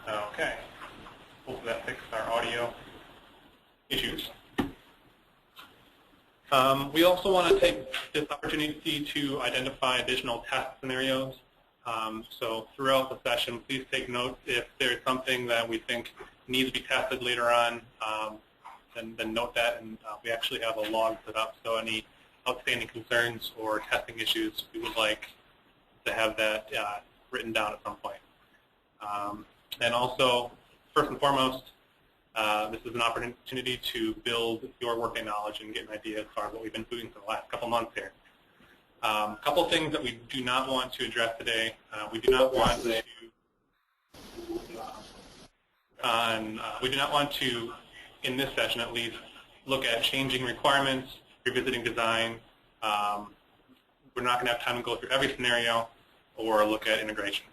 Okay. Hopefully that fixed our audio issues. We also want to take this opportunity to identify additional test scenarios. So throughout the session, please take note if there's something that we think needs to be tested later on, then note that, and we actually have a log set up, so any outstanding concerns or testing issues, we would like to have that written down at some point. And also, first and foremost, this is an opportunity to build your working knowledge and get an idea as far as what we've been doing for the last couple months here. A couple things that we do not want to address today. We do not want to, in this session at least, look at changing requirements, revisiting design. We're not going to have time to go through every scenario or look at integrations.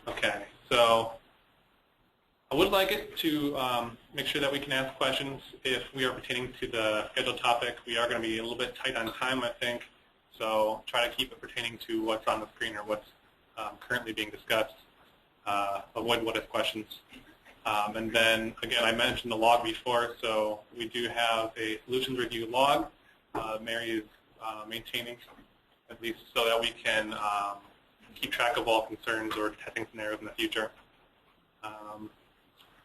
Okay, so I would like it to make sure that we can ask questions if we are pertaining to the scheduled topic. We are going to be a little bit tight on time, I think, so try to keep it pertaining to what's on the screen or what's currently being discussed. Avoid what-if questions. And then, again, I mentioned the log before, so we do have a solutions review log. Mary is maintaining, at least so that we can keep track of all concerns or testing scenarios in the future.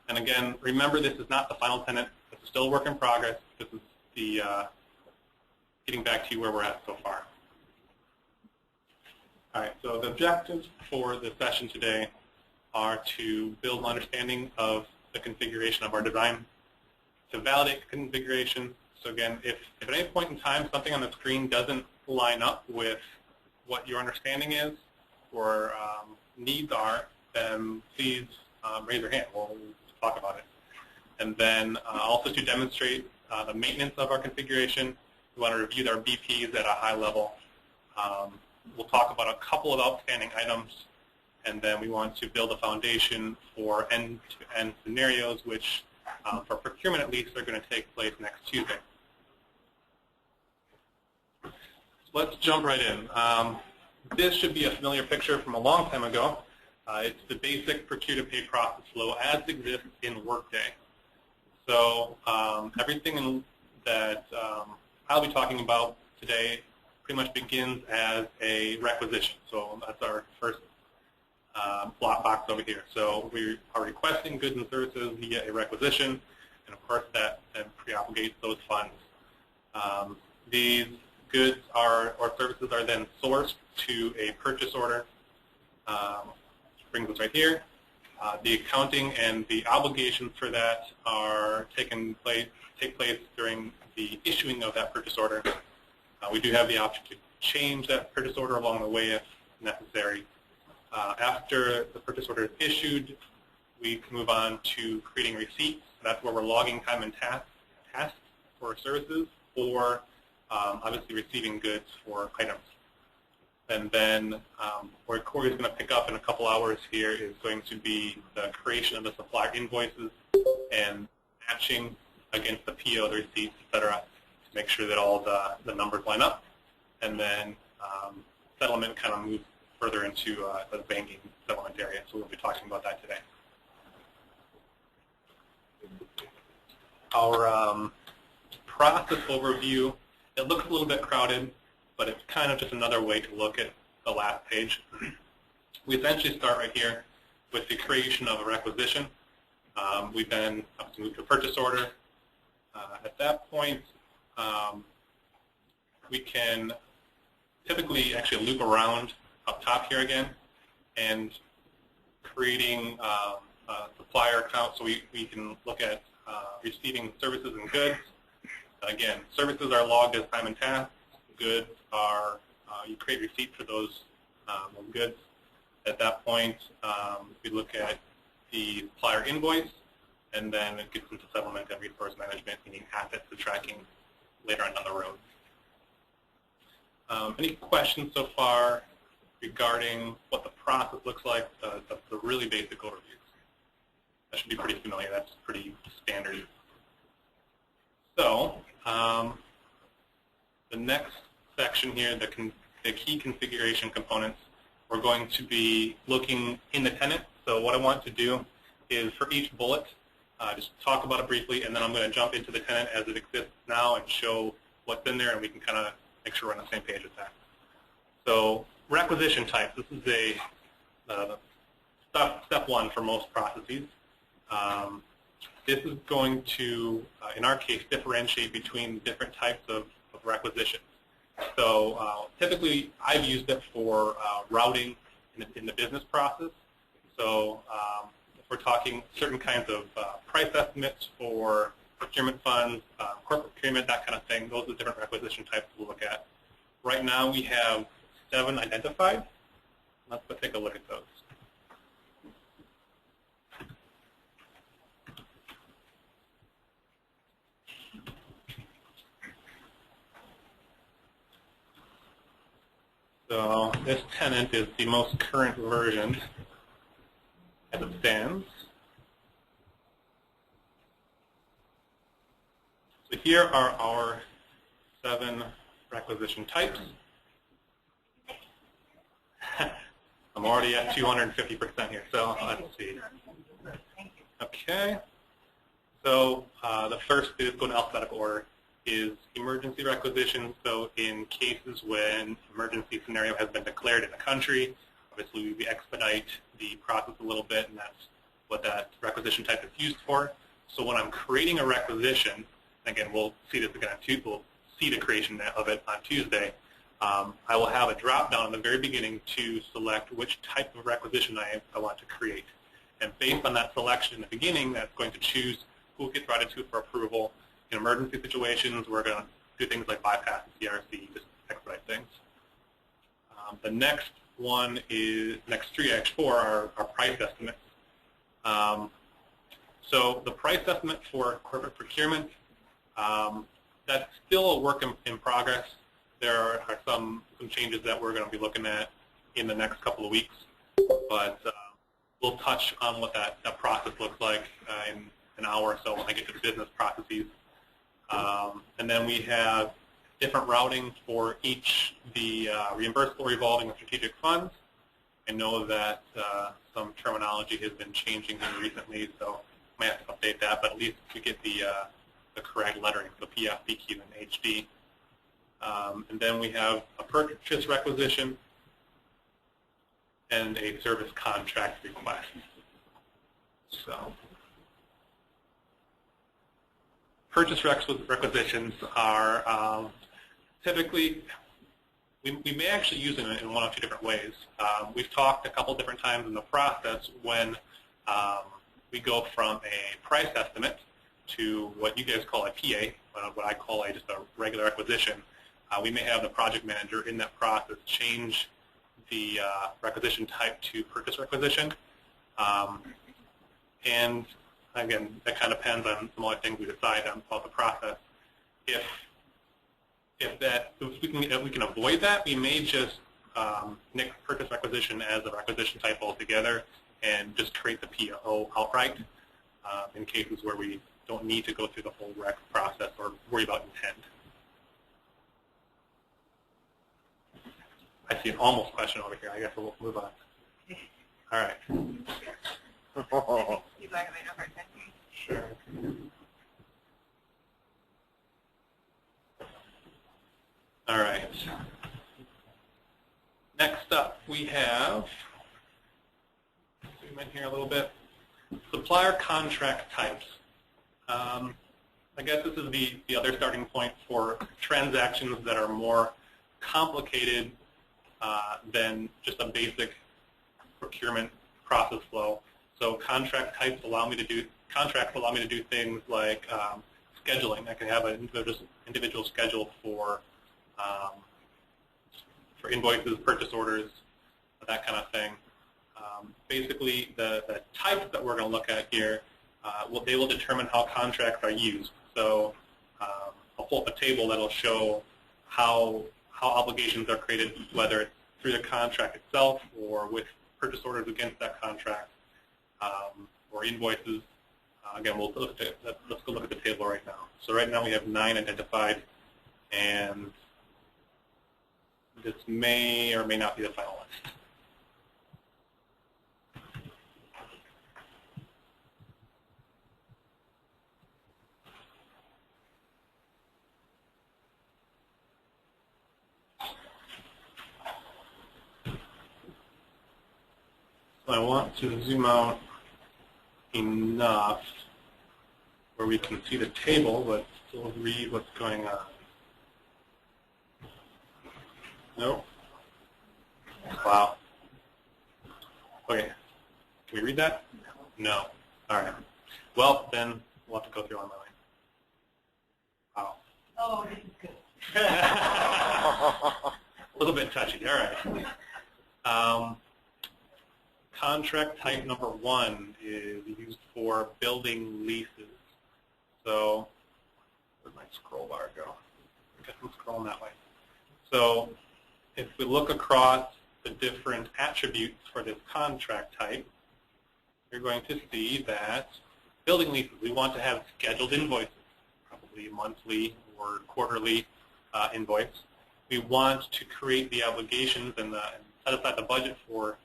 And again, remember, this is not the final tenant. This is still a work in progress. This is the getting back to you where we're at so far. All right, so the objectives for the session today are to build an understanding of the configuration of our design, to validate the configuration. So again, if at any point in time something on the screen doesn't line up with what your understanding is or needs are, then please raise your hand. We'll talk about it. And then also to demonstrate the maintenance of our configuration, we want to review our BPs at a high level. We'll talk about a couple of outstanding items, and then we want to build a foundation for end-to-end scenarios, which for procurement at least are going to take place next Tuesday. So let's jump right in. This should be a familiar picture from a long time ago. It's the basic procure-to-pay process flow as it exists in Workday. So everything that I'll be talking about today pretty much begins as a requisition. So that's our first block box over here. So we are requesting goods and services via a requisition, and of course that then pre-obligates those funds. These goods or services are then sourced to a purchase order. Brings us right here. The accounting and the obligations for that are take place during the issuing of that purchase order. We do have the option to change that purchase order along the way if necessary. After the purchase order is issued, we can move on to creating receipts. That's where we're logging time and tasks for services, or obviously receiving goods for items. And then where Corey's going to pick up in a couple hours here is going to be the creation of the supplier invoices and matching against the PO, the receipts, et cetera, to make sure that all the numbers line up. And then settlement kind of moves further into the banking settlement area, so we'll be talking about that today. Our process overview, it looks a little bit crowded, but it's kind of just another way to look at the last page. We essentially start right here with the creation of a requisition. We then have to move to a purchase order. At that point, we can typically actually loop around up top here again and creating a supplier account, so we can look at receiving services and goods. Again, services are logged as time and tasks. Goods are, you create receipts for those goods. At that point, we look at the supplier invoice, and then it gets into settlement and resource management, meaning assets to tracking later on down the road. Any questions so far regarding what the process looks like, the really basic overviews? That should be pretty familiar. That's pretty standard. So the next section here, the the key configuration components, we're going to be looking in the tenant. So what I want to do is for each bullet, just talk about it briefly, and then I'm going to jump into the tenant as it exists now and show what's in there, and we can kind of make sure we're on the same page with that. So requisition types. This is step one for most processes. This is going to, in our case, differentiate between different types of requisitions. So typically, I've used it for routing in the business process. So if we're talking certain kinds of price estimates for procurement funds, corporate procurement, that kind of thing, those are the different requisition types we'll look at. Right now, we have 7 identified. Let's take a look at those. So this tenant is the most current version as it stands. So here are our 7 requisition types. I'm already at 250% here, so let's see. Okay. So the first is going in alphabetical order. Is emergency requisition. So in cases when emergency scenario has been declared in the country, obviously we expedite the process a little bit, and that's what that requisition type is used for. So when I'm creating a requisition, again, we'll see this again on Tuesday, we'll see the creation of it on Tuesday, I will have a drop down in the very beginning to select which type of requisition I want to create. And based on that selection in the beginning, that's going to choose who gets routed to for approval. In emergency situations, we're going to do things like bypass the CRC, just expedite things. The next one is, next 3, actually 4, are price estimates. So the price estimate for corporate procurement, that's still a work in progress. There are some changes that we're going to be looking at in the next couple of weeks, but we'll touch on what that process looks like in an hour or so when I get to the business processes. And then we have different routing for each the reimbursable, revolving, and strategic funds. I know that some terminology has been changing here recently, so I might have to update that, but at least we get the correct lettering for the PF, PQ, and HD. And then we have a purchase requisition and a service contract request. So purchase requisitions are typically, we may actually use it in one of 2 different ways. We've talked a couple different times in the process when we go from a price estimate to what you guys call a PA, what I call just a regular requisition. We may have the project manager in that process change the requisition type to purchase requisition. And again, that kind of depends on some other things we decide on about the process. If we can avoid that, we may just nix purchase requisition as a requisition type altogether and just create the PO outright in cases where we don't need to go through the whole rec process or worry about intent. I see an almost question over here. I guess we'll move on. All right. Sure. All right. Next up, we have, zoom in here a little bit, supplier contract types. I guess this is the other starting point for transactions that are more complicated than just a basic procurement process flow. So contract types allow me to do things like scheduling. I can have an individual schedule for invoices, purchase orders, that kind of thing. Basically, the types that we're going to look at here, they will determine how contracts are used. So I'll pull up a table that will show how obligations are created, whether it's through the contract itself or with purchase orders against that contract, or invoices. Again, let's go look at the table right now. So right now we have 9 identified, and this may or may not be the final list. So I want to zoom out enough where we can see the table, but still read what's going on. Nope. Wow. Okay. Can we read that? No. All right. Well, then we'll have to go through online. Wow. Oh, this is good. A little bit touchy. All right. Contract type number 1 is used for building leases. So where'd my scroll bar go? I guess I'm scrolling that way. So if we look across the different attributes for this contract type, you're going to see that building leases, we want to have scheduled invoices, probably monthly or quarterly invoice. We want to create the obligations and set aside the budget for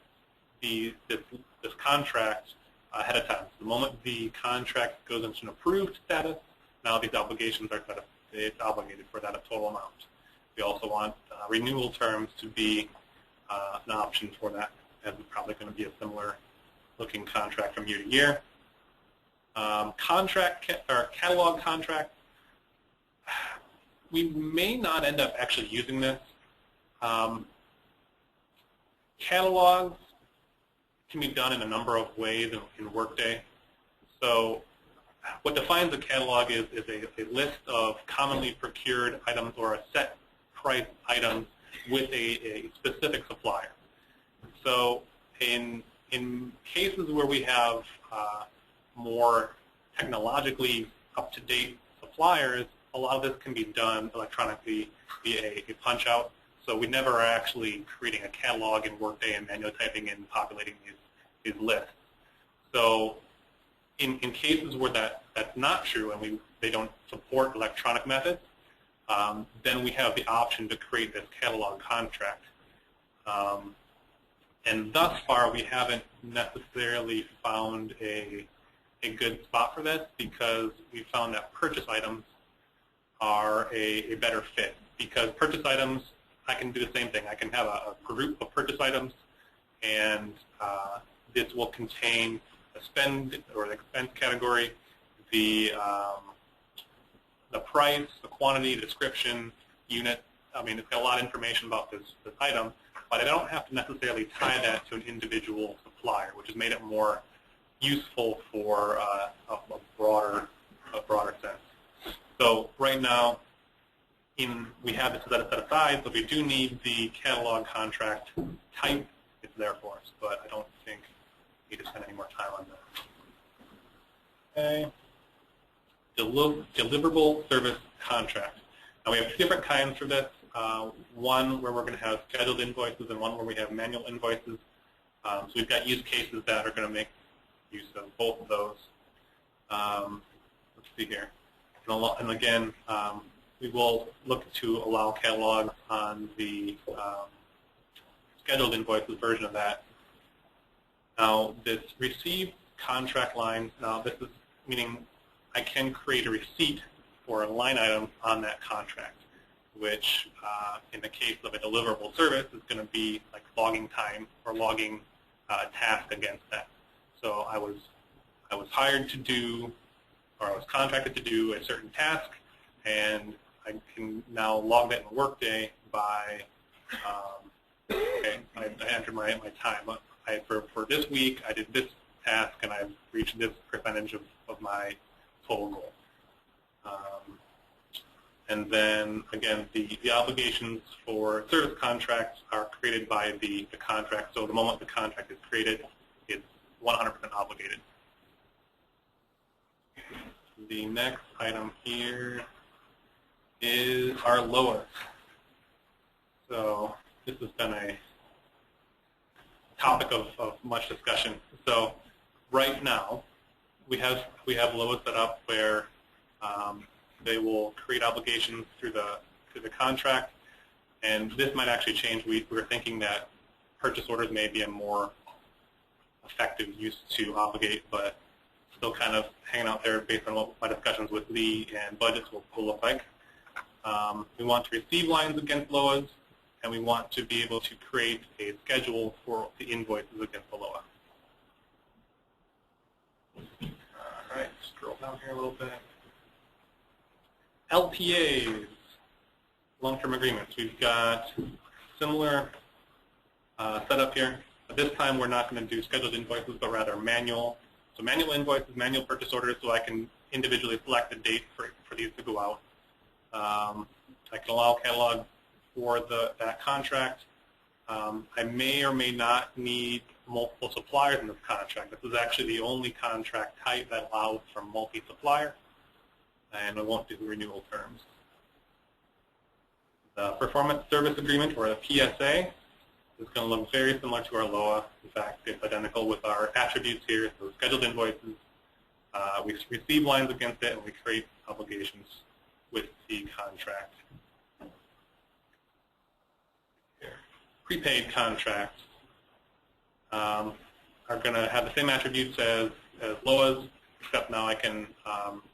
this contract ahead of time. So the moment the contract goes into an approved status, now these obligations are set up. It's obligated for that total amount. We also want renewal terms to be an option for that, as it's probably going to be a similar looking contract from year to year. Catalog contract, we may not end up actually using this. Catalogs can be done in a number of ways in Workday. So what defines a catalog is a list of commonly procured items or a set price items with a specific supplier. So in cases where we have more technologically up-to-date suppliers, a lot of this can be done electronically via a punch-out. So we never are actually creating a catalog in Workday and manually typing in and populating these lists. So in cases where that's not true and they don't support electronic methods, then we have the option to create this catalog contract. And thus far, we haven't necessarily found a good spot for this because we found that purchase items are a better fit. Because purchase items, I can do the same thing. I can have a group of purchase items, and this will contain a spend or an expense category, the price, the quantity, the description, unit. I mean, it's got a lot of information about this item, but I don't have to necessarily tie that to an individual supplier, which has made it more useful for a broader sense. So right now, we have this set aside, so if we do need the catalog contract type, it's there for us, but I don't think we need to spend any more time on that. Okay. Deliverable service contract. Now we have two different kinds for this. One where we're going to have scheduled invoices and one where we have manual invoices. So we've got use cases that are going to make use of both of those. Let's see here. And again, we will look to allow catalogs on the scheduled invoices version of that. Now, this received contract line, now this is meaning I can create a receipt for a line item on that contract, which in the case of a deliverable service is going to be like logging time or logging a task against that. So I was hired to do, or I was contracted to do a certain task, and I can now log that in Workday by, okay, I entered my time. For this week, I did this task, and I've reached this percentage of my total goal. And then, again, the obligations for service contracts are created by the contract. So the moment the contract is created, it's 100% obligated. The next item here is our lowest. So this has been a topic of much discussion. So right now, we have LOA set up where they will create obligations through the contract, And this might actually change. We're thinking that purchase orders may be a more effective use to obligate, but still kind of hanging out there based on what my discussions with Lee and budgets will look like. We want to receive lines against LOAs, and we want to be able to create a schedule for the invoices against the LOA. All right, scroll down here a little bit. LPAs, long-term agreements. We've got similar setup here. But this time we're not going to do scheduled invoices, but rather manual. So manual invoices, manual purchase orders, so I can individually select a date for these to go out. I can allow catalog for that contract. I may or may not need multiple suppliers in this contract. This is actually the only contract type that allows for multi-supplier, and I won't do renewal terms. The performance service agreement, or the PSA, is going to look very similar to our LOA. In fact, it's identical with our attributes here. So scheduled invoices, we receive lines against it, and we create obligations with the contract. Here. Prepaid contracts are going to have the same attributes as LOAs, except now I can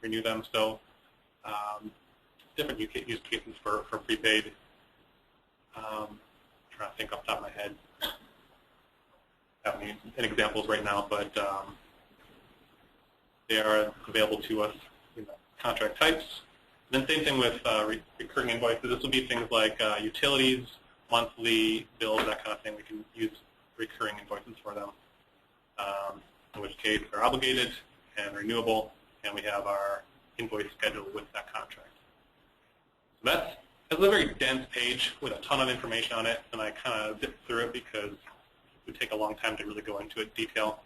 renew them. So different use cases for prepaid. I'm trying to think off the top of my head. I don't have any examples right now, but they are available to us in the contract types. And then same thing with recurring invoices. This will be things like utilities, monthly bills, that kind of thing. We can use recurring invoices for them, in which case they're obligated and renewable, and we have our invoice schedule with that contract. So that's a very dense page with a ton of information on it, and I kind of zipped through it because it would take a long time to really go into it in detail.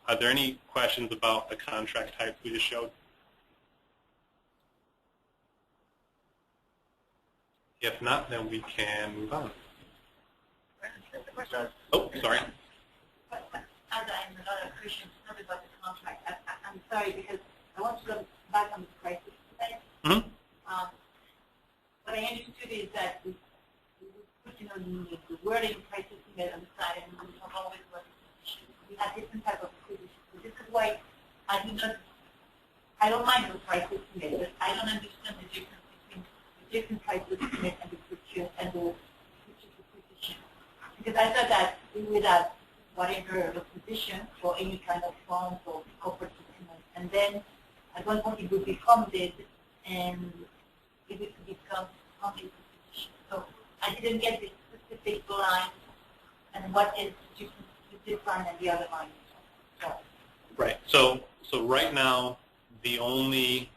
Are there any questions about the contract types we just showed? If not, then we can move on. Oh, sorry. As I'm not a Christian, it's not about the contract. I'm sorry, because I want to go back on the crisis today. Mm-hmm. What I understood is that we put, the wording crisis estimate on the side, and we talk always about acquisition. We have different type of acquisition. So this is why I don't mind the price estimate, but I don't understand the difference between the different price estimate and the procurement and the acquisition. Because I thought that we would have whatever acquisition for any kind of funds or corporate procurement, and then at one point it would be funded and it would become funded acquisition. So I didn't get the specific line and what is this line and the other line. So. Right. So right now, the only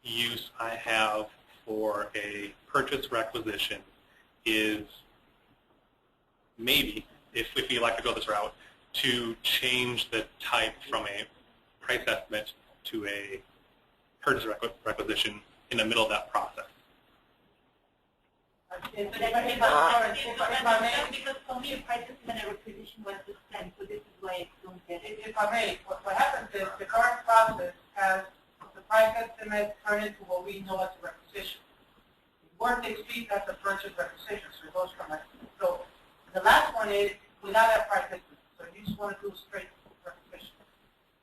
use I have for a purchase requisition is maybe, if you like to go this route, to change the type from a price estimate to a purchase requisition in the middle of that process. Because for me, a price estimate and requisition was the same, so this is why I don't get it. If I may, what happens is the current process has the price estimate turned into what we know as a requisition. Word they speak, that's a purchase requisition, so it goes from that. So the last one is without a price estimate, so you just want to do straight requisition.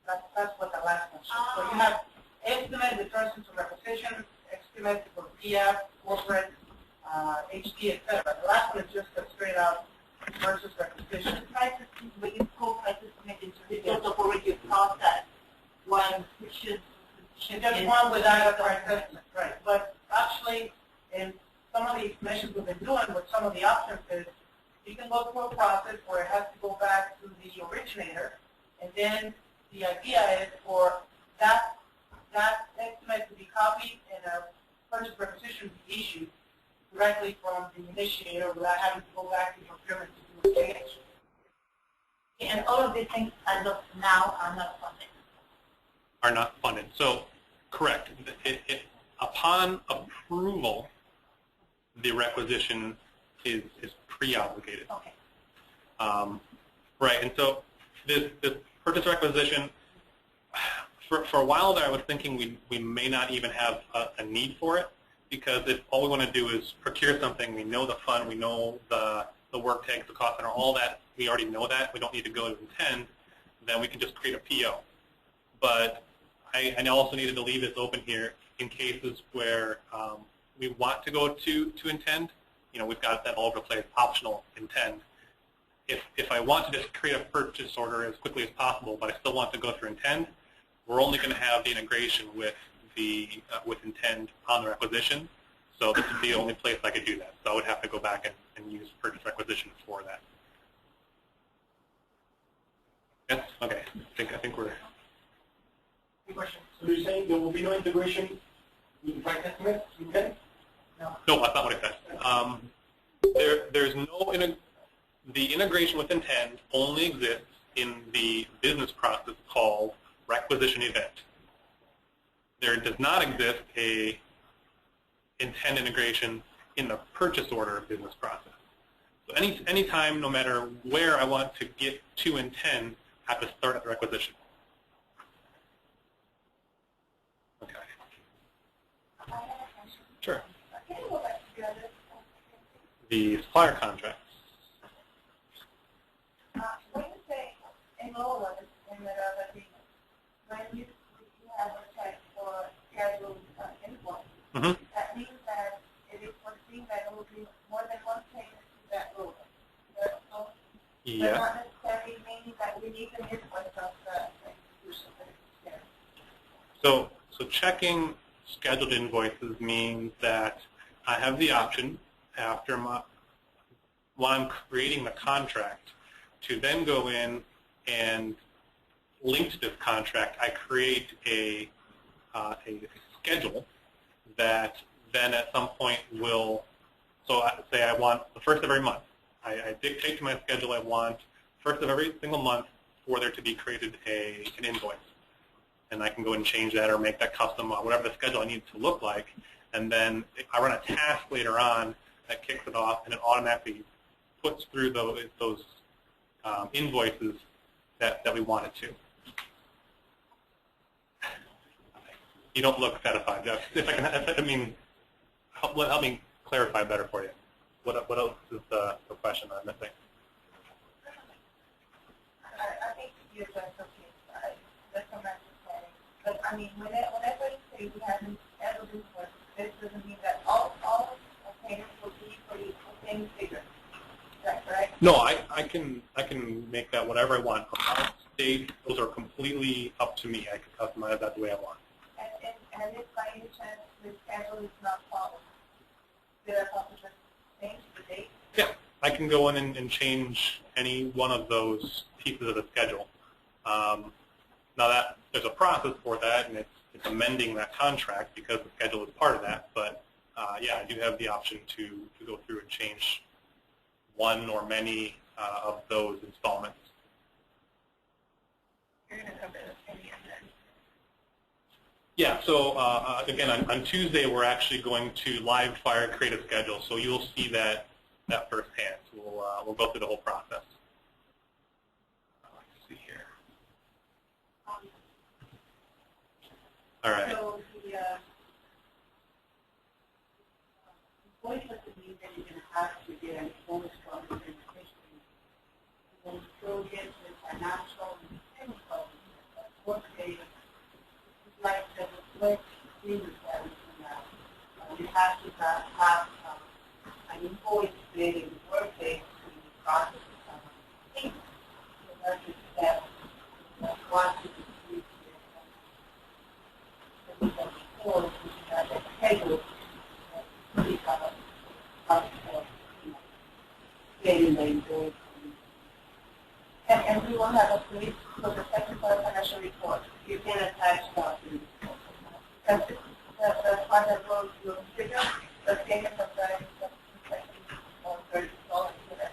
That's what the last one is. So you have estimate that turns into requisition, estimate for PF, corporate, HD, etc. The last one is just a straight out purchase requisition. The price estimate, when you call price estimate, it's sort of already a process. One which is just one without a price estimate, right? But actually, in some of the explanations we've been doing with some of the options is you can go through a process where it has to go back to the originator, and then the idea is for that estimate to be copied and a purchase requisition to be issued directly from the initiator without having to go back to procurement to do a change. And all of these things as of now are not funded. Are not funded. So, correct. Upon approval, the requisition is pre-obligated. Okay. Right, and so this purchase requisition, for a while there I was thinking we may not even have a need for it, because if all we want to do is procure something, we know the fund, we know the work tags, the cost center, all that, we already know that, we don't need to go to intend, then we can just create a PO. But I also needed to leave this open here in cases where we want to go to intend. You know, we've got that all over the place, optional intend. If I want to just create a purchase order as quickly as possible, but I still want to go through intend, we're only going to have the integration with with intend on the requisition. So this would be the only place I could do that. So I would have to go back and use purchase requisition for that. Yes. Okay. I think we're. Good question. So you're saying there will be no integration with the price estimate? Intend? No, that's not what I said. There's no the integration with intend only exists in the business process called requisition event. There does not exist a intend integration in the purchase order business process. So any time, no matter where I want to get to intend, I have to start at the requisition. Okay. Sure. The supplier contracts. When you say enroll us in the agreement, when you have a check for scheduled invoice, that means that it is foreseen that it will be more than one payment to that rule. So Yeah. not necessarily meaning that we need an invoice of the execution. So checking scheduled invoices means that I have the option after while I'm creating the contract to then go in and link to this contract, I create a schedule that then at some point will, so say I want the first of every month. I dictate to my schedule I want first of every single month for there to be created an invoice. And I can go and change that or make that custom, whatever the schedule I need to look like. And then I run a task later on that kicks it off, and it automatically puts through those invoices that we want it to. You don't look satisfied, Jeff. If I can, help me clarify better for you. What else is the question I'm missing? I think you addressed okay. That's what I'm saying. But I mean, whenever you say we haven't ever been for this doesn't mean that all payments will be for the same figure. Is that correct? No, I can make that whatever I want. State, those are completely up to me. I can customize that the way I want. And if by any chance the schedule is not followed, did I possibly just change the date? Yeah, I can go in and change any one of those pieces of the schedule. Now that there's a process for that, and it's amending that contract because the schedule is part of that. But yeah, I do have the option to go through and change one or many of those installments. You're going to cover this in the end. Yeah, so again, on Tuesday, we're actually going to live fire create a schedule, so you'll see that firsthand. We'll go through the whole process. Let's see here. All right. So the voice doesn't mean that you're going to have to get a bonus from the administration. When you go against the financial and payment problems, work data, like the work agreement that we can have. You have to have an invoice dated work date to process the payment. So that's a step. That's one to the before, which is that the schedule we have a getting the invoice. And we will have a place for the second part of financial report. You can attach that to the report. That's the part that goes to figure the payment of the or $30 for that.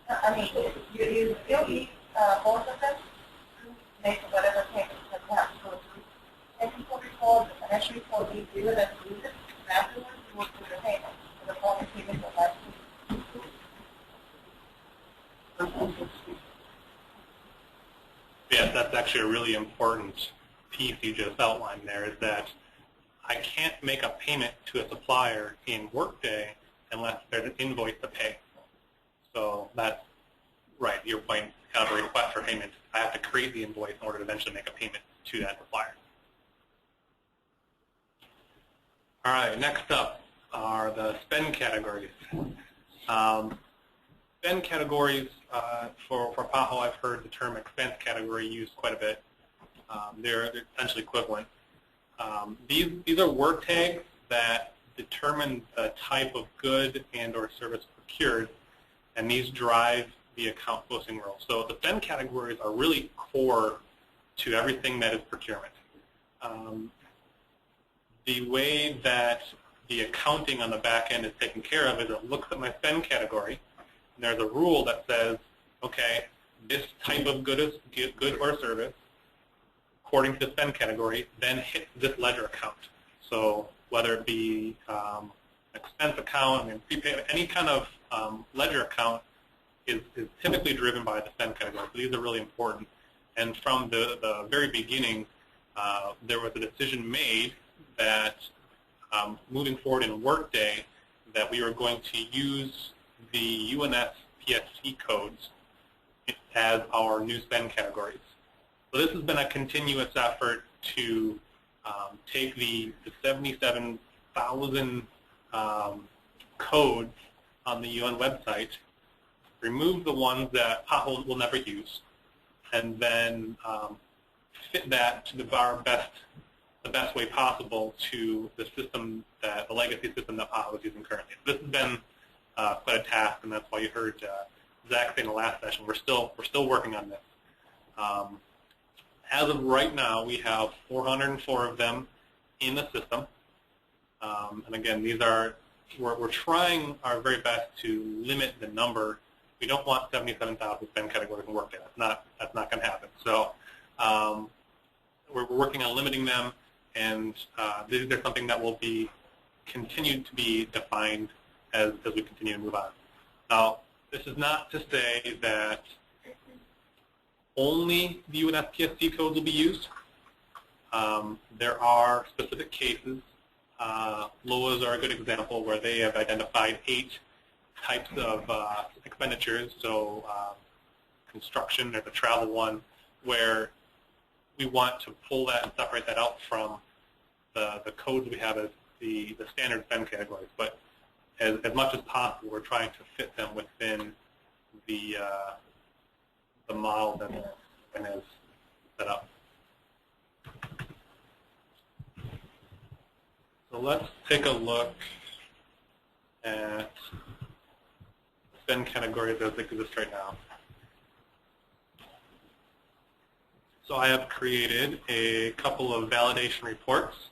I mean, you still need both of them to make whatever payments that you have to go through. And before the financial report, we do it as needed, and afterwards we will do the payment for the following payment of that. Yes, that's actually a really important piece you just outlined there, is that I can't make a payment to a supplier in Workday unless there's an invoice to pay. So that's right, your point, kind of a request for payment. I have to create the invoice in order to eventually make a payment to that supplier. All right, next up are the spend categories. Spend categories, for PAHO, I've heard the term expense category used quite a bit. They're essentially equivalent. These are word tags that determine the type of good and or service procured, and these drive the account posting rule. So the spend categories are really core to everything that is procurement. The way that the accounting on the back end is taken care of is it looks at my spend category, and there's a rule that says, okay, this type of good or service, according to the spend category, then hits this ledger account. So whether it be expense account, prepaid, any kind of ledger account is typically driven by the spend category. So these are really important. And from the very beginning, there was a decision made that moving forward in Workday, that we were going to use the UNS PSC codes as our new spend categories. So this has been a continuous effort to take the 77,000 codes on the UN website, remove the ones that PAHO will never use, and then fit that to the best way possible to the system, the legacy system that PAHO is using currently. This has been quite a task, and that's why you heard Zach say in the last session, we're still working on this. As of right now, we have 404 of them in the system. And again, these are, we're trying our very best to limit the number. We don't want 77,000 spend categories in Workday. That's not going to happen. So we're working on limiting them, and these are something that will be continued to be defined as we continue to move on. Now, this is not to say that only the UNSPSC codes will be used. There are specific cases. LOAs are a good example where they have identified 8 types of expenditures. So construction, there's a travel one, where we want to pull that and separate that out from the codes we have as the standard spend categories. But as much as possible, we're trying to fit them within the model that is set up. So let's take a look at spend categories as they exist right now. So I have created a couple of validation reports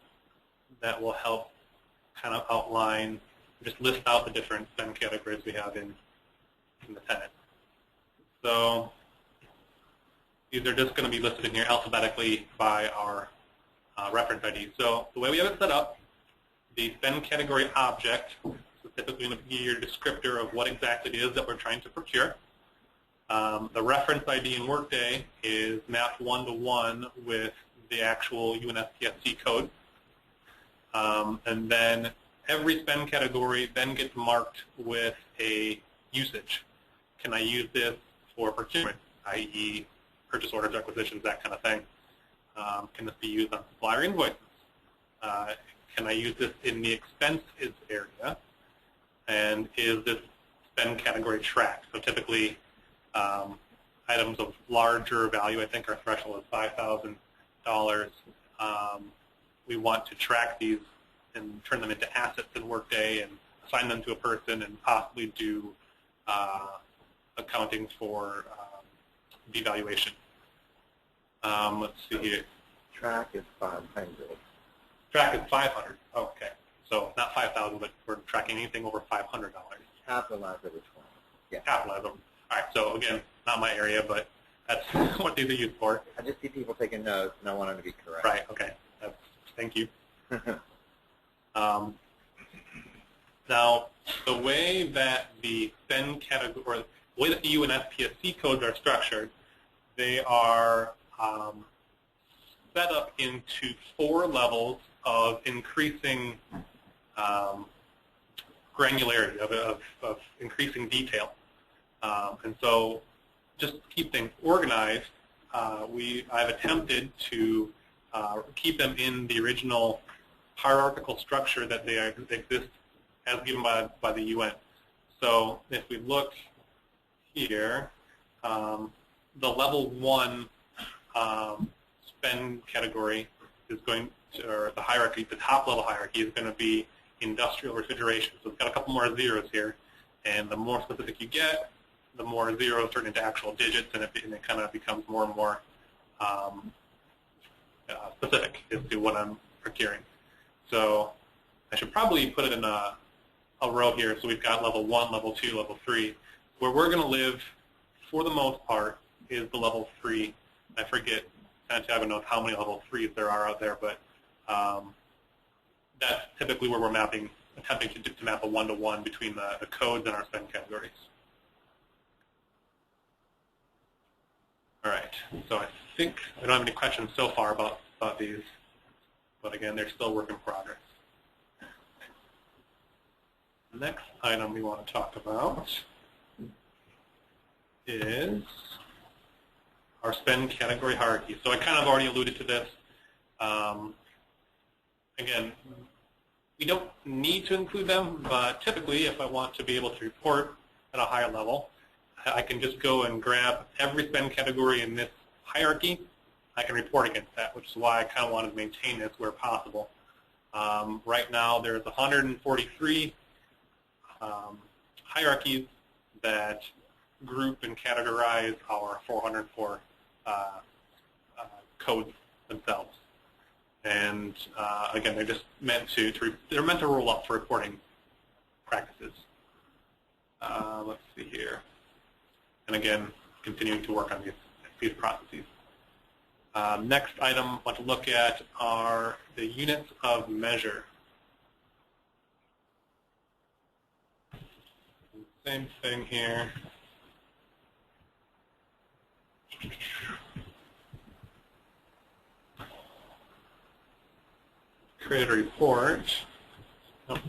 that will help kind of outline, just list out the different spend categories we have in the tenant. So these are just going to be listed in here alphabetically by our reference ID. So the way we have it set up, the spend category object is typically going to be your descriptor of what exactly it is that we're trying to procure. The reference ID in Workday is mapped one-to-one with the actual UNSPSC code. And then every spend category then gets marked with a usage. Can I use this for procurement, i.e. purchase orders, requisitions, that kind of thing? Can this be used on supplier invoices? Can I use this in the expenses area? And is this spend category tracked? So typically, items of larger value, I think our threshold is $5,000. We want to track these and turn them into assets in Workday and assign them to a person and possibly do accounting for devaluation. Let's see here. Track is 500. Track is 500. Okay, so not 5,000, but we're tracking anything over $500. Capitalize over 20. Yeah. Capitalize them. All right. So again, not my area, but that's what these are used for. I just see people taking notes, and I want them to be correct. Right. Okay. Thank you. Now, the way that the spend category, or the way that the UNSPSC codes are structured, they are set up into 4 levels of increasing granularity, of increasing detail. And so just to keep things organized, I've attempted to keep them in the original hierarchical structure that they exist as given by the UN. So if we look here, the level 1 spend category is going to, or the hierarchy, the top level hierarchy is going to be industrial refrigeration. So it's got a couple more zeros here, and the more specific you get, the more zeros turn into actual digits, and it kind of becomes more and more specific as to what I'm procuring. So I should probably put it in a row here. So we've got level 1, level 2, level 3. Where we're going to live, for the most part, is the level 3. I forget, Santiago knows how many level 3s there are out there, but that's typically where we're attempting to map a one-to-one between the codes and our spend categories. All right, so I think I don't have any questions so far about these, but again, they're still work in progress. The next item we want to talk about is our spend category hierarchy. So I kind of already alluded to this. Again, we don't need to include them, but typically if I want to be able to report at a higher level, I can just go and grab every spend category in this hierarchy. I can report against that, which is why I kind of wanted to maintain this where possible. Right now there's 143 hierarchies that group and categorize our 404 codes themselves. And again, they're just meant they're meant to roll up for reporting practices. Let's see here. And again, continuing to work on these processes. Next item I want to look at are the units of measure. Same thing here. Create a report. Nope.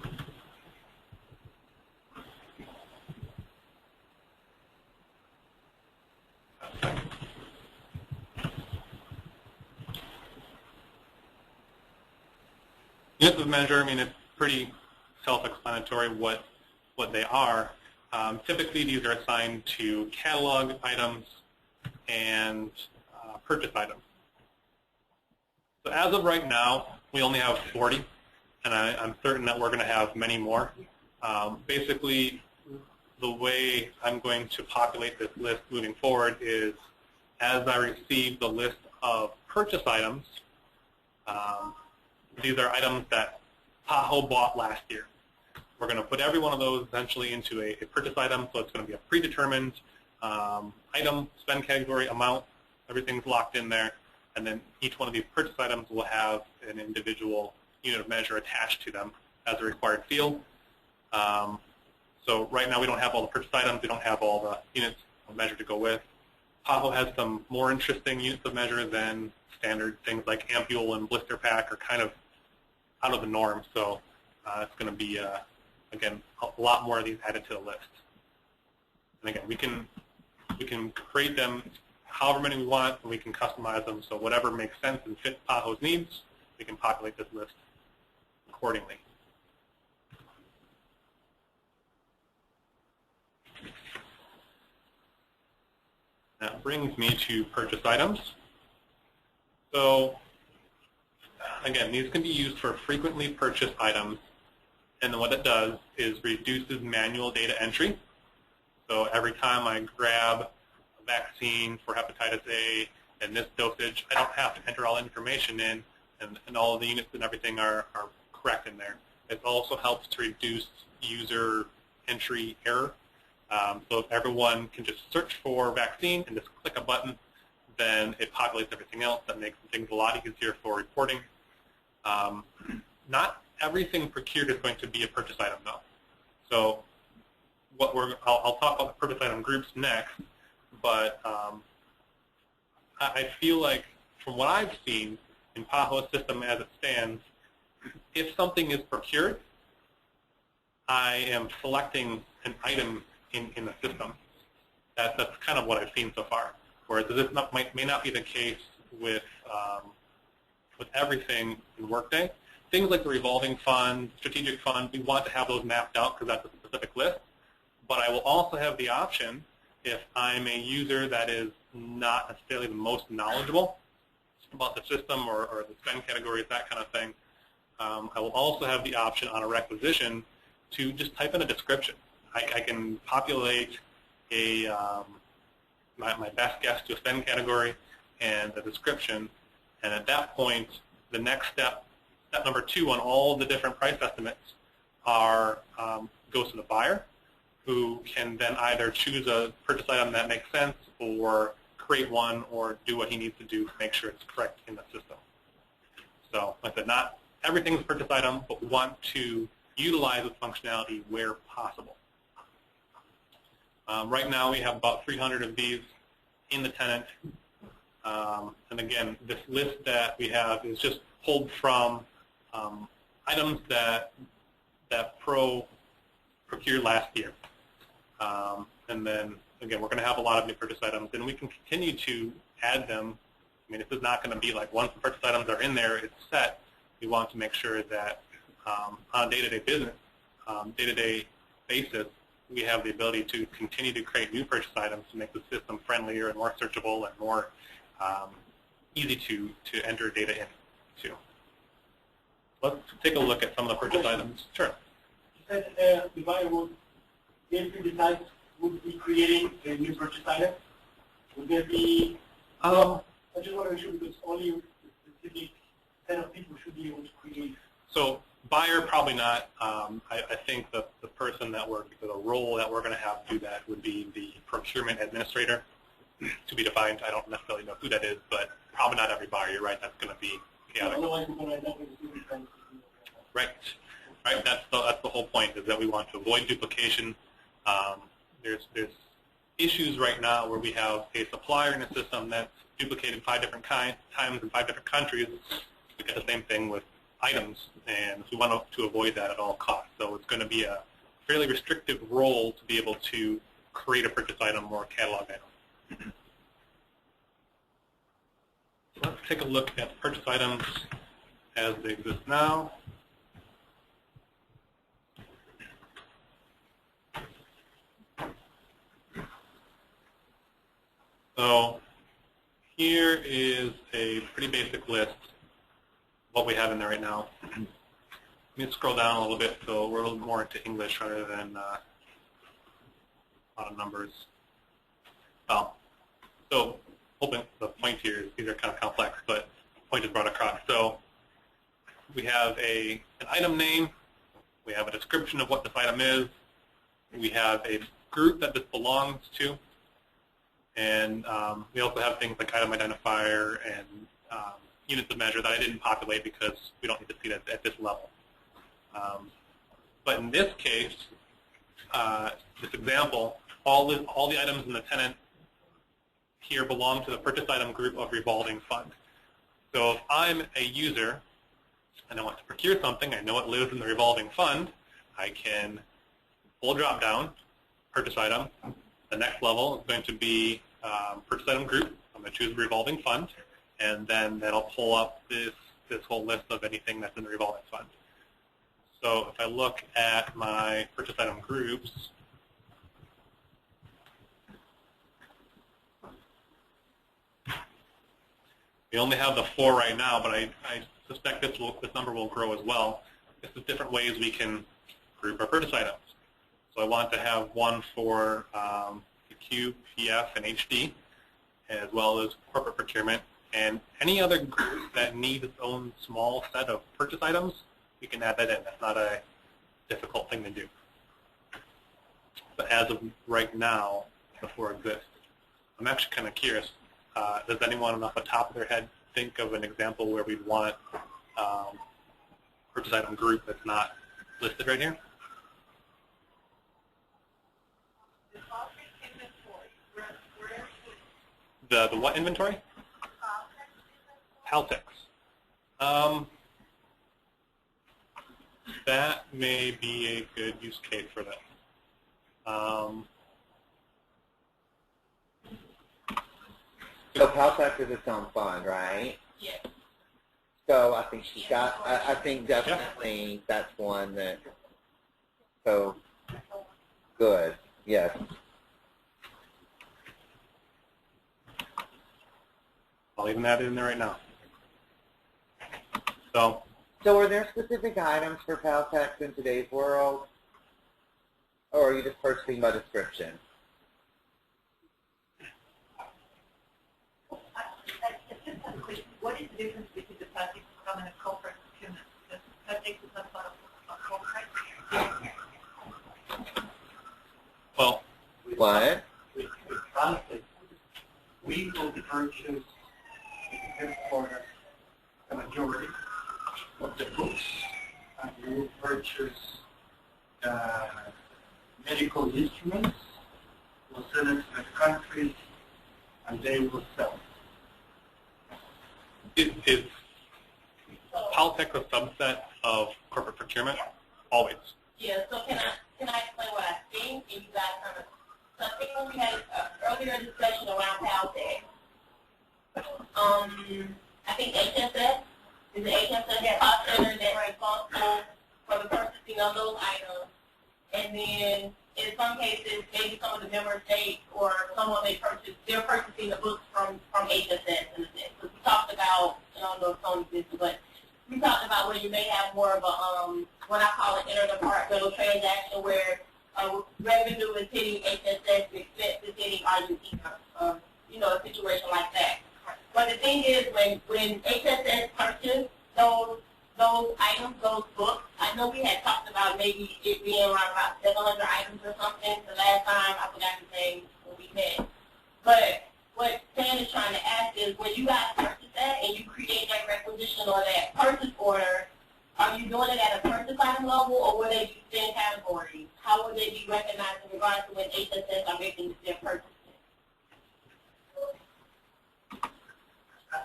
Units of measure, I mean, it's pretty self-explanatory what they are. Typically, these are assigned to catalog items and purchase items. So as of right now, we only have 40, and I'm certain that we're going to have many more. Basically, the way I'm going to populate this list moving forward is as I receive the list of purchase items, these are items that Tahoe bought last year. We're going to put every one of those essentially into a purchase item, so it's going to be a predetermined item, spend category, amount, everything's locked in there, and then each one of these purchase items will have an individual unit of measure attached to them as a required field. So right now we don't have all the purchase items, we don't have all the units of measure to go with. Tahoe has some more interesting units of measure than standard things like ampule and blister pack are kind of out of the norm, so it's going to be, again, a lot more of these added to the list. And again, we can create them however many we want, and we can customize them, so whatever makes sense and fits Tahoe's needs, we can populate this list accordingly. That brings me to purchase items. So again, these can be used for frequently purchased items, and then what it does is reduces manual data entry. So every time I grab a vaccine for hepatitis A and this dosage, I don't have to enter all information in, and all of the units and everything are correct in there. It also helps to reduce user entry error. So if everyone can just search for vaccine and just click a button, then it populates everything else. That makes things a lot easier for reporting. Not everything procured is going to be a purchase item, though. So I'll talk about the purchase item groups next, but I feel like from what I've seen in Tahoe's system as it stands, if something is procured, I am selecting an item in the system. That's kind of what I've seen so far. Whereas this may not be the case with everything in Workday. Things like the revolving fund, strategic fund, we want to have those mapped out because that's a specific list. But I will also have the option, if I'm a user that is not necessarily the most knowledgeable about the system or the spend categories, that kind of thing, I will also have the option on a requisition to just type in a description. I can populate my best guess to a spend category and the description, and at that point, the next step number 2 on all the different price estimates goes to the buyer, who can then either choose a purchase item that makes sense or create one or do what he needs to do to make sure it's correct in the system. So like I said, not everything's a purchase item, but we want to utilize the functionality where possible. Right now we have about 300 of these in the tenant. And again, this list that we have is just pulled from items that procured last year. And then, again, we're going to have a lot of new purchase items, and we can continue to add them. I mean, this is not going to be like once the purchase items are in there, it's set. We want to make sure that on a day-to-day business, day-to-day basis, we have the ability to continue to create new purchase items to make the system friendlier and more searchable and more easy to enter data into. Let's take a look at some of the purchase items. Sure. You said the buyer would, if we decide, would be creating a new purchase item. Would there be? I just want to make sure because only a specific set of people should be able to create. So buyer, probably not. I think the person that the role that we're going to have do that would be the procurement administrator, to be defined. I don't necessarily know who that is, but probably not every buyer. You're right. That's going to be chaotic. Otherwise, we're going to end up with a different kind of system. Right. Right. That's the whole point, is that we want to avoid duplication. There's issues right now where we have a supplier in a system that's duplicated 5 different times in 5 different countries. We get the same thing with items, and we want to avoid that at all costs. So it's going to be a fairly restrictive role to be able to create a purchase item or a catalog item. So let's take a look at purchase items as they exist now. So here is a pretty basic list of what we have in there right now. Let me scroll down a little bit so we're a little more into English rather than a lot of numbers. So hoping the point here is these are kind of complex, but the point is brought across. So we have an item name. We have a description of what this item is. We have a group that this belongs to. And we also have things like item identifier and units of measure that I didn't populate because we don't need to see that at this level. But in this case, this example, all the items in the tenant here belong to the purchase item group of revolving fund. So if I'm a user and I want to procure something, I know it lives in the revolving fund, I can pull drop down, purchase item. The next level is going to be purchase item group. I'm going to choose revolving fund, and then that'll pull up this whole list of anything that's in the revolving fund. So if I look at my purchase item groups, we only have the 4 right now, but I suspect this number will grow as well. This is different ways we can group our purchase items. So I want to have one for Q, PF, and HD, as well as corporate procurement. And any other group that needs its own small set of purchase items, we can add that in. That's not a difficult thing to do. But as of right now, the 4 exist. I'm actually kind of curious. Does anyone off the top of their head think of an example where we'd want purchase item group that's not listed right here? The what inventory? Haltex. That may be a good use case for that. So Paltex is its own fund, right? Yes. So I think she's got, I think definitely that's one that, so, good, yes. I'll even add it in there right now. So So are there specific items for Paltex in today's world? Or are you just purchasing by description? What is the difference between the plastic procurement and corporate procurement? Because plastic is not part of corporate. well, What? With plastic, we will purchase in headquarters the majority of the books, and we will purchase medical instruments, we'll send it to the countries, and they will sell. is Paltex a subset of corporate procurement? Always. Yeah, so can I explain what I think, and you guys kind of, so I think when we had earlier discussion around Paltex, I think HSS is the HSS cost center that's responsible for the purchasing of those items, and then in some cases, maybe some of the member states or someone they're purchasing the books from HSS in a sense. Because we talked about, I don't know if Tony did, but we talked about where you may have more of a, what I call an interdepartmental transaction where revenue is hitting HSS, expense is hitting Argentina, a situation like that. But the thing is, when HSS purchased those items, those books, I know we had talked about maybe it being around about 700 items or something the last time, I forgot to say when we met. But what Stan is trying to ask is, when you guys purchase that and you create that requisition or that purchase order, are you doing it at a purchase item level, or will they be spend categories? How will they be recognized in regards to when HSS are making their purchases?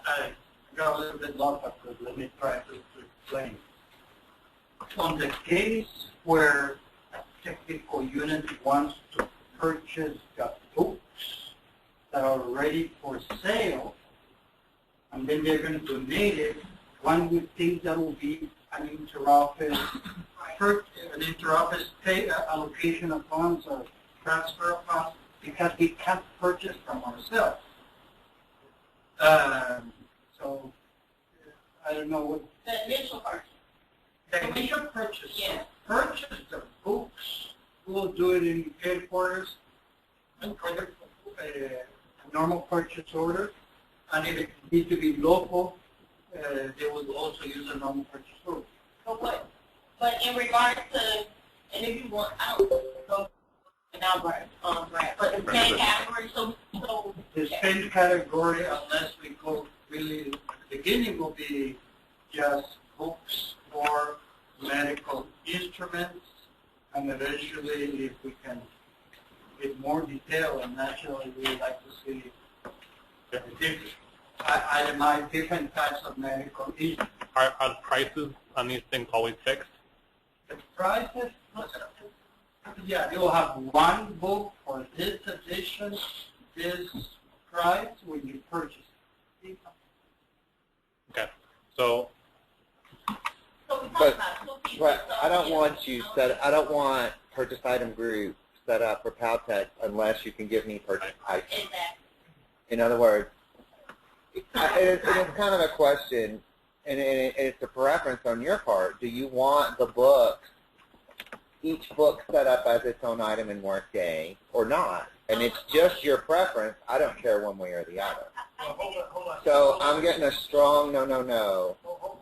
I got a little bit lost, but let me try to explain. On the case where a technical unit wants to purchase the books that are ready for sale, and then they're going to donate it, one would think that will be an interoffice allocation of funds or transfer of funds, because we can't purchase from ourselves. So I don't know what The initial purchase. the initial purchase. Yeah. Purchase the books. We'll do it in headquarters, a normal purchase order, and if it needs to be local, they will also use a normal purchase order. But in regards to, and if you want, I don't know now, Brad, but the same category, so The spend category, unless we go really, the beginning will be just books or medical instruments, and eventually, if we can get more detail, and naturally, we would like to see itemize different types of medical instruments. Are the prices on these things always fixed? The prices, yeah, you'll have one book for this edition, this price when you purchase it. Okay. So But I don't want I don't want purchase item group set up for Paltex unless you can give me purchase items. In other words, it's kind of a question, and it's a preference on your part. Do you want the books, each book set up as its own item in Workday, or not? And it's just your preference. I don't care one way or the other. Well, hold on. So I'm getting a strong no. Hold on.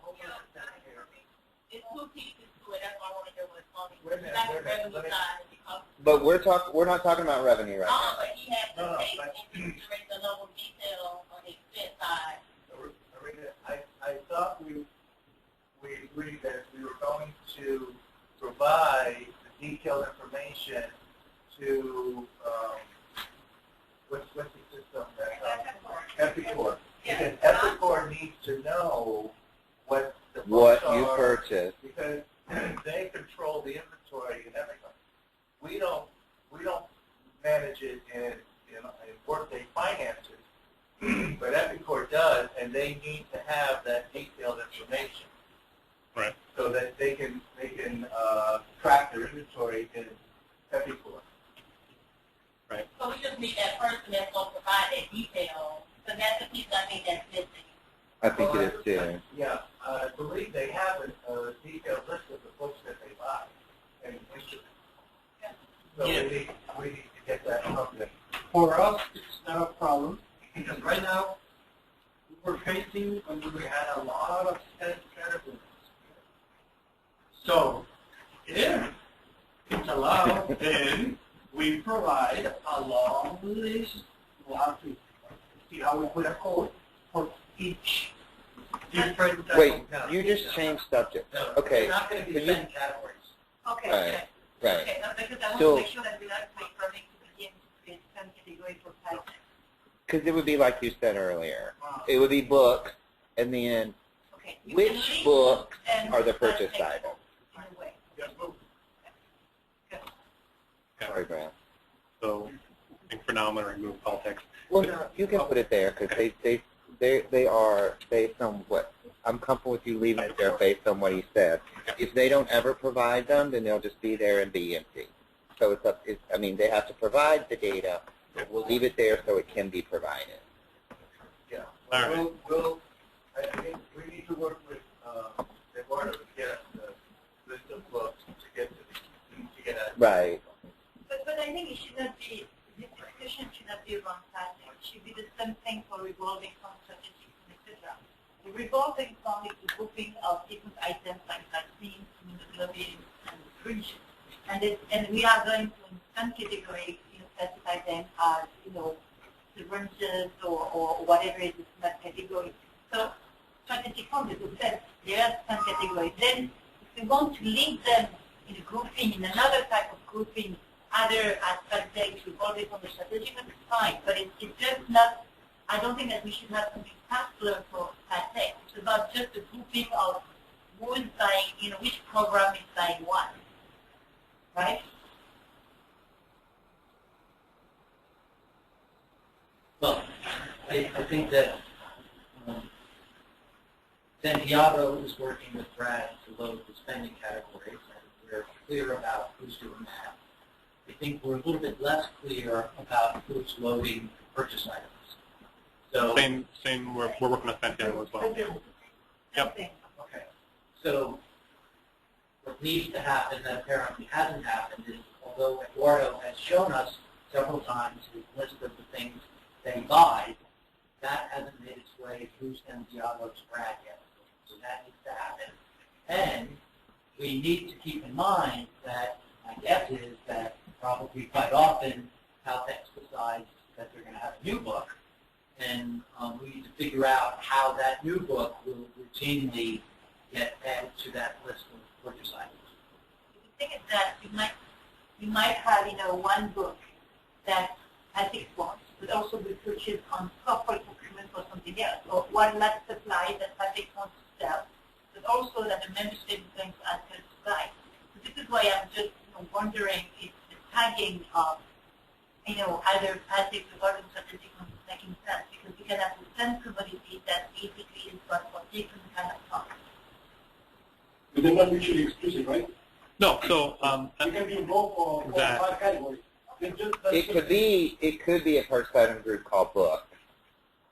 It's two pieces to it. That's why I want to hear what Tony. Wait a minute, That's wait a the minute, revenue let me- side. Because But we're not talking about revenue right now. but he has to No, take but- into consideration the level of detail on the expense side. I thought we agreed that we were going to provide the detailed information to, what's the system that, Epicor. Because Epicor needs to know what the books What you are, purchased. because they manage it in Workday finances, but Epicor does, and they need to have that detailed information. Right. So that they can track their inventory in Epicor. Right. So we just need that person that's going to provide that detail. So that's the piece I think that's missing. I think it is too. Yeah, I believe they have a detailed list of the books that they buy and instruments. So we need to get that from them. For us, it's not a problem because right now we're facing and we had a lot of categories. So if it's allowed, then we provide a long list. We'll have to see how we put a code for each different. Wait, you just changed subject. No, Okay. They're not going to be Can you- set categories. Okay. Right. Okay. Right. Okay. No, because I want So- to make sure that we're not programming to begin to create some category for type. Because it would be like you said earlier. It would be books, and then Okay. You can which link books and are the purchase text items? in a way. Yes, move. Sorry, Brad. So I think for now I'm going to remove call text. Well, no, you can put it there because they are based on what I'm comfortable with you leaving it there based on what he said. If they don't ever provide them, then they'll just be there and be empty. So it's up. I mean, they have to provide the data. But we'll leave it there so it can be provided. Yeah. All right. I think we need to work with Eduardo to get the list of books to get a Right. But I think it should not be, this discussion should not be around planning. It should be the same thing for revolving fund strategic, etc. The revolving fund is the grouping of different items like vaccines, immunoglobulin, and nutrition. And we are going to, in some categories, classify them as, syringes or whatever is in that category. So strategic fund is the best. There are some categories. Then if we want to link them in a grouping, in another type of grouping, other aspects that we revolve it on the strategic, it's fine. But it's just not, I don't think that we should have something particular for tech. It's about just the grouping of who is buying, which program is buying what. Right? Well, I think that Santiago is working with Brad to load the spending categories, and we're clear about who's doing that. I think we're a little bit less clear about who's loading purchase items. So Same. We're working with Santiago as well. Yep. Okay. okay, so what needs to happen that apparently hasn't happened is, although Eduardo has shown us several times his list of the things that he buys, that hasn't made its way through Santiago's Brad yet. So that needs to happen. And we need to keep in mind that my guess is that probably quite often Caltex decides that they're going to have a new book, and we need to figure out how that new book will routinely get added to that list of purchase items. The thing is that you might have, one book that has its wants, but also be purchased on corporate procurement for something else, or one lab supply that Patrick wants to sell, but also that the member state is going to ask her to buy. So this is why I'm just wondering if the tagging of, either Patrick or Gordon strategic is making sense, because we can have the same commodity that basically is but for different kind of products. But they're not mutually exclusive, right? No. So You can be involved for That- 5 categories. It could be a purchase item group called book,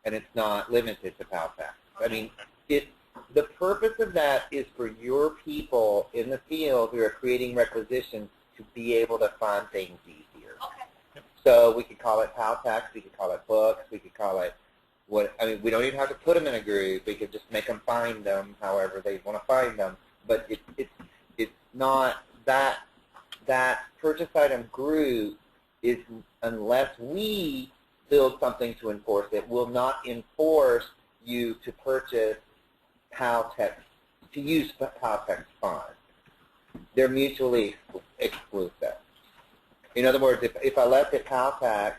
and it's not limited to Paltax. I mean, the purpose of that is for your people in the field who are creating requisitions to be able to find things easier. Okay. So we could call it Paltax, we could call it books, we could call it we don't even have to put them in a group. We could just make them find them however they want to find them. But it's not that purchase item group is, unless we build something to enforce it, will not enforce you to purchase Paltex, to use Paltex funds. They're mutually exclusive. In other words, if I left it Paltex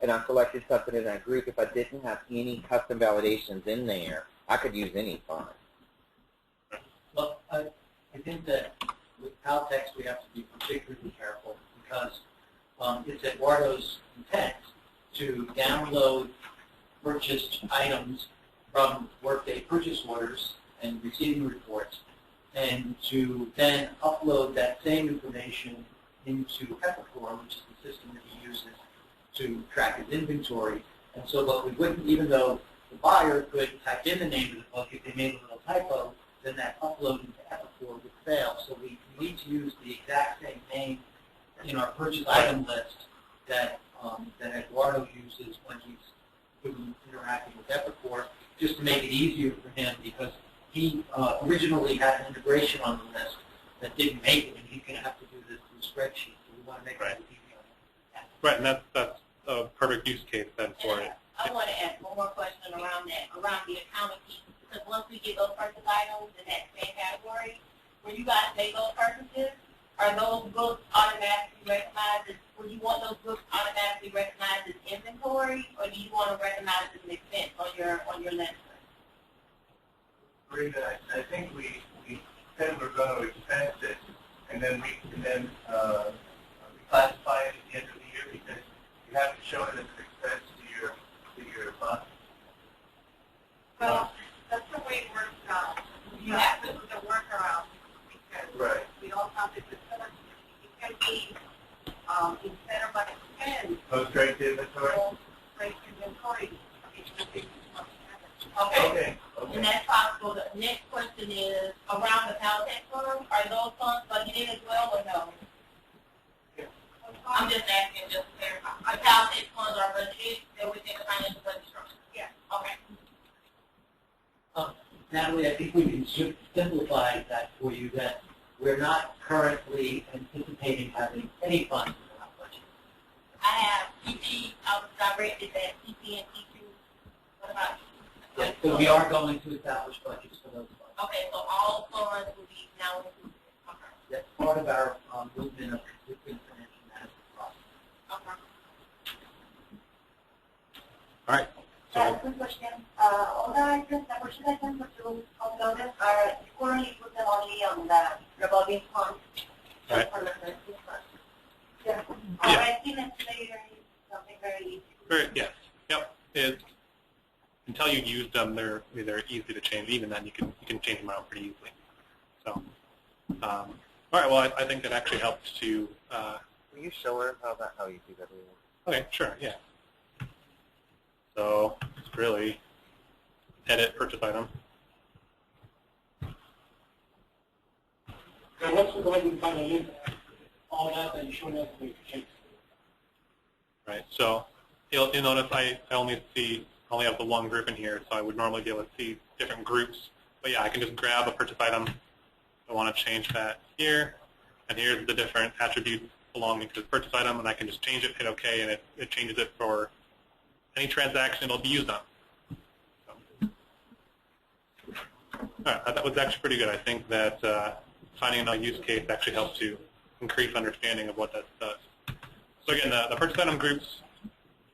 and I selected something in that group, if I didn't have any custom validations in there, I could use any fund. Well, I think that with Caltex we have to be particularly careful because it's Eduardo's intent to download purchased items from Workday purchase orders and receiving reports, and to then upload that same information into Epicor, which is the system that he uses to track his inventory. And so what we wouldn't, even though the buyer could type in the name of the book, if they made a little typo, then that upload into Epicor would fail. So we need to use the exact same name in our purchase item list that Eduardo uses when he's interacting with Epicor, just to make it easier for him, because he originally had an integration on the list that didn't make it, and he's going to have to do this through a spreadsheet. So we want to make it easy on him. Right, and that's a perfect use case then for it. I want to ask one more question around that, around the accounting piece. Because once we get those purchase items in that same category, when you guys make those purchases, are those books automatically recognized as, would you want those books automatically recognized as inventory, or do you want to recognize it as an expense on your list? I think we said we're going to expense it, and then reclassify it at the end of the year, because you have to show it as an expense to your fund. Well, that's the way it works out. You have to put the workaround, because we all have to facilitate. It can be instead of like expense, Go straight to inventory? straight inventory. Okay. And that's possible. The next question is around the Paltech funds. Are those funds budgeted in as well, or no? I'm just asking, just to clarify. Our Paltech funds are budgeted, they're within the financial budget structure? Yeah. Okay. Natalie, I think we can simplify that for you, that we're not currently anticipating having any funds in our budget. I have TP, I was directed at TP and T2. What about you? Yes, so we are going to establish budgets for those funds. Okay, so all funds will be now included. Okay. That's part of our movement of consistent financial management process. Okay. All right. So, Quick question. All the items, the purchase items that you uploaded are currently put them only on the revolving fund. Right. Yeah. All right, something very easy. yes. Yep. Until you use them, they're easy to change. Even then, you can change them out pretty easily. So, all right. Well, I think that actually helps to. Will you show her how you do that? Okay. Sure. Yeah. So it's really edit purchase item. So once we go ahead and find a list, all that you showed us, we can change. Right. So you'll notice I only have the one group in here, so I would normally be able to see different groups. But yeah, I can just grab a purchase item. I want to change that here, and here's the different attributes belonging to the purchase item, and I can just change it, hit OK, and it changes it for any transaction it'll be used on. So, all right, that was actually pretty good. I think that finding a use case actually helps to increase understanding of what that does. So again, the purchase item groups,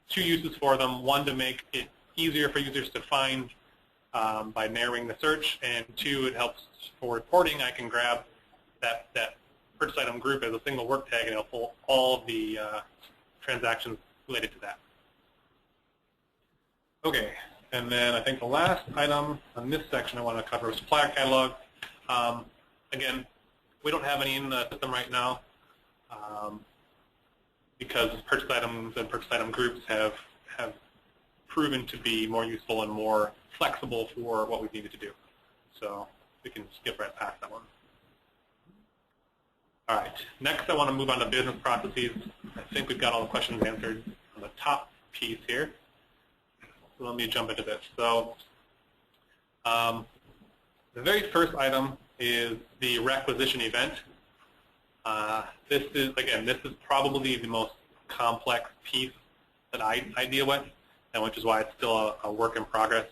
two uses for them. One, to make it easier for users to find by narrowing the search, and two, it helps for reporting. I can grab that purchase item group as a single work tag, and it'll pull all the transactions related to that. Okay, and then I think the last item on this section I want to cover is supplier catalog. Again, we don't have any in the system right now because purchase items and purchase item groups have proven to be more useful and more flexible for what we needed to do. So we can skip right past that one. All right, next I want to move on to business processes. I think we've got all the questions answered on the top piece here. So let me jump into this. So the very first item is the requisition event. This is probably the most complex piece that I deal with, and which is why it's still a work in progress.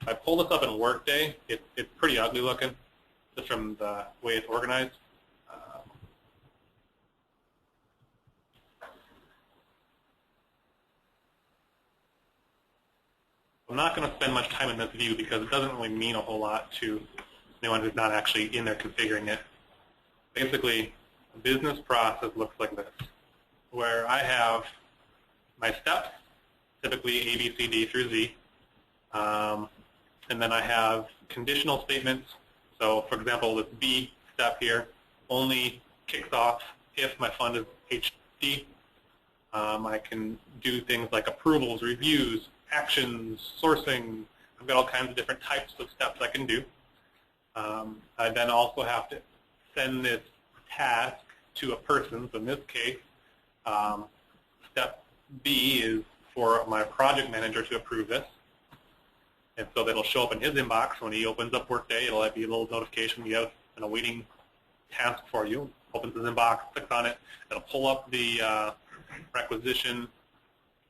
If I pull this up in Workday, it's pretty ugly looking, just from the way it's organized. I'm not going to spend much time in this view because it doesn't really mean a whole lot to anyone who's not actually in there configuring it. Basically, a business process looks like this. where I have my steps, typically A, B, C, D through Z, and then I have conditional statements. So, for example, this B step here only kicks off if my fund is HD. I can do things like approvals, reviews, actions, sourcing. I've got all kinds of different types of steps I can do. I then also have to send this task to a person. So in this case, step B is for my project manager to approve this. And so that'll show up in his inbox when he opens up Workday. It'll be a little notification. You have an awaiting task for you. Opens his inbox, clicks on it. It'll pull up the requisition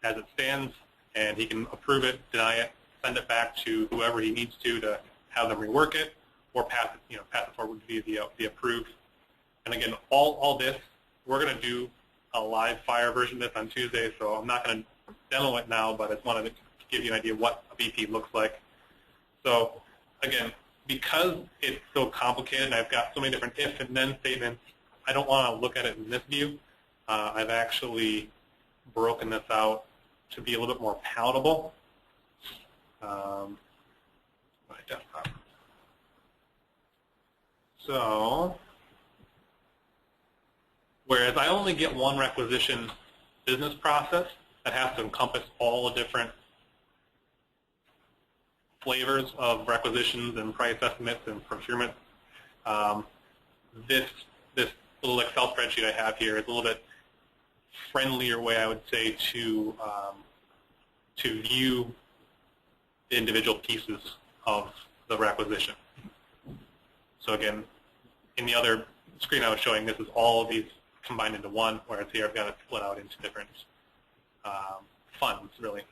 as it stands, and he can approve it, deny it, send it back to whoever he needs to have them rework it, or pass it, pass it forward via the approve. And again, all this, we're going to do a live fire version of this on Tuesday, so I'm not going to demo it now, but I just wanted to give you an idea of what a BP looks like. So again, because it's so complicated and I've got so many different if and then statements, I don't want to look at it in this view. I've actually broken this out to be a little bit more palatable. My desktop. So, whereas I only get one requisition business process that has to encompass all the different flavors of requisitions and price estimates and procurement, this little Excel spreadsheet I have here is a little bit friendlier way, I would say, to view the individual pieces of the requisition. So again, in the other screen I was showing, this is all of these combined into one, whereas here I've got it split out into different funds, really.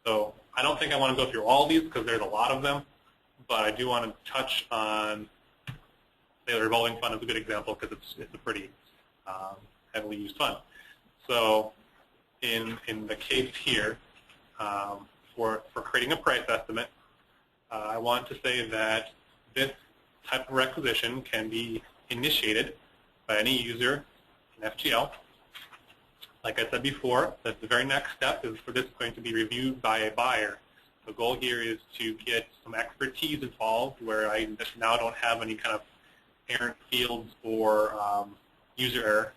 So I don't think I want to go through all these because there's a lot of them, but I do want to touch on, say, the revolving fund is a good example because it's a pretty heavily used fund. So in the case here, for creating a price estimate, I want to say that this type of requisition can be initiated by any user in FGL. Like I said before, that the very next step is for this going to be reviewed by a buyer. The goal here is to get some expertise involved where I now don't have any kind of errant fields or user error.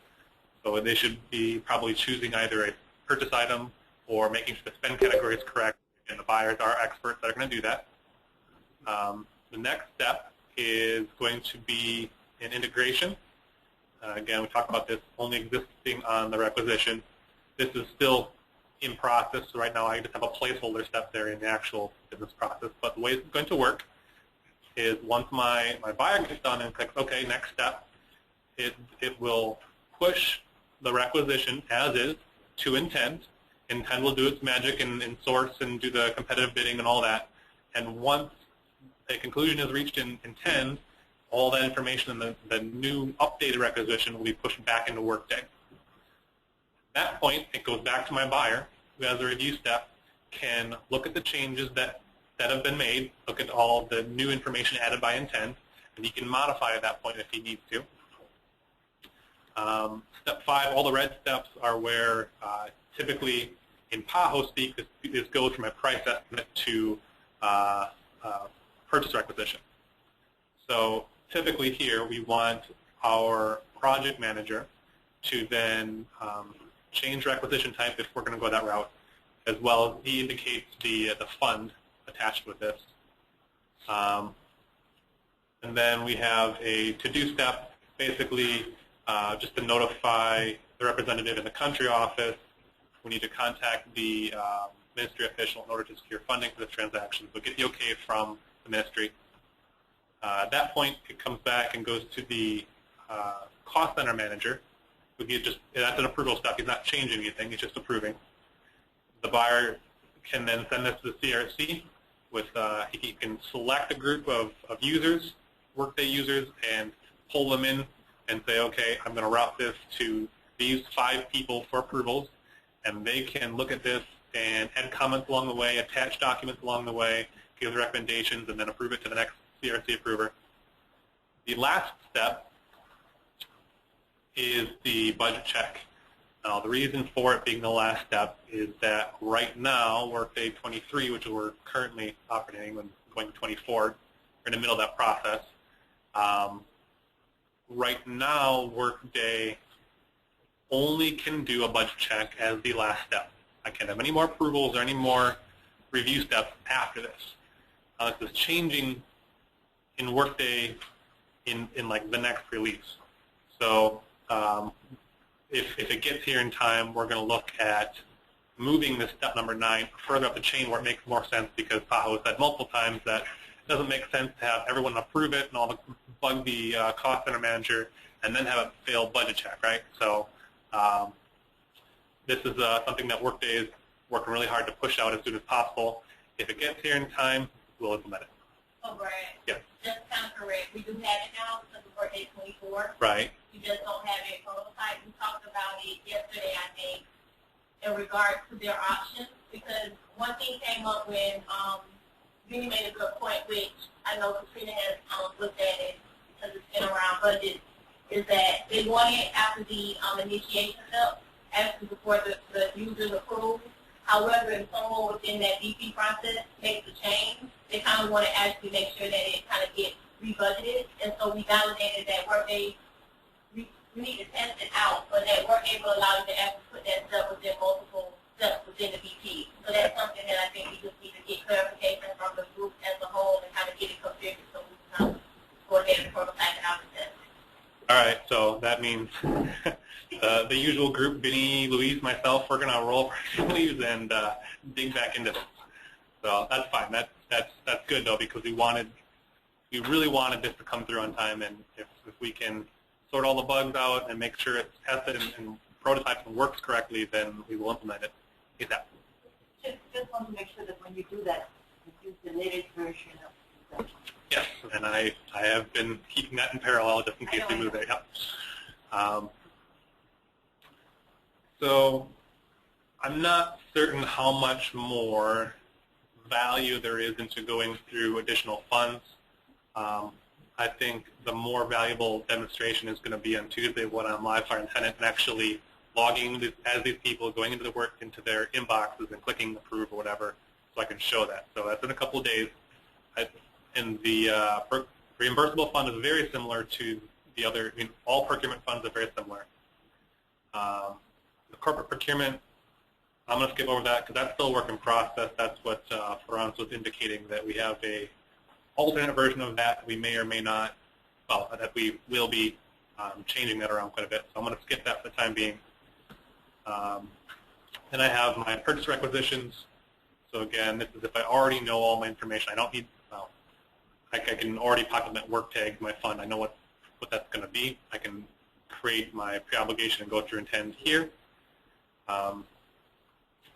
So they should be probably choosing either a purchase item or making sure the spend category is correct, and the buyers are experts that are going to do that. The next step is going to be an integration. Again, we talked about this only existing on the requisition. This is still in process. So right now I just have a placeholder step there in the actual business process. But the way it's going to work is once my buyer gets done and clicks OK, next step, it will push the requisition as is to Intend. Intend will do its magic and source and do the competitive bidding and all that. And once a conclusion is reached in Intend, all that information in the new updated requisition will be pushed back into Workday. At that point, it goes back to my buyer, who has a review step, can look at the changes that have been made, look at all the new information added by Intend, and he can modify at that point if he needs to. Step 5, all the red steps are where typically in PAHO speak, this goes from a price estimate to purchase requisition. So typically here we want our project manager to then change requisition type if we're going to go that route, as well as he indicates the fund attached with this. And then we have a to-do step, basically just to notify the representative in the country office. We need to contact the ministry official in order to secure funding for this transaction. So get the okay from the ministry. At that point, it comes back and goes to the cost center manager. That's an approval step. He's not changing anything. He's just approving. The buyer can then send this to the CRC. He can select a group of users, Workday users, and pull them in and say, okay, I'm going to route this to these 5 people for approvals, and they can look at this and add comments along the way, attach documents along the way, give recommendations, and then approve it to the next CRC approver. The last step is the budget check. The reason for it being the last step is that right now, Workday 23, which we're currently operating when going to 24, we're in the middle of that process. Right now, Workday only can do a budget check as the last step. I can't have any more approvals or any more review steps after this. This is changing in Workday in like the next release. So if it gets here in time, we're going to look at moving this step number 9 further up the chain where it makes more sense, because Tahoe has said multiple times that it doesn't make sense to have everyone approve it and all the bug the cost center manager and then have it fail budget check, right? So this is something that Workday is working really hard to push out as soon as possible. If it gets here in time, we'll implement it. Oh, Brad. Yes. Just kind of correct. We do have it now because of Workday 24. Right. We just don't have it prototype. We talked about it yesterday, I think, in regards to their options, because one thing came up when Vinny made a good point, which I know Katrina has looked at it because it's been around budget, is that they want it after the initiation step, actually before the users approve. However, if someone within that DP process makes a change, they kind of want to actually make sure that it kind of gets rebudgeted. And so we validated that Workday, we need to test it out, but that Workday will allow you to actually put that step within multiple steps within the BP. So that's something that I think we just need to get clarification from the group as a whole and kind of get it configured so we can coordinate the prototype and out the test. All right, so that means the usual group, Vinny, Louise, myself, we're going to roll up our sleeves and dig back into this. So that's fine. That's good, though, because we really wanted this to come through on time, and if we can sort all the bugs out and make sure it's tested and prototyped and works correctly, then we will implement it. Just want to make sure that when you do that, you use the latest version of the Yes, and I have been keeping that in parallel just in case we move it. Yep. So I'm not certain how much more value there is into going through additional funds. I think the more valuable demonstration is going to be on Tuesday when I'm live fire and tenant and actually logging as these people, going into the work into their inboxes and clicking approve or whatever, so I can show that. So that's in a couple of days. And the reimbursable fund is very similar to the other. I mean, all procurement funds are very similar. The corporate procurement, I'm going to skip over that because that's still a work in process. That's what Franz was indicating, that we have a alternate version of that. We may or may not, well, that we will be changing that around quite a bit. So I'm going to skip that for the time being. Then I have my purchase requisitions. So again, this is if I already know all my information. I don't need, well, I can already populate work tags, my fund. I know what that's going to be. I can create my pre-obligation and go through and tend here.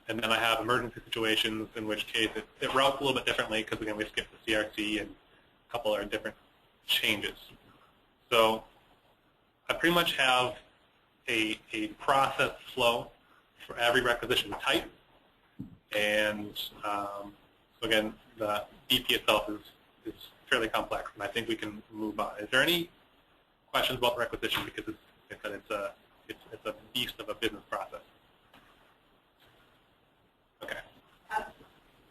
And then I have emergency situations, in which case it routes a little bit differently because, again, we skipped the CRC and a couple other different changes. So I pretty much have a process flow for every requisition type. And so, again, the DP itself is fairly complex, and I think we can move on. Is there any questions about the requisition? Because it's a beast of a business process. Okay.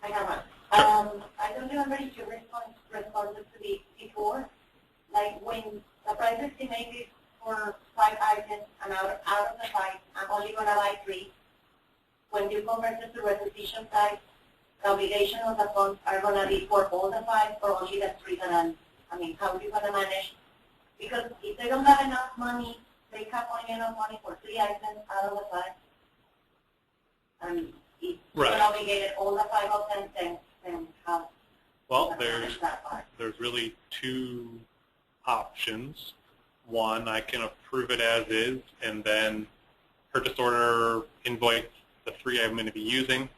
I have one. Sure. I don't remember if you responded to the before, like when the price estimated for 5 items and out of the 5, I'm only going to buy 3. When you convert it to requisition type, the obligation of the funds are going to be for all the 5 or only the 3 that I mean, how are you going to manage? Because if they don't have enough money, they have only enough money for 3 items out of the 5. And if Right. you're obligated all the 5 of them, then how? Well, there's really 2 options. One, I can approve it as is, and then purchase order invoice the 3 I'm going to be using,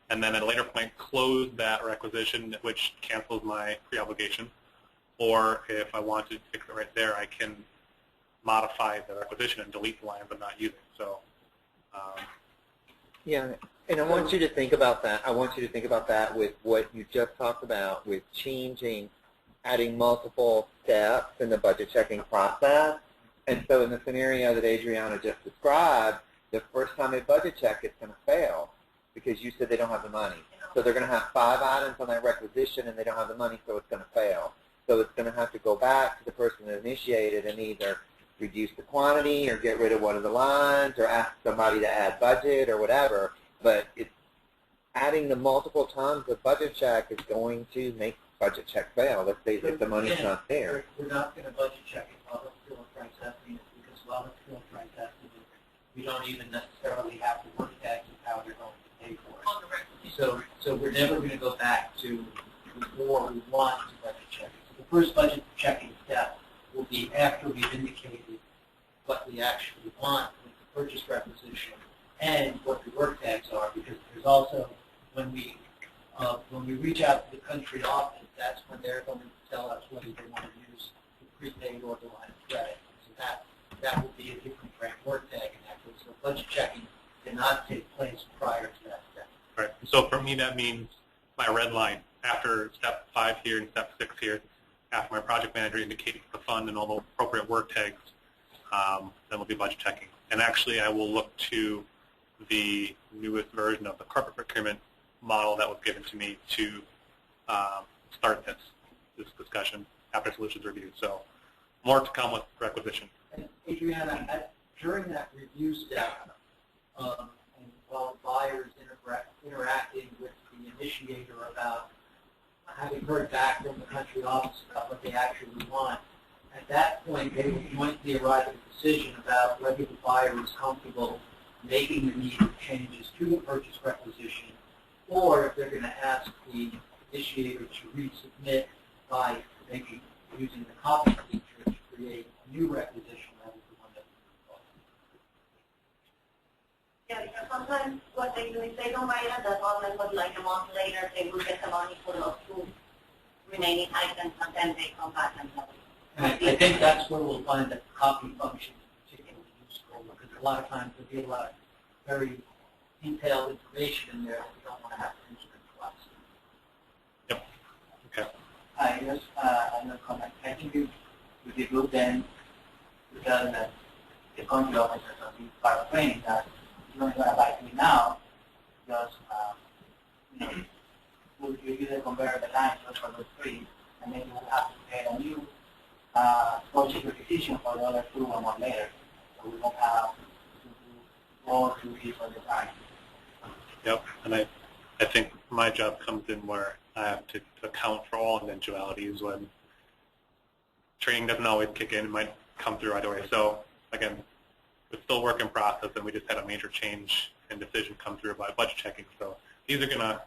and then at a later point close that requisition, which cancels my pre-obligation. Or if I want to fix it right there, I can modify the requisition and delete the line but not use it. So, yeah, and I want you to think about that. I want you to think about that with what you just talked about, with changing, adding multiple steps in the budget checking process. And so in the scenario that Adriana just described, the first time they budget check, it's going to fail because you said they don't have the money. So they're going to have 5 items on that requisition and they don't have the money, so it's going to fail. So it's going to have to go back to the person that initiated and either reduce the quantity or get rid of one of the lines or ask somebody to add budget or whatever. But it's adding the multiple times of budget check is going to make budget check fail. Let's say that the money's not there. We're not going to budget check it while it's still a price estimate because while it's still a price estimate, we don't even necessarily have to work tags of how they're going to pay for it. So we're never going to go back to before we want to budget check it. So the first budget checking step will be after we've indicated what we actually want with the purchase requisition and what the work tags are, because there's also, when we reach out to the country office, that's when they're going to tell us whether they want to use the prepaid or the line of credit. So that will be a different brand work tag in that case. So budget checking did not take place prior to that step. Right. So for me, that means my red line after step 5 here and step 6 here, after my project manager indicates the fund and all the appropriate work tags, then we'll be budget checking. And actually, I will look to the newest version of the corporate procurement model that was given to me to start this discussion after solutions review. So more to come with requisition. And Adriana, during that review step, and while the buyer is interacting with the initiator about having heard back from the country office about what they actually want, at that point they will jointly arrive at a decision about whether the buyer is comfortable making the needed changes to the purchase requisition, or if they're going to ask the initiator to resubmit by using the copy feature to create a new requisition rather than one that we Yeah, because sometimes what they do is they don't buy it at the moment, but like a month later they will get the money for those 2 remaining items, and then they come back and tell you. And I think that's where we'll find that the copy function is particularly useful, because a lot of times there'll be a lot of very detailed information in there that we don't want to have to instrument twice. Yep. Okay. I just another comment. I think you did good then, because the country officers will be part of training that you're not going to buy me now, because you either compare the lines just for the 3, and then you will have to create a new project requisition for the other 2 or more later. So we don't have to do all 2 these all the time. Yep. And I think my job comes in where I have to account for all eventualities when training doesn't always kick in. It might come through right away. So again, it's still a work in process, and we just had a major change and decision come through by budget checking. So these are going to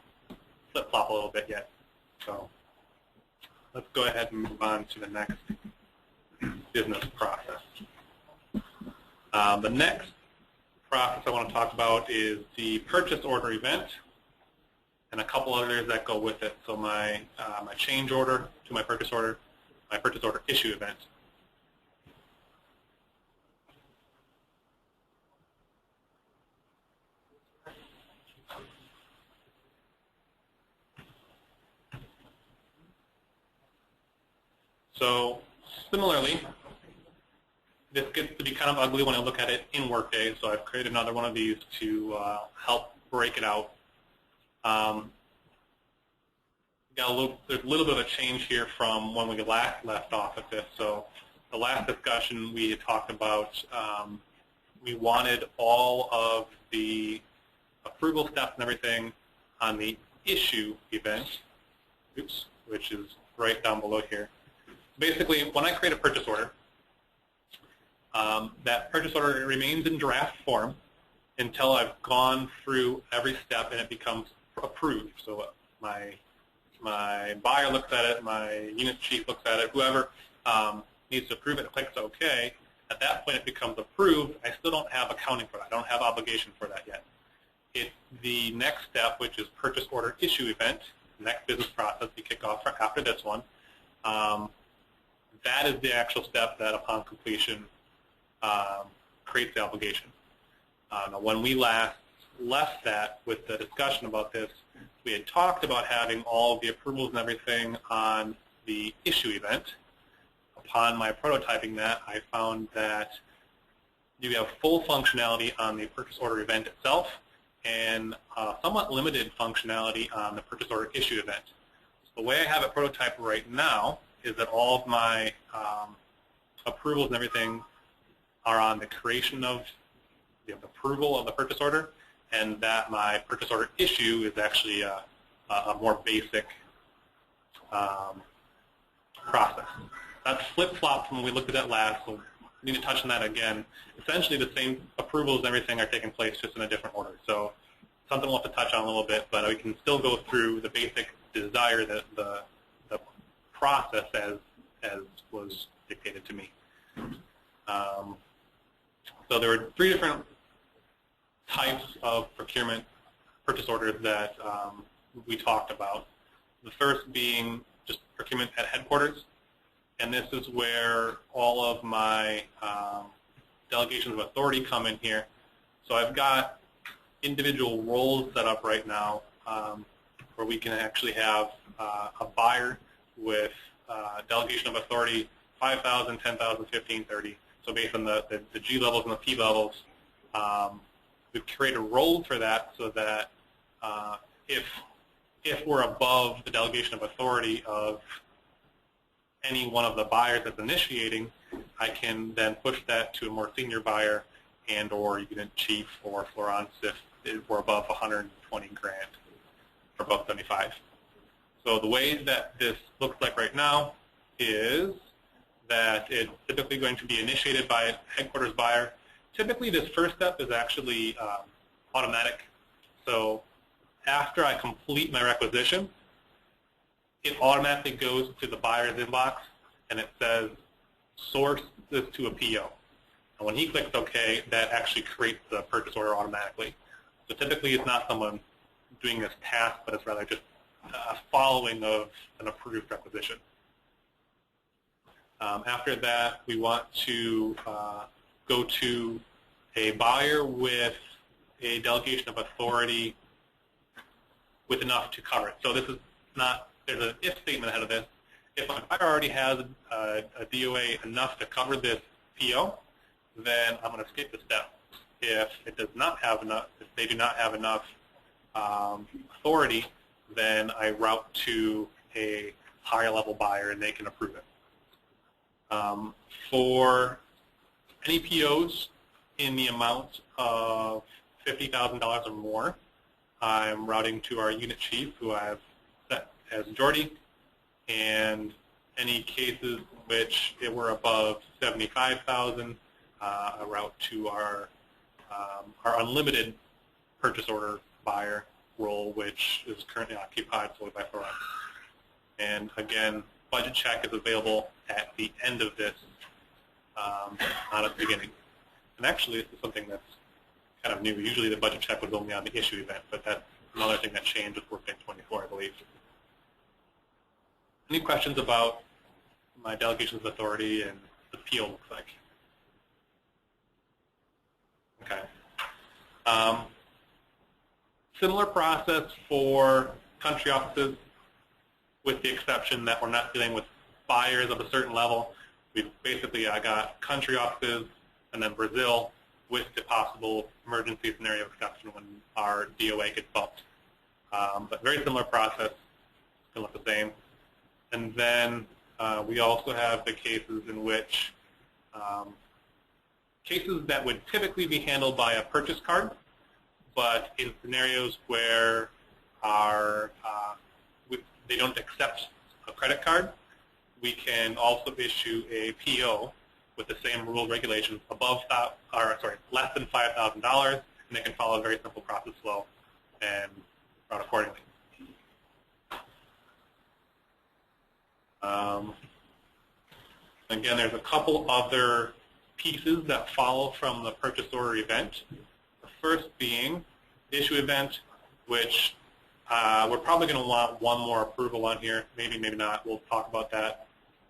flip-flop a little bit yet. So let's go ahead and move on to the next business process. The next process I want to talk about is the purchase order event and a couple others that go with it. So my change order to my purchase order issue event. So similarly, this gets to be kind of ugly when I look at it in Workday, so I've created another one of these to help break it out. There's a little bit of a change here from when we last left off at this. So the last discussion we had talked about, we wanted all of the approval steps and everything on the issue event, which is right down below here. Basically, when I create a purchase order, that purchase order remains in draft form until I've gone through every step and it becomes approved. So my buyer looks at it, my unit chief looks at it, whoever needs to approve it clicks OK. At that point, it becomes approved. I still don't have accounting for that. I don't have obligation for that yet. It's the next step, which is purchase order issue event, the next business process we kick off after this one. That is the actual step that, upon completion, creates the obligation. Now, when we last left that with the discussion about this, we had talked about having all of the approvals and everything on the issue event. Upon my prototyping that, I found that you have full functionality on the purchase order event itself and somewhat limited functionality on the purchase order issue event. So the way I have it prototyped right now is that all of my approvals and everything are on the creation of the approval of the purchase order, and that my purchase order issue is actually a more basic process. That's flip-flopped from when we looked at that last, so we need to touch on that again. Essentially, the same approvals and everything are taking place, just in a different order. So something we'll have to touch on a little bit, but we can still go through the basic desire, the process as was dictated to me. So there were 3 different types of procurement purchase orders that we talked about. The first being just procurement at headquarters, and this is where all of my delegations of authority come in here. So I've got individual roles set up right now where we can actually have a buyer with delegation of authority 5,000, 10,000, 15, 30. So based on the G levels and the P levels, we've created a role for that so that if we're above the delegation of authority of any one of the buyers that's initiating, I can then push that to a more senior buyer and or unit chief or Florence if we're above 120 grand or above 75. So the way that this looks like right now is that it's typically going to be initiated by a headquarters buyer. Typically this first step is actually automatic. So after I complete my requisition, it automatically goes to the buyer's inbox and it says, source this to a PO. And when he clicks OK, that actually creates the purchase order automatically. So typically it's not someone doing this task, but it's rather just a following of an approved requisition. After that, we want to go to a buyer with a delegation of authority with enough to cover it. So this is not, there's an if statement ahead of this. If my buyer already has a DOA enough to cover this PO, then I'm going to skip the step. If it does not have enough, if they do not have enough authority, then I route to a higher level buyer and they can approve it. For any POs in the amount of $50,000 or more, I'm routing to our unit chief, who I've set as majority, and any cases which it were above 75,000, I route to our unlimited purchase order buyer role, which is currently occupied solely by Florence. And again, budget check is available at the end of this, not at the beginning. And actually, this is something that's kind of new. Usually the budget check was only on the issue event, but that's another thing that changed with Workday 24, I believe. Any questions about my delegations of authority and the PO looks like? Okay. Similar process for country offices, with the exception that we're not dealing with buyers of a certain level. We've basically got country offices and then Brazil with the possible emergency scenario exception when our DOA gets bumped. But very similar process, it's going to look the same. And then we also have the cases in which cases that would typically be handled by a purchase card, but in scenarios where they don't accept a credit card, we can also issue a PO with the same rules regulations less than $5,000, and they can follow a very simple process flow and run accordingly. Again, there's a couple other pieces that follow from the purchase order event. The first being issue event, which we're probably going to want one more approval on here. Maybe, maybe not. We'll talk about that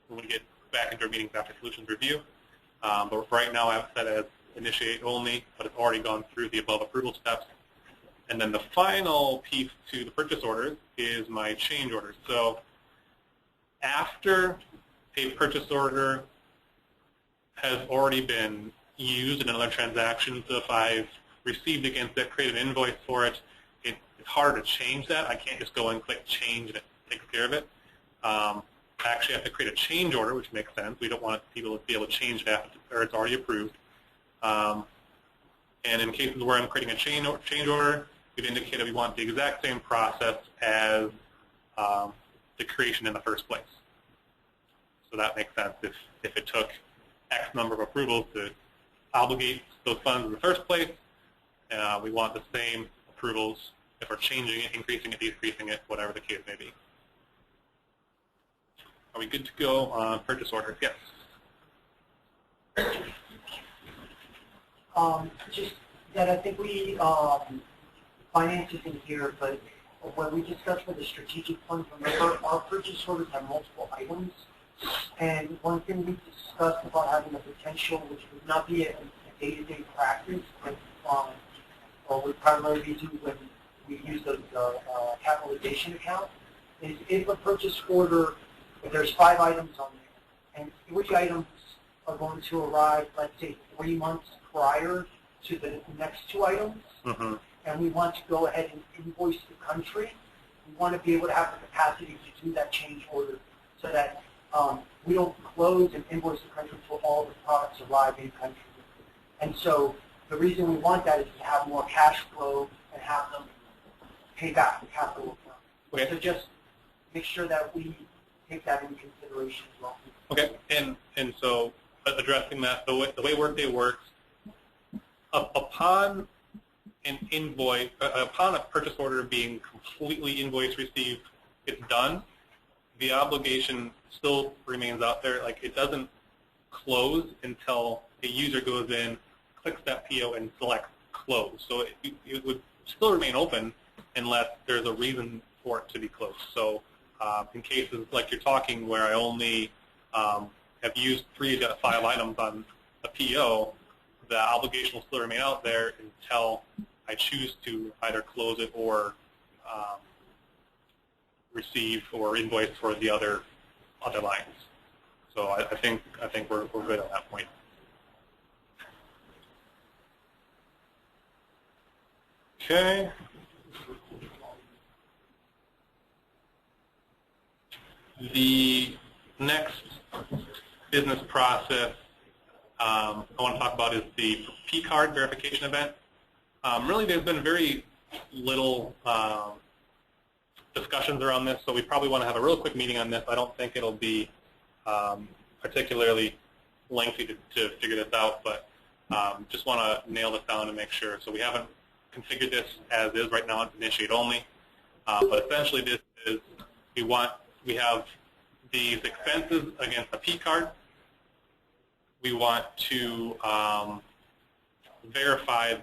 when we get back into our meetings after solutions review. But right now I have it set as initiate only, but it's already gone through the above approval steps. And then the final piece to the purchase orders is my change orders. So after a purchase order has already been used in another transaction. So if I've received against it, created an invoice for it, it's hard to change that. I can't just go and click change and it takes care of it. I actually have to create a change order, which makes sense. We don't want people to be able to change it after or it's already approved. And in cases where I'm creating a change order, we've indicated we want the exact same process as the creation in the first place. So that makes sense. If it took X number of approvals to obligate those funds in the first place, we want the same approvals if we're changing it, increasing it, decreasing it, whatever the case may be. Are we good to go on purchase orders? Yes. Just that I think we, finance isn't here, but when we discussed with the strategic fund, remember, our purchase orders have multiple items. And one thing we discussed about having the potential, which would not be a day-to-day practice, but or would primarily do when we use the capitalization account, is if a purchase order, if there's 5 items on there, and 3 items are going to arrive, let's say, 3 months prior to the next 2 items, and we want to go ahead and invoice the country, we want to be able to have the capacity to do that change order so that we don't close and invoice the country until all the products arrive in country. And so the reason we want that is to have more cash flow and have them pay back the capital account. Okay. So just make sure that we take that into consideration as well. Okay, and so addressing that, the way Workday works, upon an invoice, upon a purchase order being completely invoice received, it's done. The obligation still remains out there. Like, it doesn't close until a user goes in, clicks that PO, and selects close. So it would still remain open unless there's a reason for it to be closed. So in cases like you're talking where I only have used 3 to 5 items on a PO, the obligation will still remain out there until I choose to either close it or receive or invoice for the other lines. So I think we're good on that point. Okay. The next business process I want to talk about is the P-card verification event. Really, there's been very little discussions around this, so we probably want to have a real quick meeting on this. I don't think it'll be particularly lengthy to figure this out, but just want to nail this down and make sure. So we haven't configured this as is right now, it's initiate only. But essentially this is, we have these expenses against a P-card. We want to verify,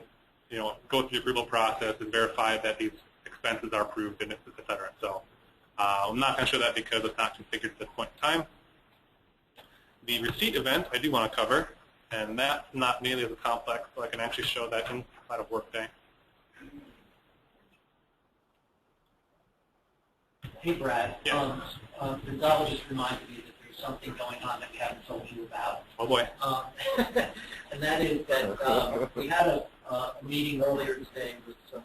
go through the approval process and verify that these expenses are approved, and et cetera. So I'm not going to show that because it's not configured at this point in time. The receipt event I do want to cover, and that's not nearly as complex, so I can actually show that inside of Workday. Hey, Brad. Yeah. Gonzalo just reminded me that there's something going on that we haven't told you about. Oh, boy. And that is that we had a meeting earlier today with some,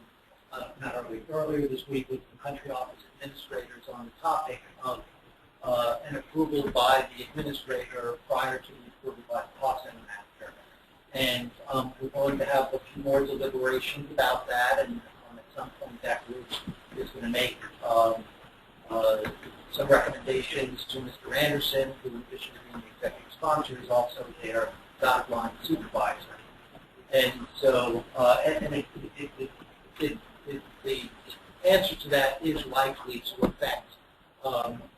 earlier this week with the country office administrators on the topic of an approval by the administrator prior to the approval by the cost center manager. And we're going to have a few more deliberations about that, and at some point that group is going to make some recommendations to Mr. Anderson, who in addition to being the executive sponsor is also their dotted line supervisor. And so, the answer to that is likely to affect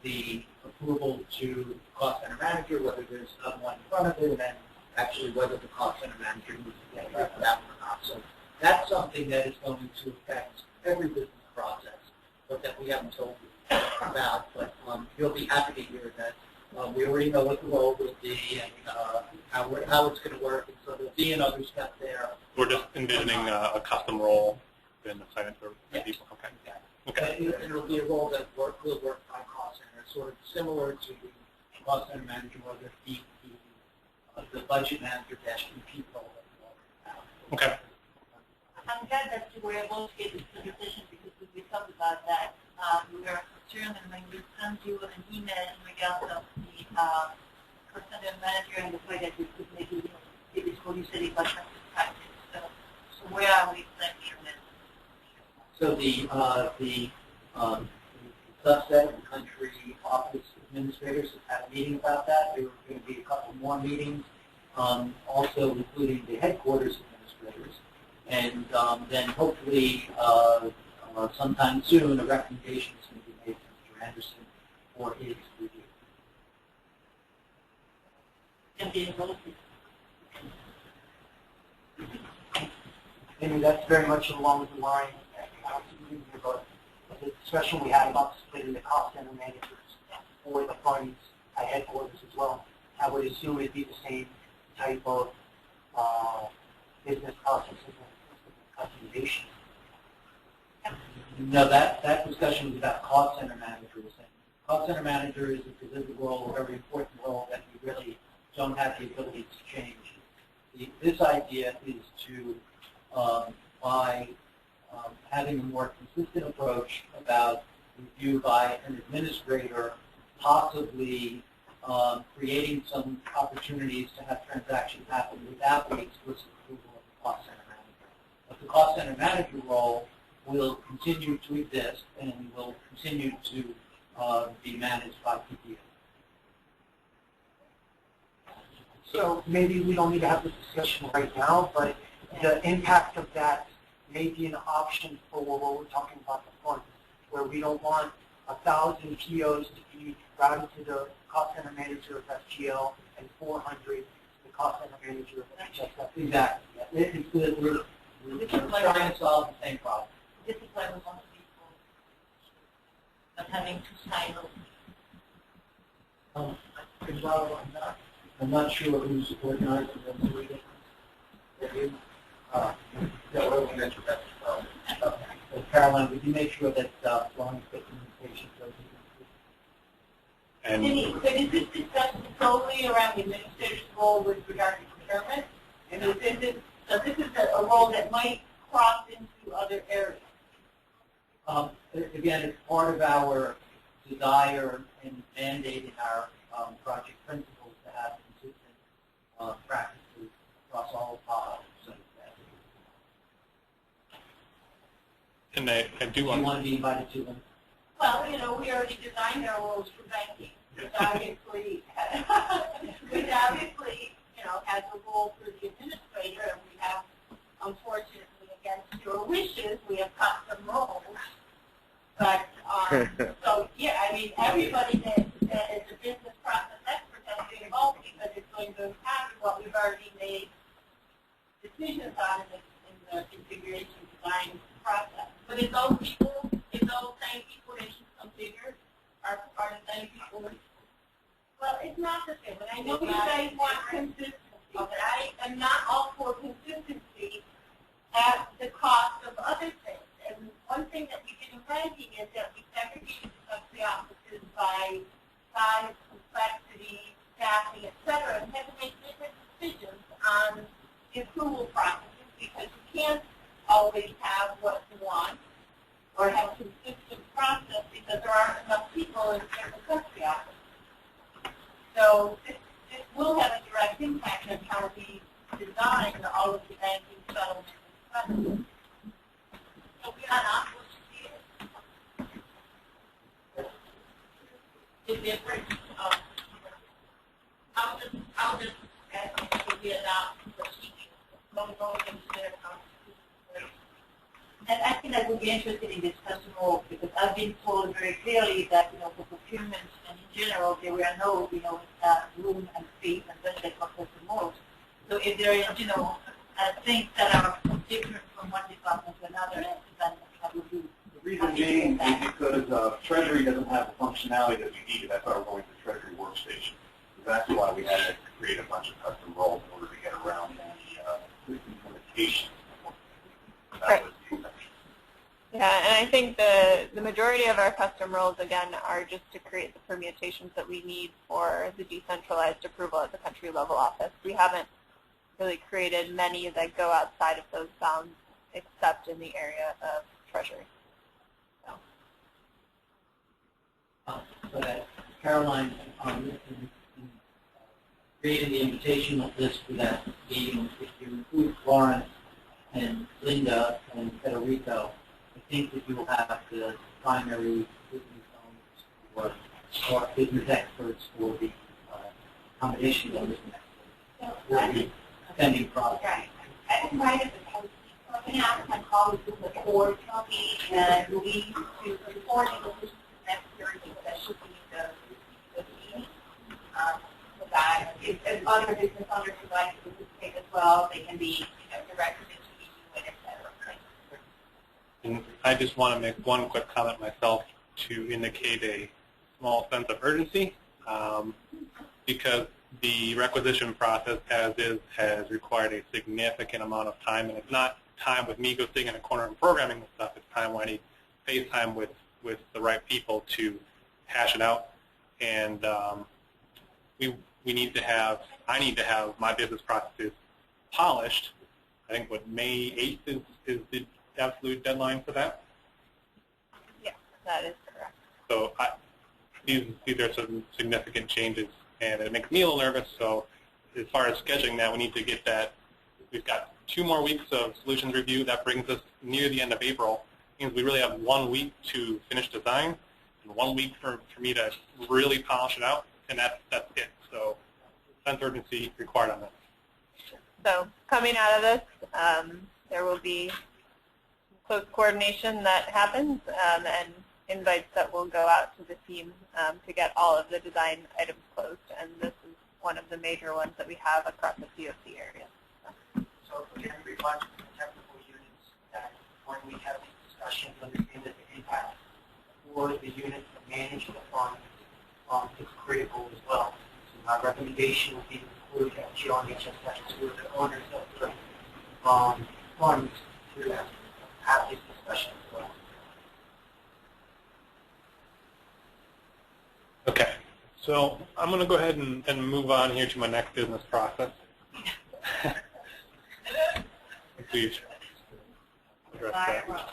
the approval to the cost center manager, whether there's another one in front of it, and then actually whether the cost center manager needs to get rid of that or not. So that's something that is going to affect every business process, but that we haven't told you about. But you'll be happy to hear that we already know what the role will be and how it's going to work. And so there'll be another step there. We're just envisioning a custom role in the assignment for people. Okay. Okay. And it'll be a role that will work by cost center, sort of similar to the cost center manager, whether he the budget manager dash people. Okay. I'm glad that you were able to get this presentation because we talked about that. We were concerned and when we sent you an email in regards of the personnel manager and the way that we could maybe give it what you said it was practice. So where are we exactly on that? So the subset of the country office administrators have had a meeting about that. There were going to be a couple more meetings, also including the headquarters administrators. And then hopefully sometime soon a recommendation is going to be made to Mr. Anderson for his review. And the enrollment. Maybe that's very much along the line, but the discussion we had about splitting the cost center managers for the funds at headquarters as well. I would assume it'd be the same type of business processes and customization. No, that discussion was about cost center managers. And cost center manager is a specific role, a very important role that we really don't have the ability to change. This idea is to, by having a more consistent approach about review by an administrator, possibly creating some opportunities to have transactions happen without the explicit approval of the cost center manager. But the cost center manager role will continue to exist and will continue to be managed by PPO. So maybe we don't need to have this discussion right now, but the impact of that may be an option for what we're talking about the funds, where we don't want 1,000 POs to be routed to the cost center manager of FGL and 400 to the cost center manager of HSF. Exactly. We're trying to solve the same problem. This is why we want people not having two silos. I'm not sure who's organizing those meetings. So Caroline, would you make sure that Florence gets communication goes And So is this discussion solely around the administrator's role with regard to procurement? And so this is a role that might cross into other areas. Again, it's part of our desire and mandate in our project principles to have consistent practices across all policies. and I do Do you want want to be invited to them? Well, we already designed our roles for banking, which obviously, has a role for the administrator, and we have, unfortunately, against your wishes, we have cut some roles. But, so, yeah, I mean, everybody that is a business process expert has to be involved because it's going to impact what we've already made decisions on in the configuration design process. But it's those people, same people that you configure are the same people. Well, it's not the same. And I know you guys want consistency, but I am not all for consistency at the cost of other things. And one thing that we did in ranking is that we segregated the offices by size, complexity, staffing, etc., and had to make different decisions on the approval processes because you can't always have what you want or have a consistent process because there aren't enough people in certain country offices. So this will have a direct impact on how we design all of the banking settlements and funds. So we are not supposed to see it. The difference, I'll just ask if we adopt procedures going into their constitution. And I think I would be interested in discussing more because I've been told very clearly that, for procurement and in general, there were no, room and space and budget cost the most. So if there is, things that are different from one department to another, then I would do. The reason being is because Treasury doesn't have the functionality that we need. That's why we're going to Treasury Workstation. So that's why we had to create a bunch of custom roles in order to get around the implementation. That was the exception. Yeah, and I think the majority of our custom roles, again, are just to create the permutations that we need for the decentralized approval at the country level office. We haven't really created many that go outside of those bounds except in the area of Treasury. So that Caroline, in creating the invitation list for that meeting, if you include Florence and Linda and Federico, I think that you will have the primary business owners or business experts for the combination of business experts for the spending process. Right. I decided that I was going to ask my colleagues in the board company and we to support the decisions necessary to especially the meeting. So that if other business owners would like to participate as well, they can be directed into the et cetera. And I just want to make one quick comment myself to indicate a small sense of urgency because the requisition process, as is, has required a significant amount of time, and it's not time with me go sitting in a corner and programming this stuff. It's time where I need face time with the right people to hash it out, and we need to have. I need to have my business processes polished. I think what May 8th is the absolute deadline for that. Yeah, that is correct. So these are some significant changes, and it makes me a little nervous. So as far as scheduling that, we need to get that. We've got 2 more weeks of solutions review. That brings us near the end of April. It means we really have 1 week to finish design and 1 week for me to really polish it out, and that's it. So sense of urgency required on that. So coming out of this, there will be close coordination that happens and invites that will go out to the team to get all of the design items closed. And this is one of the major ones that we have across the COC area. So again, we want the technical units that when we have these discussions, understand that the impact for the units that manage the fund is critical as well. So my recommendation would be to include GRHS who are the owners of the funds to have these discussions as well. Okay, so I'm going to go ahead and move on here to my next business process. Please address that.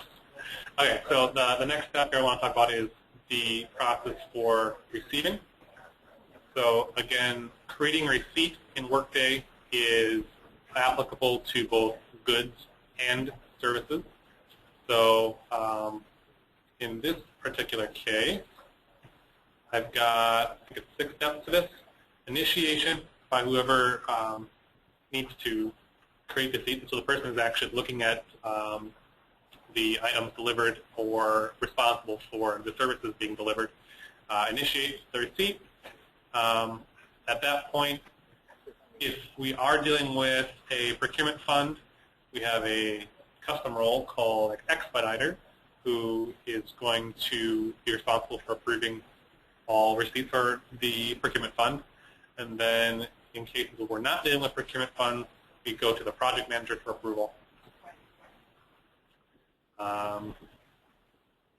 Okay, so the next step here I want to talk about is the process for receiving. So again, creating a receipt in Workday is applicable to both goods and services. So in this particular case, I've got, I think it's 6 steps to this. Initiation by whoever needs to create the receipt. So the person is actually looking at the items delivered or responsible for the services being delivered. Initiate the receipt. At that point, if we are dealing with a procurement fund, we have a custom role called expediter, who is going to be responsible for approving all receipts for the procurement fund. And then in cases where we're not dealing with procurement funds, we go to the project manager for approval.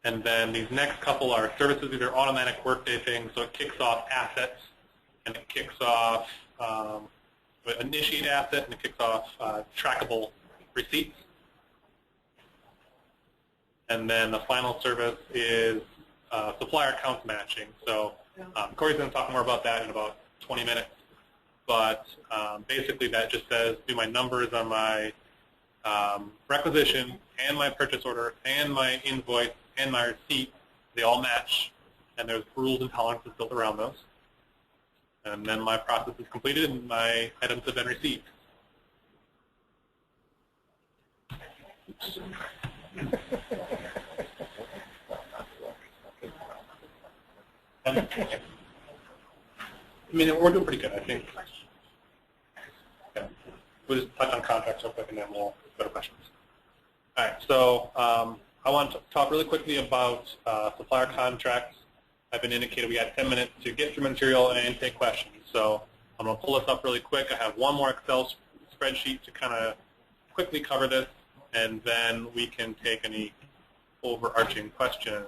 And then these next couple are services. These are automatic Workday things, so it kicks off assets, and it kicks off initiate asset, and it kicks off trackable receipts. And then the final service is supplier accounts matching. So Corey's going to talk more about that in about 20 minutes. But basically that just says, do my numbers on my requisition and my purchase order and my invoice and my receipt, they all match, and there's rules and tolerances built around those. And then my process is completed and my items have been received. I mean, we're doing pretty good, I think. Okay. We'll just touch on contracts real quick and then we'll go to questions. All right, so I want to talk really quickly about supplier contracts. I've been indicated we got 10 minutes to get through material and take questions. So I'm going to pull this up really quick. I have one more Excel spreadsheet to kind of quickly cover this, and then we can take any overarching questions.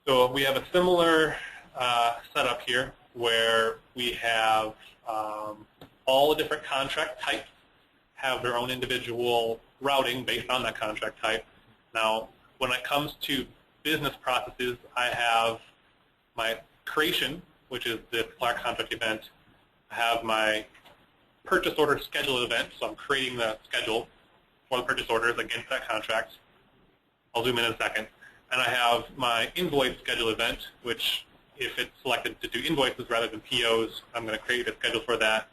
So we have a similar setup here where we have all the different contract types have their own individual routing based on that contract type. Now, when it comes to business processes, I have my creation, which is the supplier contract event. I have my purchase order schedule event, so I'm creating the schedule for the purchase orders against that contract. I'll zoom in a second. And I have my invoice schedule event, which if it's selected to do invoices rather than POs, I'm going to create a schedule for that.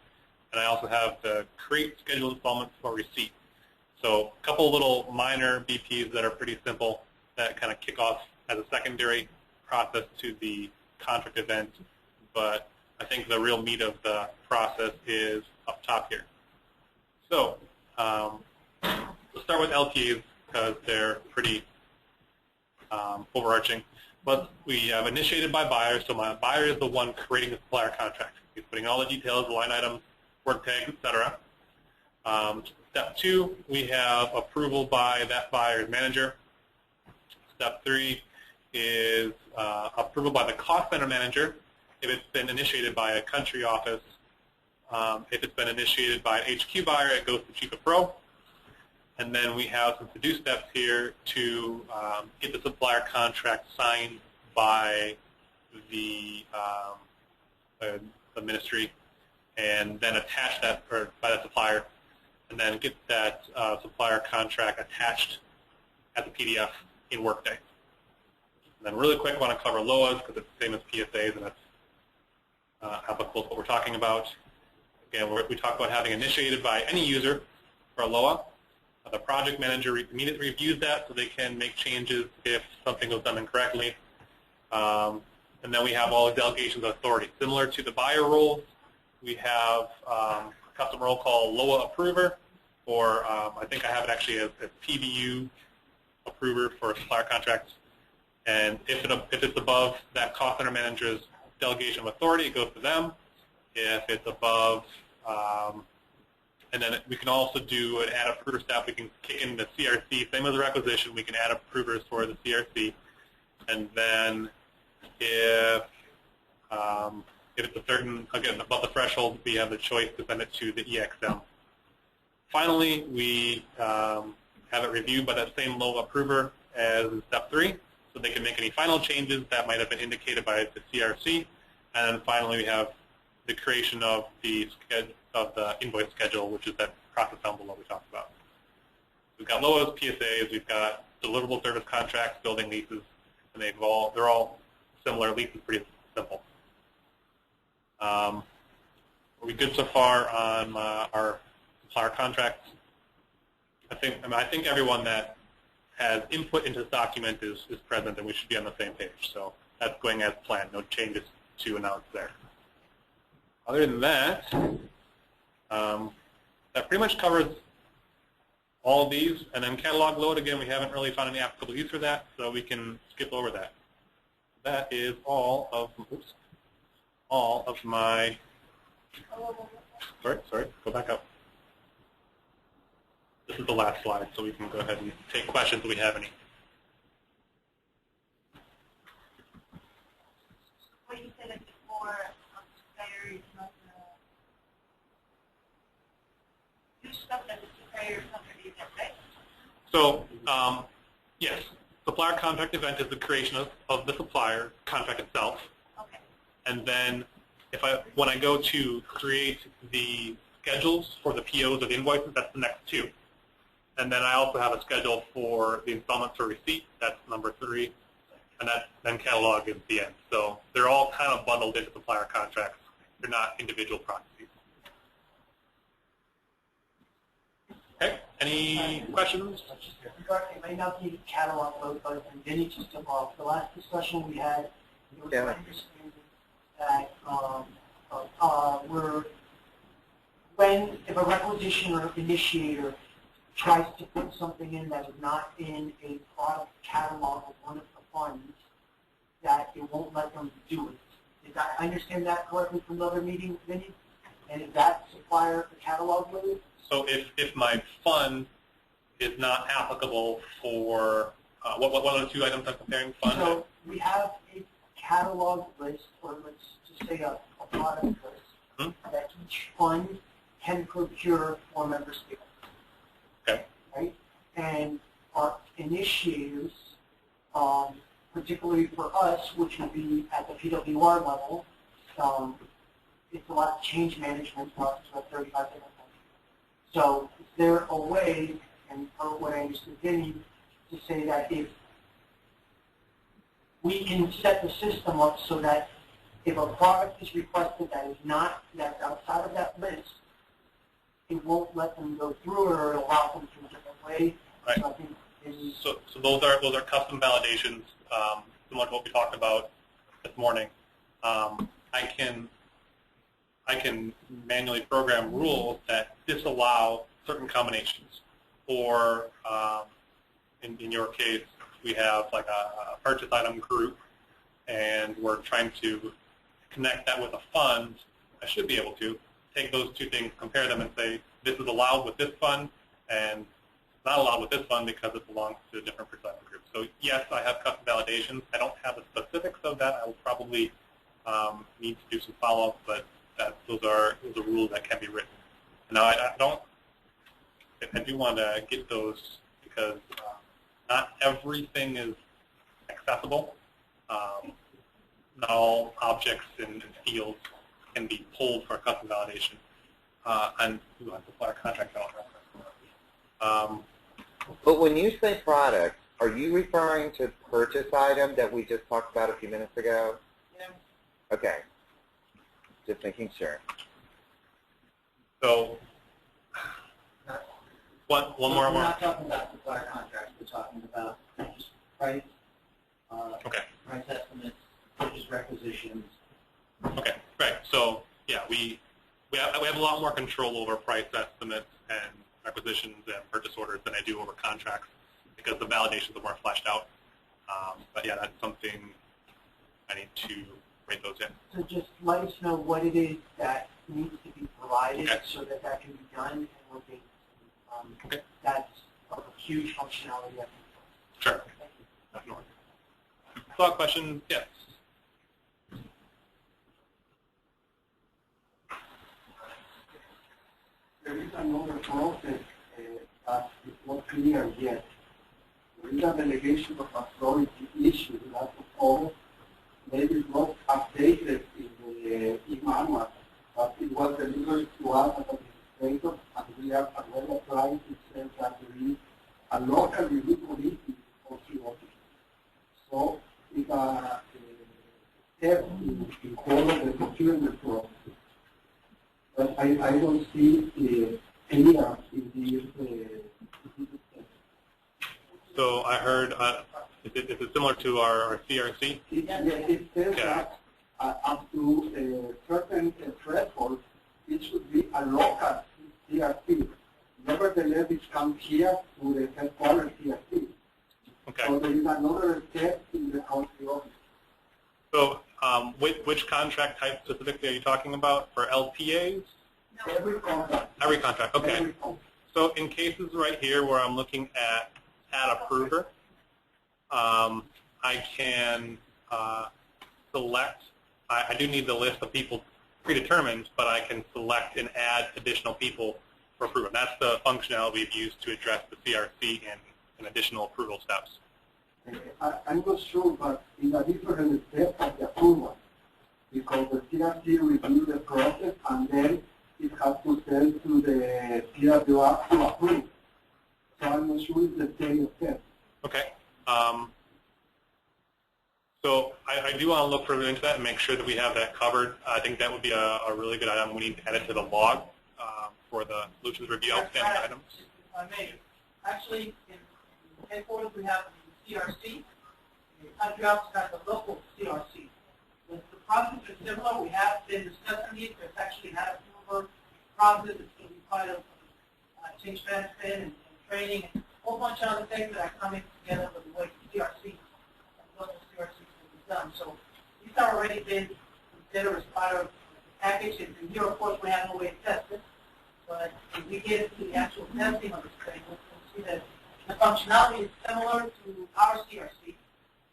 And I also have the create schedule installments for receipt. So a couple little minor BPs that are pretty simple that kind of kick off as a secondary process to the contract event. But I think the real meat of the process is up top here. So we'll start with LTAs because they're pretty overarching. But we have initiated by buyer, so my buyer is the one creating the supplier contract. He's putting all the details, the line items, work tags, etc. Step 2, we have approval by that buyer's manager. Step 3 is approval by the cost center manager if it's been initiated by a country office. If it's been initiated by an HQ buyer, it goes to Chief of Pro. And then we have some to-do steps here to get the supplier contract signed by the ministry, and then attach that by the supplier, and then get that supplier contract attached as a PDF in Workday. And then really quick, I want to cover LOAs because it's the same as PSAs, and that's applicable to what we're talking about. Again, we talk about having initiated by any user for a LOA. The project manager immediately reviews that so they can make changes if something was done incorrectly. And then we have all the delegations of authority. Similar to the buyer roles, we have a custom role called LOA approver, or I think I have it actually as PBU approver for supplier contracts. And if it's above that cost center manager's delegation of authority, it goes to them. If it's above and then we can also do an add approver step. We can kick in the CRC, same as the requisition. We can add approvers for the CRC. And then if it's a certain, again, above the threshold, we have the choice to send it to the EXM. Finally, we have it reviewed by that same low approver as in step 3, so they can make any final changes that might have been indicated by the CRC. And then finally, we have the creation of the invoice schedule, which is that process down below we talked about. We've got LOAs, PSAs, we've got deliverable service contracts, building leases, and they're all similar. Lease is pretty simple. Are we good so far on our supplier contracts? I think everyone that has input into this document is present, and we should be on the same page. So that's going as planned. No changes to announce there. Other than that, that pretty much covers all of these. And then catalog load, again, we haven't really found any applicable use for that, so we can skip over that. That is all of my, sorry, go back up. This is the last slide, so we can go ahead and take questions if we have any. What you said before, supplier is not do stuff that the supplier company does, right? So, yes, supplier contract event is the creation of the supplier contract itself. Okay. And then when I go to create the schedules for the POs or the invoices, that's the next 2. And then I also have a schedule for the installments for receipt, that's number 3. And then catalog is the end. So they're all kind of bundled into supplier contracts. They're not individual processes. Okay, any questions? It may not be catalog load, but Vinny just took off. The last discussion we had, it was my understanding that if a requisition or initiator tries to put something in that is not in a product catalog of one of the funds, that it won't let them do it. Did I understand that correctly from the other meeting, Vinny? And is that supplier a catalog load? So if my fund is not applicable for what are the two items I'm comparing? Fund. So we have a catalog list, or let's just say a product list, that each fund can procure for member states. Okay. Right? And our initiatives, particularly for us, which would be at the PWR level, it's a lot of change management process with 35 different countries. So is there a way, and per what I understood Vinny, to say that if we can set the system up so that if a product is requested that's outside of that list, it won't let them go through it, or it'll allow them to a different way. Right. So I think So those are custom validations, similar to what we talked about this morning. I can manually program rules that disallow certain combinations, or in your case, we have like a purchase item group, and we're trying to connect that with a fund. I should be able to take those two things, compare them, and say this is allowed with this fund, and not allowed with this fund because it belongs to a different purchase item group. So yes, I have custom validations. I don't have the specifics of that. I will probably need to do some follow-up, but those are rules that can be written. Now I do want to get those because not everything is accessible. Not all objects and fields can be pulled for custom validation. And supplier contract, But when you say product, are you referring to purchase item that we just talked about a few minutes ago? Yeah. Okay. Just making sure. So, one more. We're not talking about supplier contracts. We're talking about just price, price estimates, purchase requisitions. Okay, right. So, yeah, we have a lot more control over price estimates and requisitions and purchase orders than I do over contracts because the validations are more fleshed out. But yeah, that's something I need to write those in. So just let us know what it is that needs to be provided so that can be done, and we'll be, that's a huge functionality. I think. Sure. Thank you. Follow-up question? Yes. There is another process that is not clear yet. There is a delegation of authority issue that all maybe it's not updated in the e-manual, but it was delivered to us as administrators, and we are well applied to say that there is a local review committee for COT. So it's a step in all of the procurement process. But I don't see any in the So I heard, is it similar to our CRC? It says that up to a certain threshold, it should be a local CRC. Nevertheless, it comes here to the headquarters CRC. Okay. So there is another step in the country office. So which contract type specifically are you talking about? For LPAs? No. Every contract. Every contract, okay. Every contract. So in cases right here where I'm looking at add approver, I can select, I do need the list of people predetermined, but I can select and add additional people for approval. That's the functionality we've used to address the CRC and additional approval steps. I'm not sure, but in a different step of the approval, because the CRC reviews the process and then it has to send to the PWR to approve. So I'm not sure it's the same step. Okay. So I do want to look further into that and make sure that we have that covered. I think that would be a really good item. We need to add it to the log for the solutions review outstanding items. If I may, actually, in headquarters we have the CRC. The country office has a local CRC. The process is similar. We have been discussing it. There's actually an approval process. It's going to be part of change management and training and a whole bunch of other things that are coming together with the way CRC and local CRC will be done. So these have already been considered as part of the package. And here, of course, we have no way to test it. But if we get into the actual testing of this thing, we'll see that the functionality is similar to our CRC.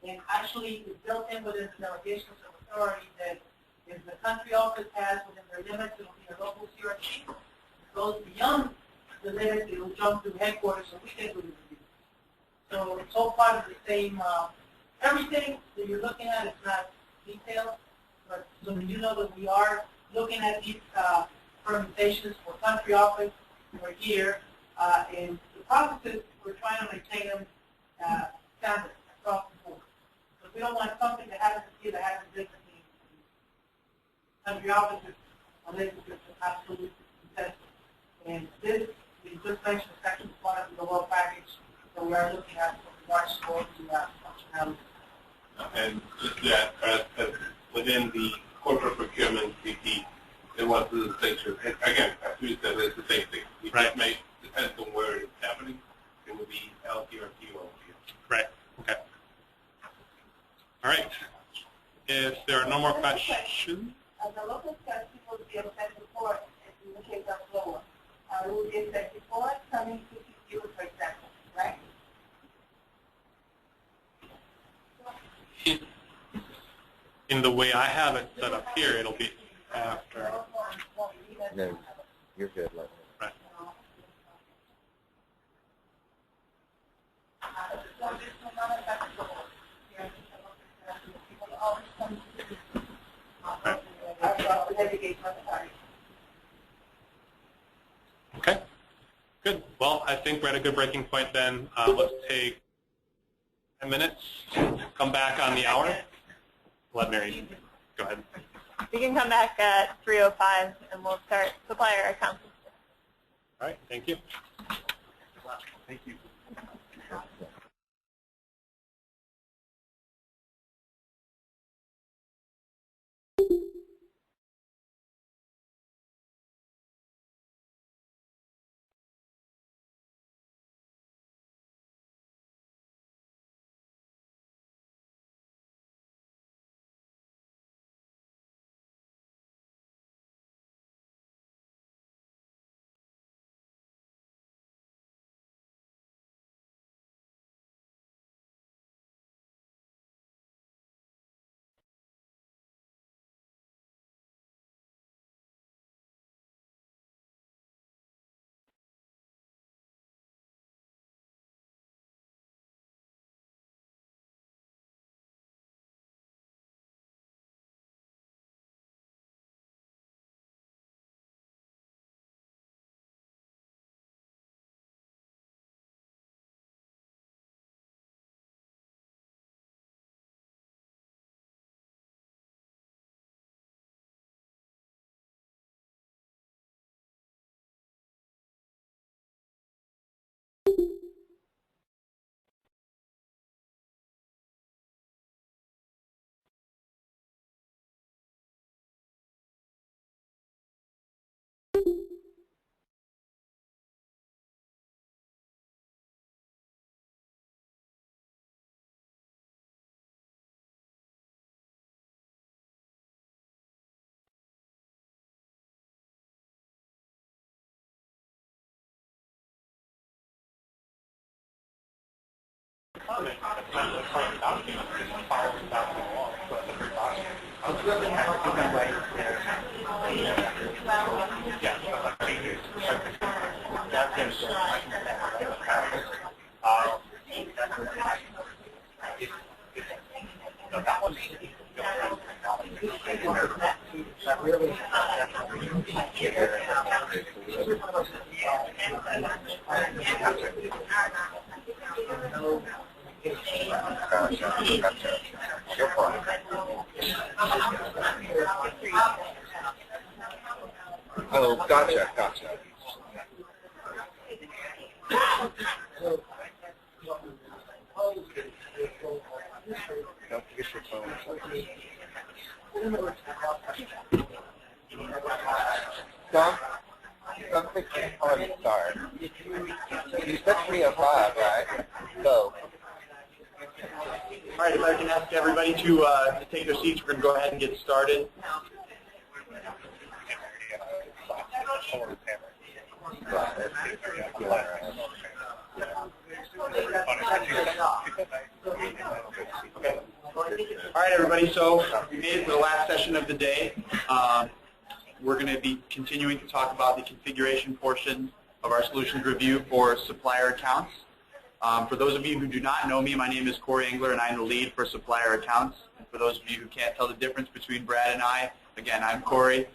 And actually, it's built in within the delegations of authority that if the country office has within their limits, it will be a local CRC. If it goes beyond the limits, it will jump to headquarters, so we can do the review. So it's all part of the same, everything that you're looking at is not detailed, but so you know that we are looking at these permutations for country office, we're here, and the processes, we're trying to maintain them standard across the board. So we don't want something that happens here that happens differently in country offices unless it's just an absolute necessity. And this, we just mentioned section 1 of the law package that we are looking at with regards to all the functionality. And just that, within the corporate procurement CP, it was the distinction. Again, as we said, it's the same thing. We just may, depends on where it's happening, it will be LTRT or LTRT. Right. Okay. All right. If there are no more questions. The local CRC will be able to send report in the case of lower. We will get that report coming to you, for example, right? In the way I have it set up here, it'll be after. No, you're good. Let me. Right. Okay. Good. Well, I think we're at a good breaking point then. Let's take 10 minutes, come back on the hour. Let Mary go ahead. We can come back at 3:05 and we'll start supplier accounts. All right. Thank you. Thank you. Oh, gotcha. Don't forget your phone. Tom, something on the start. You said 3:05, right? So. All right, if I can ask everybody to take their seats, we're going to go ahead and get started. Okay. All right, everybody. So we made it to the last session of the day. We're going to be continuing to talk about the configuration portion of our solutions review for supplier accounts. For those of you who do not know me, my name is Corey Engler, and I'm the lead for supplier accounts. And for those of you who can't tell the difference between Brad and I, again, I'm Corey.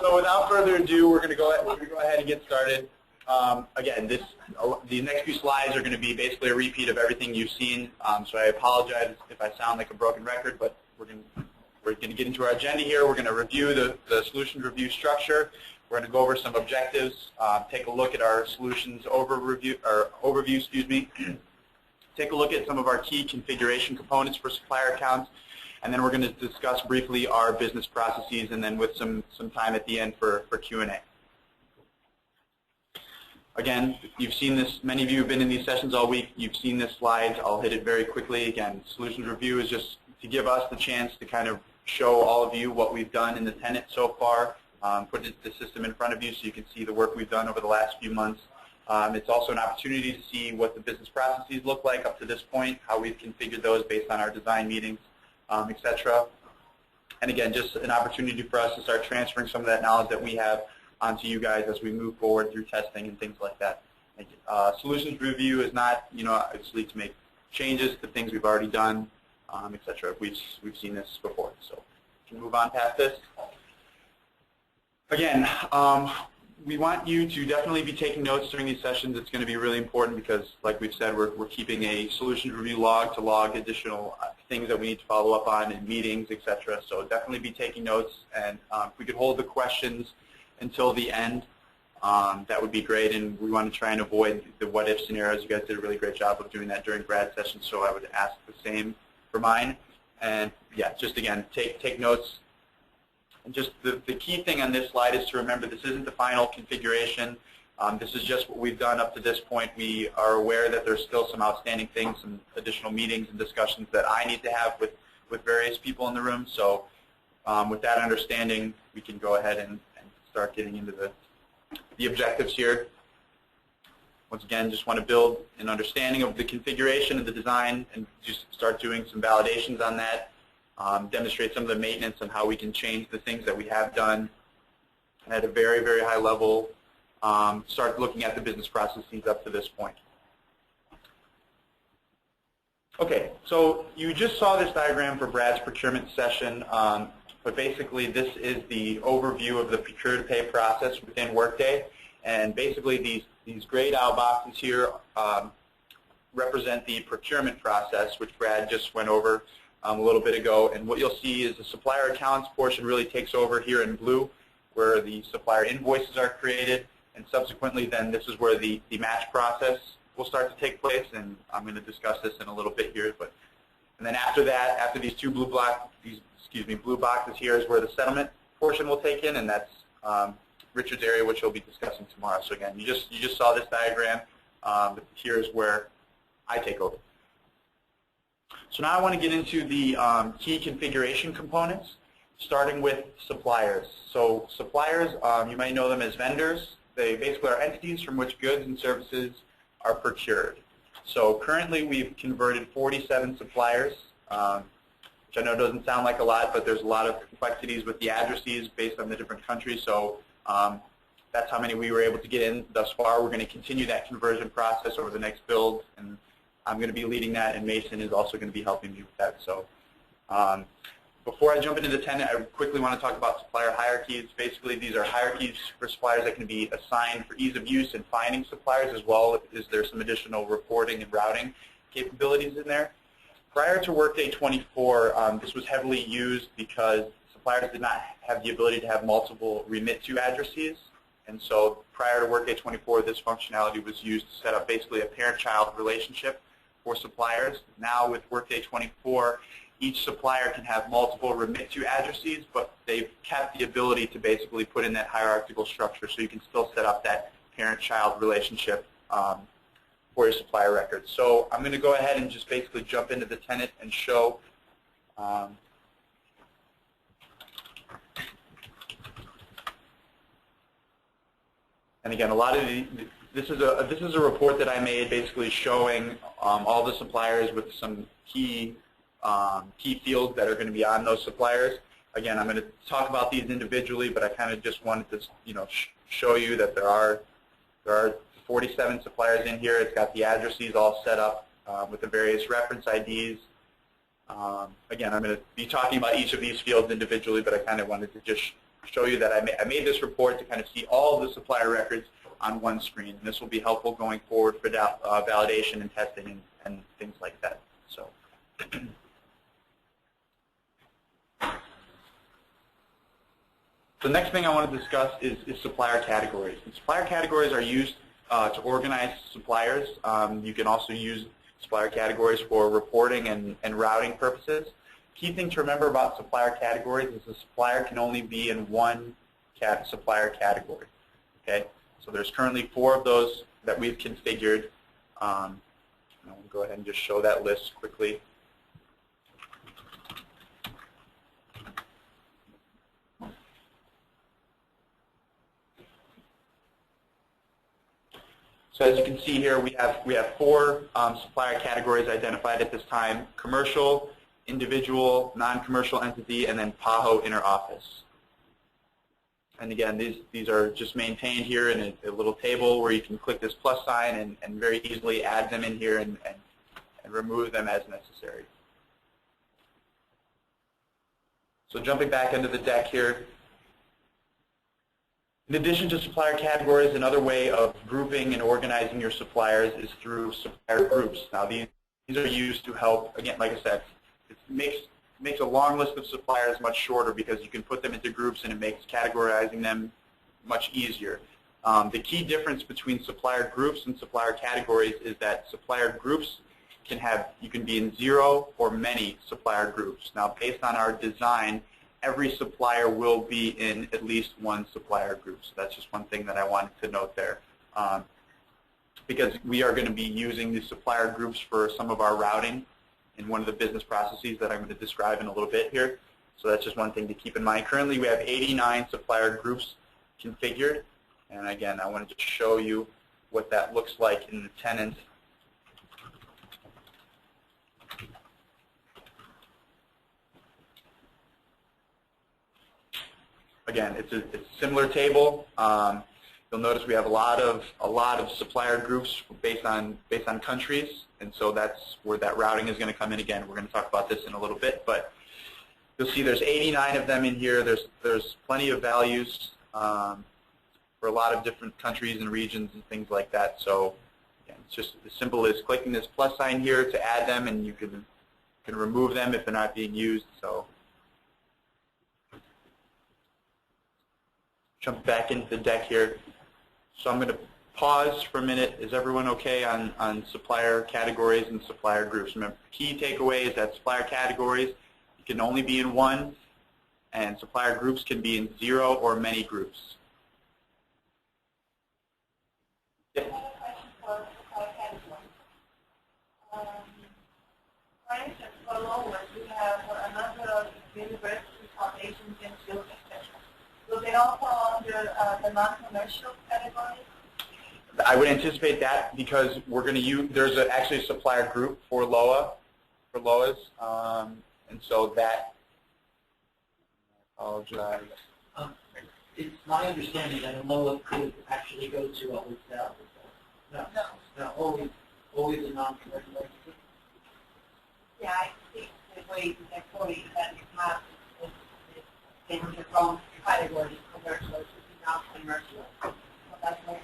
So without further ado, we're going to go ahead and get started. Again, the next few slides are going to be basically a repeat of everything you've seen. So I apologize if I sound like a broken record, but we're going to get into our agenda here. We're going to review the solutions review structure. We're going to go over some objectives, take a look at our solutions overview, take a look at some of our key configuration components for supplier accounts, and then we're going to discuss briefly our business processes, and then with some time at the end for Q&A. Again, you've seen this, many of you have been in these sessions all week, you've seen this slide, I'll hit it very quickly. Again, solutions review is just to give us the chance to kind of show all of you what we've done in the tenant so far, put the system in front of you so you can see the work we've done over the last few months. It's also an opportunity to see what the business processes look like up to this point, how we've configured those based on our design meetings, etc. And again, just an opportunity for us to start transferring some of that knowledge that we have onto you guys as we move forward through testing and things like that. Solutions review is not, obviously to make changes to things we've already done, etc. We've seen this before, so we can move on past this. Again, we want you to definitely be taking notes during these sessions. It's going to be really important because, like we've said, we're keeping a solutions review log to log additional things that we need to follow up on in meetings, etc. So definitely be taking notes, and if we could hold the questions until the end, that would be great, and we want to try and avoid the what-if scenarios. You guys did a really great job of doing that during Brad's session, so I would ask the same for mine. And yeah, just again, take notes. And just the key thing on this slide is to remember this isn't the final configuration. This is just what we've done up to this point. We are aware that there's still some outstanding things, some additional meetings and discussions that I need to have with various people in the room. So with that understanding, we can go ahead and start getting into the objectives here. Once again, just want to build an understanding of the configuration of the design and just start doing some validations on that. Demonstrate some of the maintenance and how we can change the things that we have done. And at a very, very high level, start looking at the business processes up to this point. Okay, so you just saw this diagram for Brad's procurement session, but basically this is the overview of the procure-to-pay process within Workday. And basically these grayed out boxes here represent the procurement process, which Brad just went over a little bit ago, and what you'll see is the supplier accounts portion really takes over here in blue, where the supplier invoices are created, and subsequently then this is where the match process will start to take place, and I'm going to discuss this in a little bit here. And then after that, after these two blue boxes here is where the settlement portion will take in, and that's Richard's area, which we'll be discussing tomorrow. So again, you just saw this diagram, but here's where I take over. So now I want to get into the key configuration components, starting with suppliers. So suppliers, you might know them as vendors. They basically are entities from which goods and services are procured. So currently we've converted 47 suppliers, which I know doesn't sound like a lot, but there's a lot of complexities with the addresses based on the different countries. So that's how many we were able to get in thus far. We're going to continue that conversion process over the next build, and I'm going to be leading that, and Mason is also going to be helping me with that. So before I jump into the tenant, I quickly want to talk about supplier hierarchies. Basically, these are hierarchies for suppliers that can be assigned for ease of use and finding suppliers, as well as there's some additional reporting and routing capabilities in there. Prior to Workday 24, this was heavily used because suppliers did not have the ability to have multiple remit-to addresses. And so prior to Workday 24, this functionality was used to set up basically a parent-child relationship for suppliers. Now with Workday 24, each supplier can have multiple remit-to addresses, but they've kept the ability to basically put in that hierarchical structure, so you can still set up that parent-child relationship for your supplier records. So I'm going to go ahead and just basically jump into the tenant and show and again, a lot of this is a report that I made, basically showing all the suppliers with some key fields that are going to be on those suppliers. Again, I'm going to talk about these individually, but I kind of just wanted to, show you that there are 47 suppliers in here. It's got the addresses all set up with the various reference IDs. Again, I'm going to be talking about each of these fields individually, but I kind of wanted to just show you that I made this report to kind of see all the supplier records on one screen. And this will be helpful going forward for validation and testing and things like that. So. The next thing I want to discuss is supplier categories. And supplier categories are used to organize suppliers. You can also use supplier categories for reporting and routing purposes. Key thing to remember about supplier categories is a supplier can only be in one supplier category. Okay, so there's currently 4 of those that we've configured. I'll go ahead and just show that list quickly. So as you can see here, we have 4 supplier categories identified at this time: commercial, individual, non-commercial entity, and then PAHO interoffice. And again, these are just maintained here in a little table where you can click this plus sign and very easily add them in here and remove them as necessary. So jumping back into the deck here, in addition to supplier categories, another way of grouping and organizing your suppliers is through supplier groups. Now these are used to help, again, like I said, it makes a long list of suppliers much shorter because you can put them into groups and it makes categorizing them much easier. The key difference between supplier groups and supplier categories is that supplier groups you can be in 0 or many supplier groups. Now based on our design, every supplier will be in at least one supplier group. So that's just one thing that I wanted to note there. Because we are going to be using these supplier groups for some of our routing in one of the business processes that I'm going to describe in a little bit here. So that's just one thing to keep in mind. Currently we have 89 supplier groups configured. And again, I wanted to show you what that looks like in the tenant. Again, it's a similar table. You'll notice we have a lot of supplier groups based on countries, and so that's where that routing is going to come in. Again, we're going to talk about this in a little bit, but you'll see there's 89 of them in here. There's plenty of values for a lot of different countries and regions and things like that. So again, it's just as simple as clicking this plus sign here to add them, and you can remove them if they're not being used. So. Jump back into the deck here. So I'm going to pause for a minute. Is everyone okay on supplier categories and supplier groups? Remember, the key takeaway is that supplier categories you can only be in one, and supplier groups can be in 0 or many groups. I have a question for supplier categories. For instance, for Lowell, we have a number of universities, foundations, and schools, etc. Will they all fall under the non-commercial category? I would anticipate that because we're going to use, there's actually a supplier group for LOA, and so that, I apologize. It's my understanding that a LOA could actually go to a hotel. No, always a non-commercial entity. Yeah, I think the way that Corey that is not in the wrong category, commercial should be non-commercial. So that's why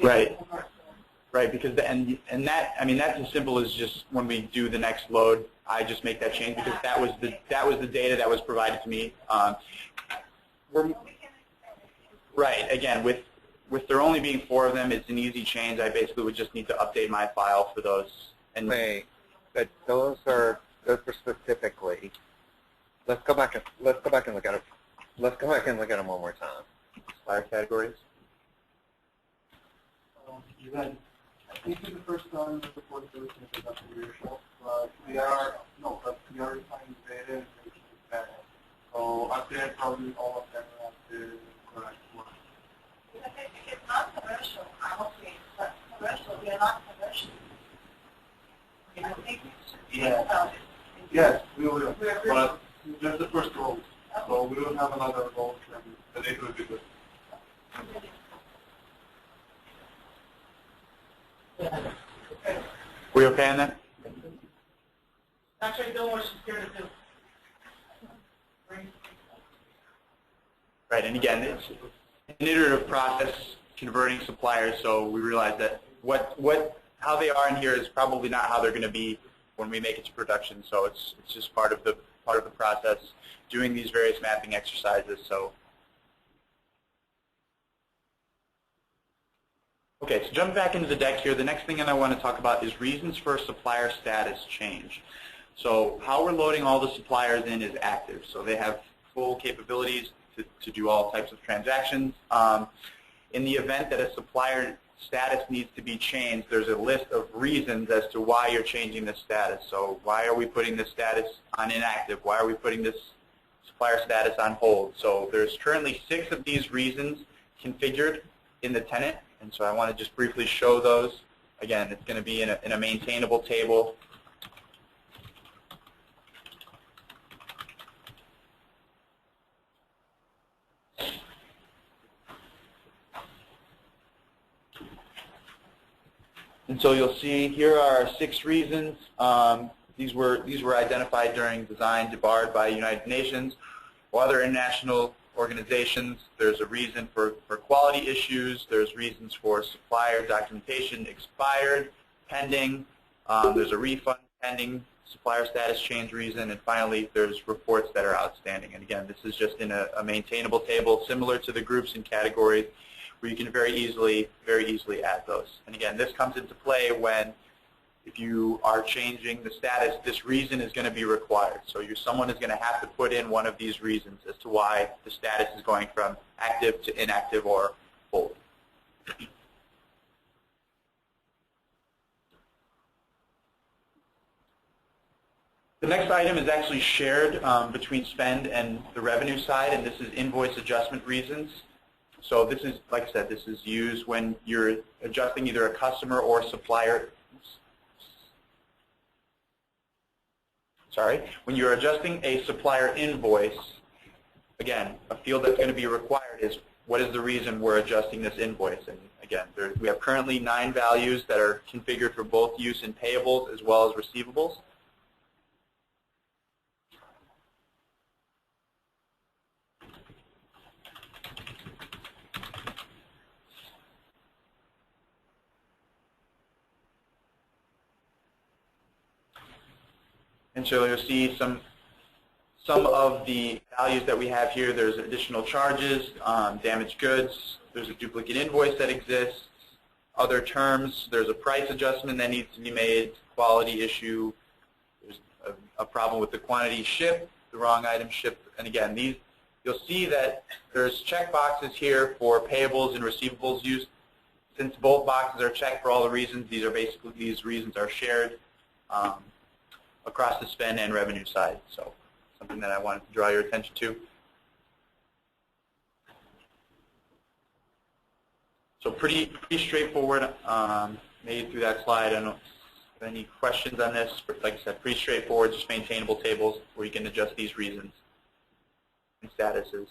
Right. Right, because and that, I mean, that's as simple as just when we do the next load, I just make that change because that was the data that was provided to me. Right. Again, with there only being 4 of them, it's an easy change. I basically would just need to update my file for those. And but those are specifically. Let's go back and look at it. Let's go back and look at them one more time. Supplier categories. You had, I think for the first time before the first introduction of your show, but we are refining data and making it better. So I think probably all of them have the correct one. commercial, I'm okay, but commercial, we are not commercial. I think we should be about it. Yes, we will. We're But just the first roll. So we will have another roll, and it will be good. We okay on that? Actually, doing what she's here to do. Right, and again, it's an iterative process converting suppliers, so we realize that how they are in here is probably not how they're going to be when we make it to production. So it's just part of the process, doing these various mapping exercises. So okay, so jumping back into the deck here, the next thing that I want to talk about is reasons for supplier status change. So how we're loading all the suppliers in is active, so they have full capabilities to do all types of transactions. In the event that a supplier status needs to be changed, there's a list of reasons as to why you're changing the status. So why are we putting this status on inactive? Why are we putting this supplier status on hold? So there's currently 6 of these reasons configured in the tenant, and so I want to just briefly show those. Again, it's going to be in a maintainable table. And so you'll see here are 6 reasons. These were identified during design debarred by United Nations or other international organizations. There's a reason for quality issues. There's reasons for supplier documentation expired, pending. There's a refund pending, supplier status change reason, and finally there's reports that are outstanding. And again, this is just in a maintainable table similar to the groups and categories, where you can very easily add those. And again, this comes into play when, if you are changing the status, this reason is going to be required. So someone is going to have to put in one of these reasons as to why the status is going from active to inactive or hold. The next item is actually shared between spend and the revenue side, and this is invoice adjustment reasons. So this is, like I said, this is used when you're adjusting either a customer or supplier. When you're adjusting a supplier invoice, again, a field that's going to be required is what is the reason we're adjusting this invoice. And again, we have currently 9 values that are configured for both use in payables as well as receivables. And so you'll see some of the values that we have here. There's additional charges, damaged goods, there's a duplicate invoice that exists, other terms, there's a price adjustment that needs to be made, quality issue, there's a problem with the quantity shipped, the wrong item shipped. And again, you'll see that there's check boxes here for payables and receivables use. Since both boxes are checked for all the reasons, these reasons are shared across the spend and revenue side. So something that I wanted to draw your attention to. So pretty straightforward. Made through that slide. I don't have any questions on this, but like I said, pretty straightforward, just maintainable tables where you can adjust these reasons and statuses.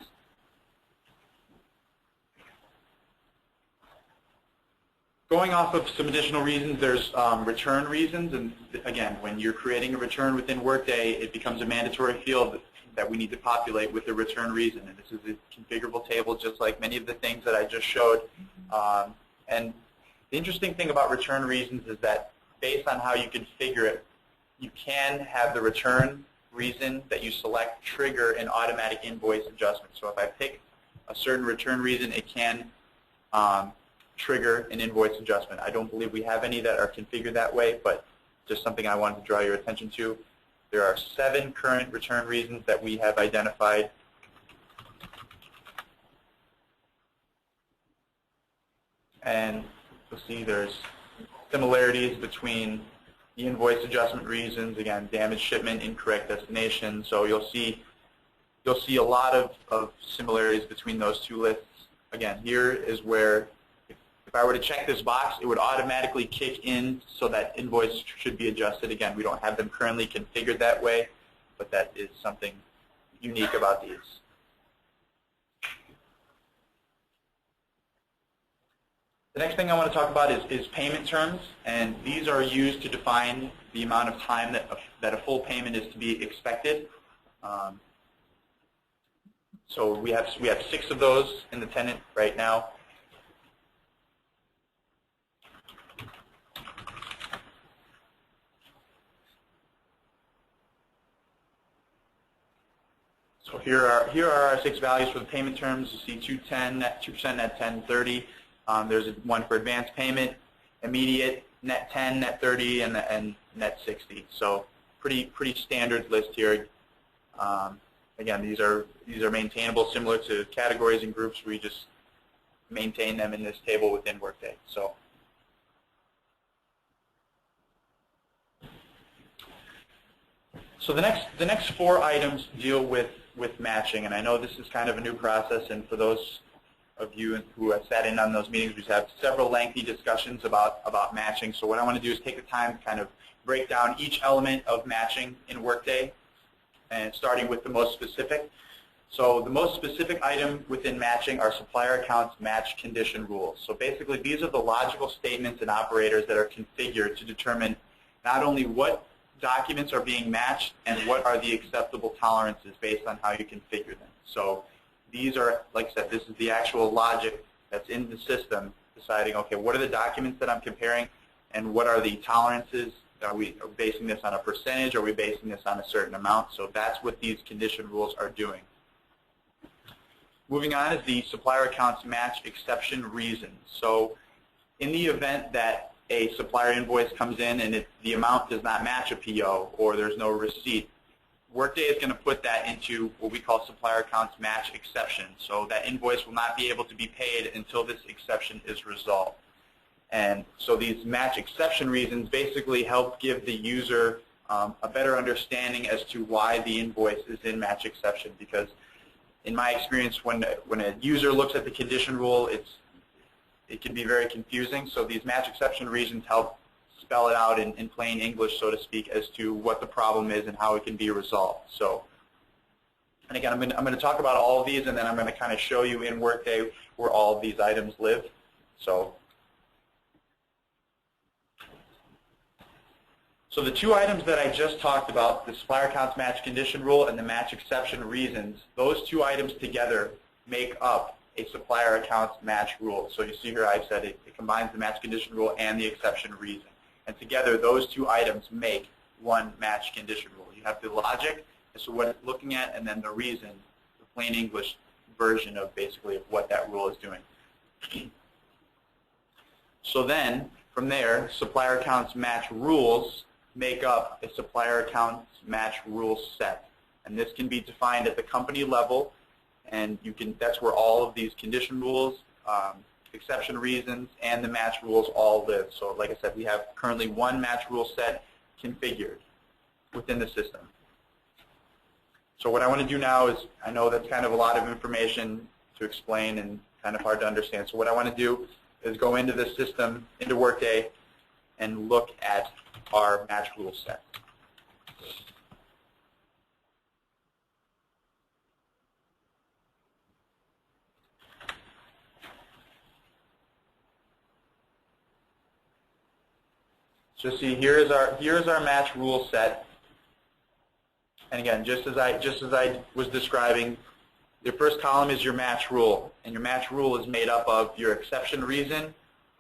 Going off of some additional reasons, there's return reasons, and again, when you're creating a return within Workday, it becomes a mandatory field that we need to populate with the return reason, and this is a configurable table just like many of the things that I just showed. And the interesting thing about return reasons is that based on how you configure it, you can have the return reason that you select trigger an automatic invoice adjustment. So if I pick a certain return reason, it can trigger an invoice adjustment. I don't believe we have any that are configured that way, but just something I wanted to draw your attention to. There are 7 current return reasons that we have identified. And you'll see there's similarities between the invoice adjustment reasons, again, damaged shipment, incorrect destination. So you'll see a lot of similarities between those 2 lists. Again, here is where If I were to check this box, it would automatically kick in so that invoice should be adjusted. Again, we don't have them currently configured that way, but that is something unique about these. The next thing I want to talk about is payment terms, and these are used to define the amount of time that a full payment is to be expected. So we have 6 of those in the tenant right now. So here are our 6 values for the payment terms. You see 210, net 2%, net 10, 30. There's one for advance payment, immediate, net 10, net 30, and net 60. So pretty standard list here. Again, these are maintainable, similar to categories and groups. We just maintain them in this table within Workday. So the next 4 items deal with matching, and I know this is kind of a new process, and for those of you who have sat in on those meetings, we've had several lengthy discussions about matching. So what I want to do is take the time to kind of break down each element of matching in Workday, and starting with the most specific. So the most specific item within matching are supplier accounts match condition rules. So basically these are the logical statements and operators that are configured to determine not only what documents are being matched and what are the acceptable tolerances based on how you configure them. So these are, like I said, this is the actual logic that's in the system deciding, okay, what are the documents that I'm comparing and what are the tolerances? Are we basing this on a percentage? Are we basing this on a certain amount? So that's what these condition rules are doing. Moving on is the supplier accounts match exception reasons. So in the event that a supplier invoice comes in and the amount does not match a PO or there's no receipt, Workday is going to put that into what we call supplier accounts match exception. So that invoice will not be able to be paid until this exception is resolved. And so these match exception reasons basically help give the user a better understanding as to why the invoice is in match exception. Because in my experience, when a user looks at the condition rule, it can be very confusing. So these match exception reasons help spell it out in plain English, so to speak, as to what the problem is and how it can be resolved. So, and again, I'm going to talk about all of these, and then I'm going to kind of show you in Workday where all of these items live. So the 2 items that I just talked about, the supplier accounts match condition rule and the match exception reasons, those 2 items together make up a supplier accounts match rule. So you see here I've said it combines the match condition rule and the exception reason. And together those 2 items make one match condition rule. You have the logic as to what it's looking at, and then the reason, the plain English version of basically of what that rule is doing. So then, from there, supplier accounts match rules make up a supplier accounts match rule set. And this can be defined at the company level, and that's where all of these condition rules, exception reasons, and the match rules all live. So like I said, we have currently one match rule set configured within the system. So what I want to do now is, I know that's kind of a lot of information to explain and kind of hard to understand. So what I want to do is go into the system, into Workday, and look at our match rule set. So see, here is our match rule set. And again, just as I was describing, your first column is your match rule, and your match rule is made up of your exception reason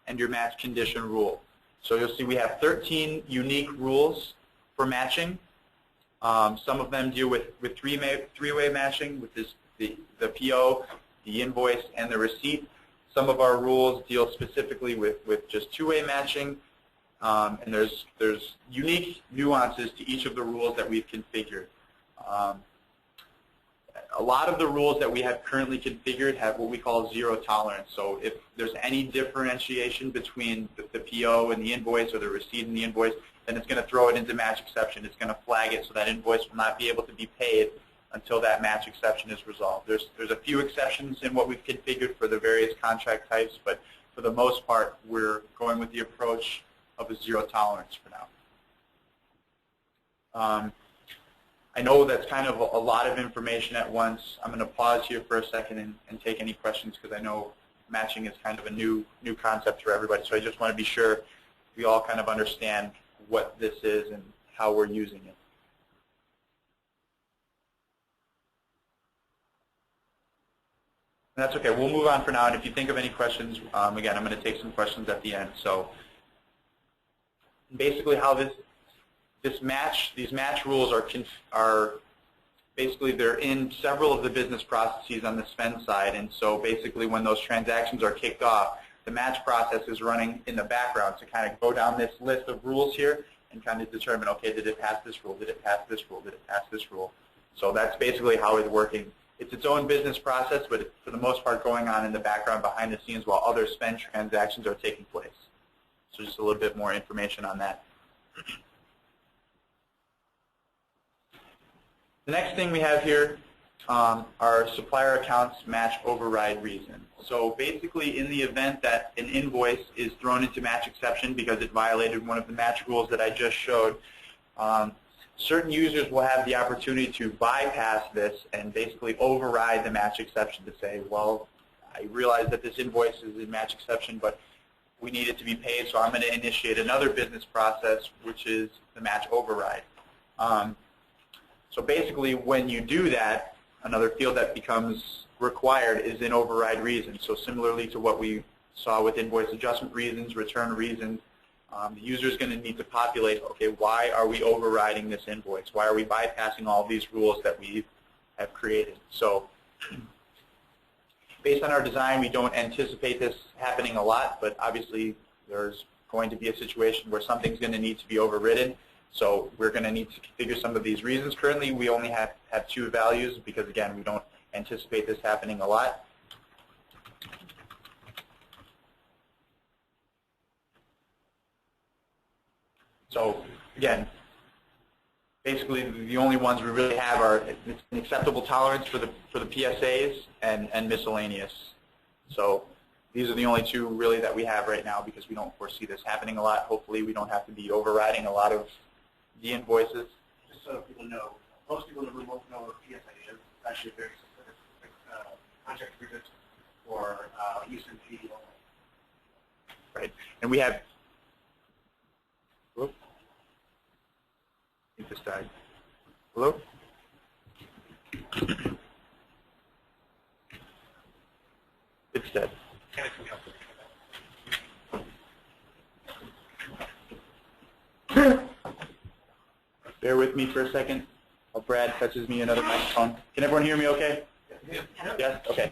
and your match condition rule. So you'll see we have 13 unique rules for matching. Some of them deal with three-way matching, which is the PO, the invoice, and the receipt. Some of our rules deal specifically with just two-way matching. And there's unique nuances to each of the rules that we've configured. A lot of the rules that we have currently configured have what we call zero tolerance. So if there's any differentiation between the PO and the invoice, or the receipt and the invoice, then it's going to throw it into match exception. It's going to flag it so that invoice will not be able to be paid until that match exception is resolved. There's a few exceptions in what we've configured for the various contract types, but for the most part, we're going with the approach of a zero tolerance for now. I know that's kind of a lot of information at once. I'm going to pause here for a second and take any questions because I know matching is kind of a new concept for everybody. So I just want to be sure we all kind of understand what this is and how we're using it. And that's okay. We'll move on for now. And if you think of any questions, again, I'm going to take some questions at the end. So basically how these match rules are basically they're in several of the business processes on the spend side, and so basically when those transactions are kicked off, the match process is running in the background to kind of go down this list of rules here and kind of determine, okay, did it pass this rule, did it pass this rule, did it pass this rule? So that's basically how it's working. It's its own business process, but it's for the most part going on in the background behind the scenes while other spend transactions are taking place. So just a little bit more information on that. The next thing we have here are supplier accounts match override reason. So basically in the event that an invoice is thrown into match exception because it violated one of the match rules that I just showed, certain users will have the opportunity to bypass this and basically override the match exception to say, well, I realize that this invoice is in match exception, but we need it to be paid, so I'm going to initiate another business process, which is the match override. So basically, when you do that, another field that becomes required is in override reason. So similarly to what we saw with invoice adjustment reasons, return reasons, the user is going to need to populate, okay, why are we overriding this invoice? Why are we bypassing all these rules that we have created? So based on our design, we don't anticipate this happening a lot, but obviously there's going to be a situation where something's going to need to be overridden. So we're going to need to configure some of these reasons. Currently, we only have 2 values because, again, we don't anticipate this happening a lot. So again, basically the only ones we really have are an acceptable tolerance for the PSAs and miscellaneous. So these are the only 2 really that we have right now because we don't foresee this happening a lot. Hopefully we don't have to be overriding a lot of the invoices. Just so people know, most people in the room won't know what PSA is. It's actually a very specific contract agreement for use in PD only. Right. And we have, whoop, I think this died. Hello? It's dead. Bear with me for a second while Brad touches me another microphone. Can everyone hear me okay? Yes? Okay.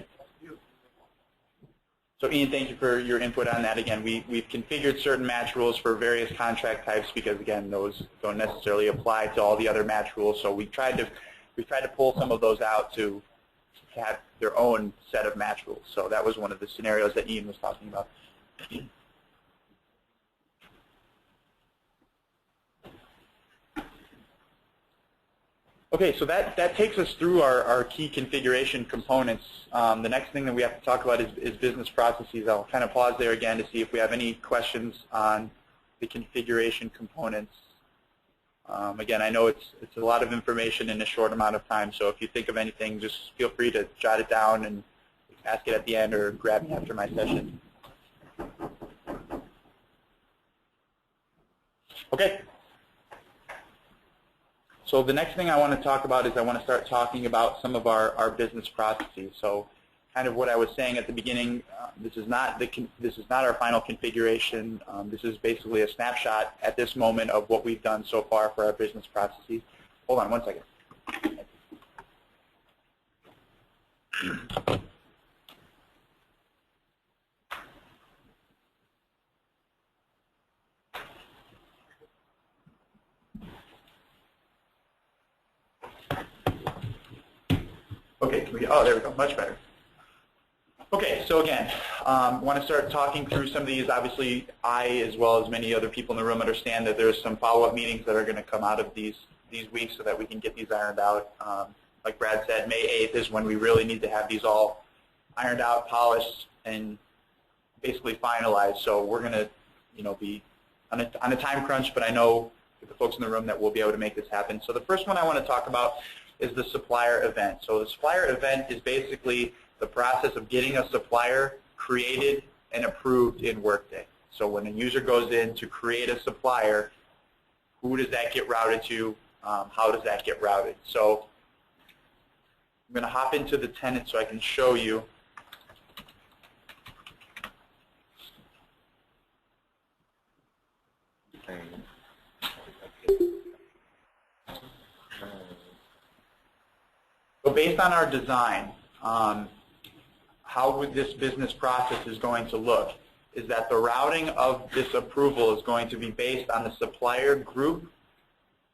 So Ian, thank you for your input on that. Again, we've configured certain match rules for various contract types because, again, those don't necessarily apply to all the other match rules. So we tried to pull some of those out to have their own set of match rules. So that was one of the scenarios that Ian was talking about. Okay, so that takes us through our key configuration components. The next thing that we have to talk about is business processes. I'll kind of pause there again to see if we have any questions on the configuration components. Again, I know it's a lot of information in a short amount of time, so if you think of anything, just feel free to jot it down and ask it at the end or grab me after my session. Okay. So the next thing I want to talk about is I want to start talking about some of our business processes. So kind of what I was saying at the beginning, this is not our final configuration. This is basically a snapshot at this moment of what we've done so far for our business processes. Hold on one second. Okay, oh, there we go, much better. Okay, so again, I want to start talking through some of these. Obviously, I, as well as many other people in the room, understand that there's some follow-up meetings that are going to come out of these weeks so that we can get these ironed out. Like Brad said, May 8th is when we really need to have these all ironed out, polished, and basically finalized. So we're going to, be on a time crunch, but I know with the folks in the room that we'll be able to make this happen. So the first one I want to talk about is the supplier event. So the supplier event is basically the process of getting a supplier created and approved in Workday. So when a user goes in to create a supplier, who does that get routed to? How does that get routed? So I'm going to hop into the tenant so I can show you. So based on our design, how would this business process is going to look is that the routing of this approval is going to be based on the supplier group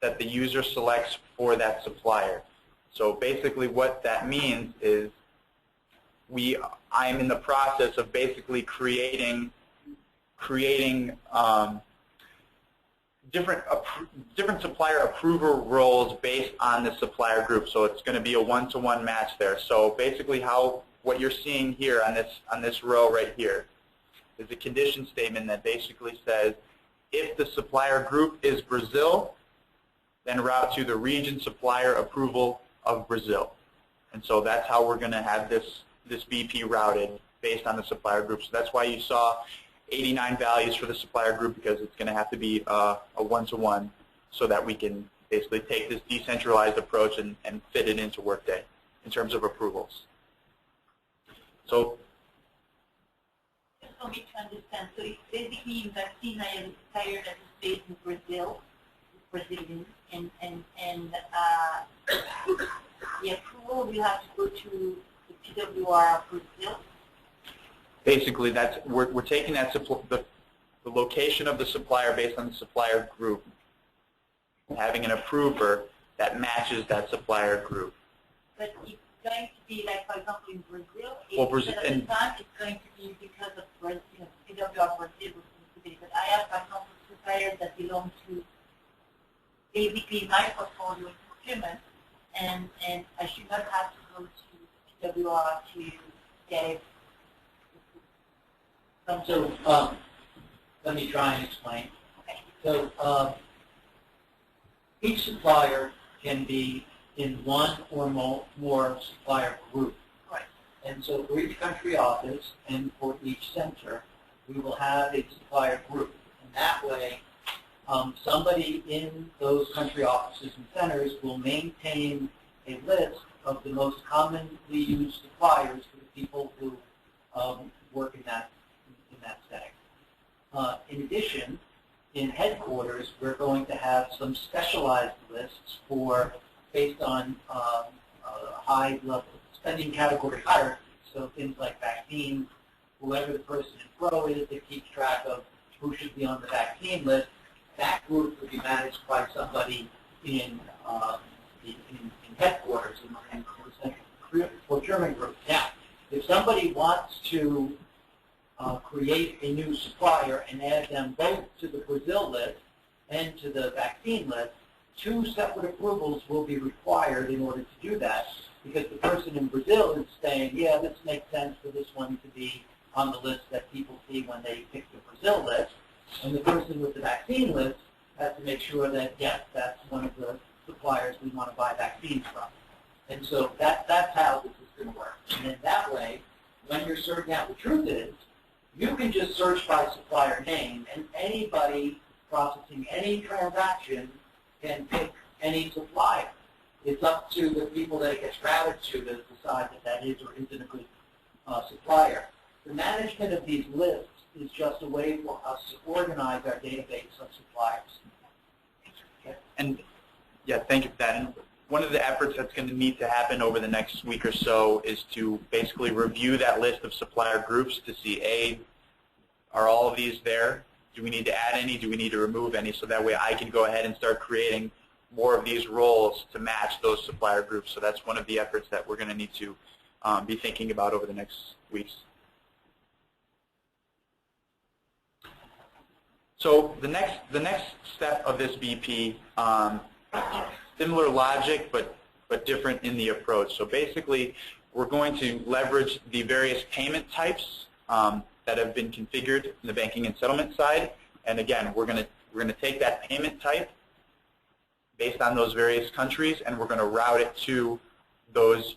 that the user selects for that supplier. So basically what that means is I'm in the process of basically creating different supplier approval roles based on the supplier group. So it's going to be a one-to-one match there. So basically what you're seeing here on this row right here is a condition statement that basically says if the supplier group is Brazil, then route to the region supplier approval of Brazil. And so that's how we're going to have this BP routed based on the supplier group. So that's why you saw 89 values for the supplier group, because it's going to have to be a one-to-one so that we can basically take this decentralized approach and fit it into Workday in terms of approvals. So just for me to understand, so it's basically in vaccine, I have a supplier that is based in Brazil, Brazilian, and the approval will have to go to the PWR of Brazil. basically, we're taking the location of the supplier based on the supplier group, and having an approver that matches that supplier group. But it's going to be like, for example, in Brazil, Well, at the time it's going to be because of Brazil, PWR Brazil. But I have, for example, suppliers that belong to basically my portfolio in procurement, and I should not have to go to PWR to get it. So let me try and explain. Okay. So each supplier can be in one or more supplier group. Right. And so for each country office and for each center, we will have a supplier group. And that way, somebody in those country offices and centers will maintain a list of the most commonly used suppliers for the people who work in that setting. In addition, in headquarters, we're going to have some specialized lists based on high level spending category hierarchy. So things like vaccines, whoever the person in pro is that keeps track of who should be on the vaccine list, that group will be managed by somebody in headquarters, in the central procurement group. Now, if somebody wants to create a new supplier and add them both to the Brazil list and to the vaccine list, two separate approvals will be required in order to do that, because the person in Brazil is saying, yeah, this makes sense for this one to be on the list that people see when they pick the Brazil list, and the person with the vaccine list has to make sure that, yes, that's one of the suppliers we want to buy vaccines from. And so that's how this is going to work. And then that way, when you're sorting out the truth is, you can just search by supplier name, and anybody processing any transaction can pick any supplier. It's up to the people that it gets routed to decide that that is or isn't a good supplier. The management of these lists is just a way for us to organize our database of suppliers. Okay. And yeah, thank you for that. And one of the efforts that's going to need to happen over the next week or so is to basically review that list of supplier groups to see, A, are all of these there? Do we need to add any? Do we need to remove any? So that way I can go ahead and start creating more of these roles to match those supplier groups. So that's one of the efforts that we're going to need to be thinking about over the next weeks. So the next step of this BP, similar logic but different in the approach. So basically, we're going to leverage the various payment types that have been configured in the banking and settlement side. And again, we're going to take that payment type based on those various countries, and we're going to route it to those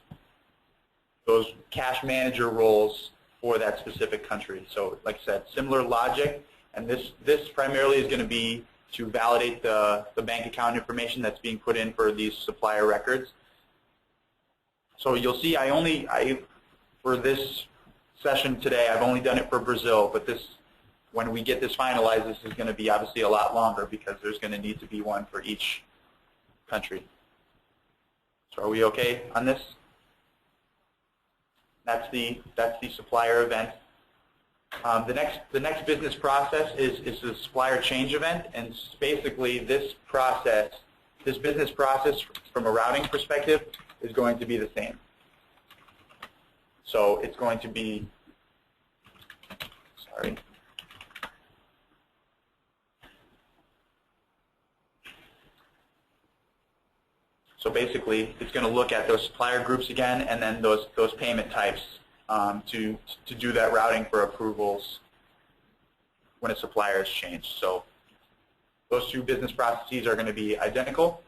cash manager roles for that specific country. So like I said, similar logic, and this primarily is going to be to validate the bank account information that's being put in for these supplier records. So you'll see for this session today, I've only done it for Brazil, but when we get this finalized, this is going to be obviously a lot longer because there's going to need to be one for each country. So are we okay on this? That's the supplier event. The next business process is the supplier change event, and basically this business process from a routing perspective is going to be the same. So it's going to be, sorry. So basically, it's going to look at those supplier groups again, and then those payment types to do that routing for approvals when a supplier is changed. So those two business processes are going to be identical.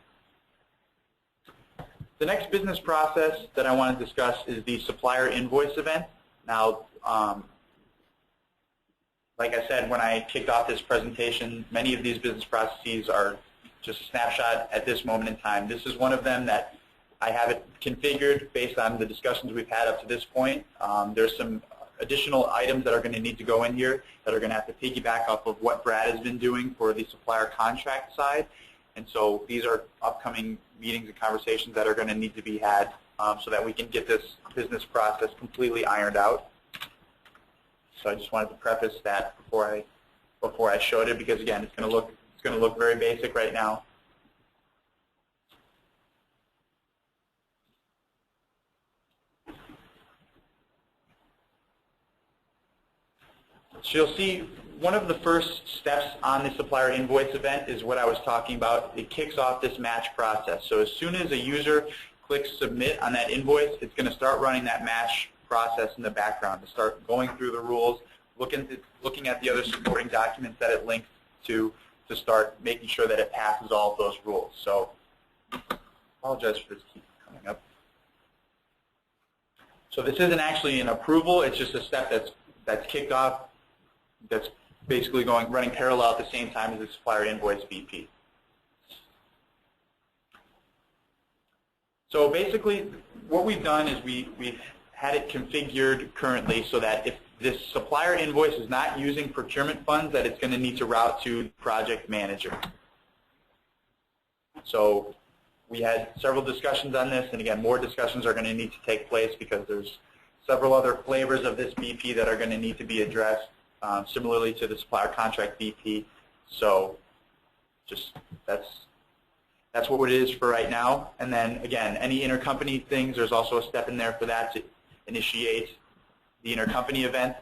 The next business process that I want to discuss is the supplier invoice event. Now, like I said when I kicked off this presentation, many of these business processes are just a snapshot at this moment in time. This is one of them that I have it configured based on the discussions we've had up to this point. There's some additional items that are going to need to go in here that are going to have to piggyback off of what Brad has been doing for the supplier contract side. And so these are upcoming meetings and conversations that are going to need to be had so that we can get this business process completely ironed out. So I just wanted to preface that before I showed it, because again, it's going to look very basic right now. So you'll see one of the first steps on the supplier invoice event is what I was talking about. It kicks off this match process. So as soon as a user clicks submit on that invoice, it's going to start running that match process in the background to start going through the rules, looking at the other supporting documents that it links to start making sure that it passes all of those rules. So I apologize for this keep coming up. So this isn't actually an approval. It's just a step that's kicked off, that's basically running parallel at the same time as the supplier invoice BP. So basically what we've done is we've had it configured currently so that if this supplier invoice is not using procurement funds, that it's going to need to route to project manager. So we had several discussions on this, and again, more discussions are going to need to take place because there's several other flavors of this BP that are going to need to be addressed, similarly to the supplier contract BP. So just that's what it is for right now. And then again, any intercompany things, there's also a step in there for that to initiate the intercompany event.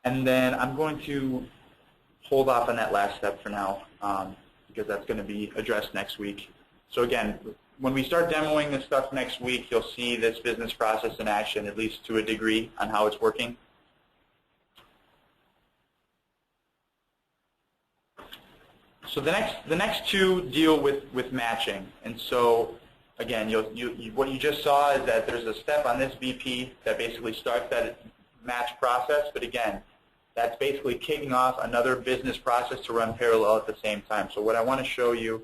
And then I'm going to hold off on that last step for now because that's going to be addressed next week. So again, when we start demoing this stuff next week, you'll see this business process in action, at least to a degree, on how it's working. So the next two deal with matching, and so again, what you just saw is that there's a step on this BP that basically starts that match process, but again, that's basically kicking off another business process to run parallel at the same time. So what I want to show you.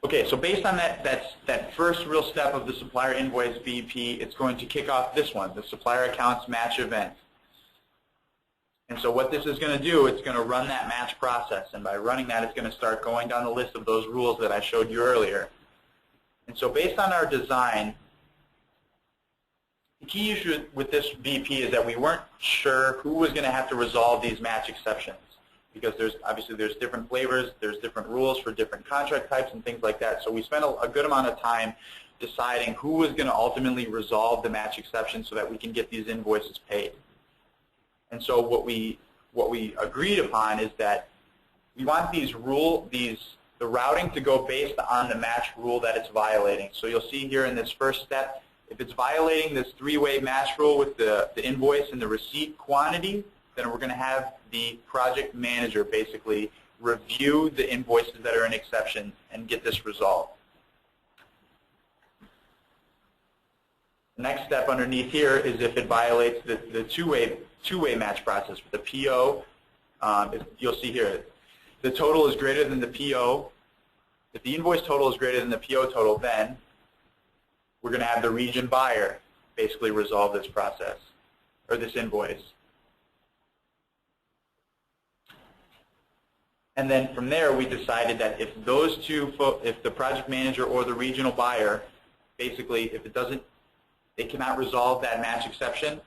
Okay, so based on that first real step of the supplier invoice BP, it's going to kick off this one, the supplier accounts match event. And so what this is going to do, it's going to run that match process, and by running that, it's going to start going down the list of those rules that I showed you earlier. And so based on our design, the key issue with this BP is that we weren't sure who was going to have to resolve these match exceptions, because obviously there's different flavors, there's different rules for different contract types and things like that. So we spent a good amount of time deciding who was going to ultimately resolve the match exception so that we can get these invoices paid. And so what we agreed upon is that we want the routing to go based on the match rule that it's violating. So you'll see here in this first step, if it's violating this three-way match rule with the invoice and the receipt quantity, then we're going to have the project manager basically review the invoices that are in exception and get this resolved. The next step underneath here is if it violates the two-way match process with the PO. You'll see here, the total is greater than the PO. If the invoice total is greater than the PO total, then we're going to have the region buyer basically resolve this process, or this invoice. And then from there, we decided that if those two, if the project manager or the regional buyer, basically, if it doesn't, they cannot resolve that match exception,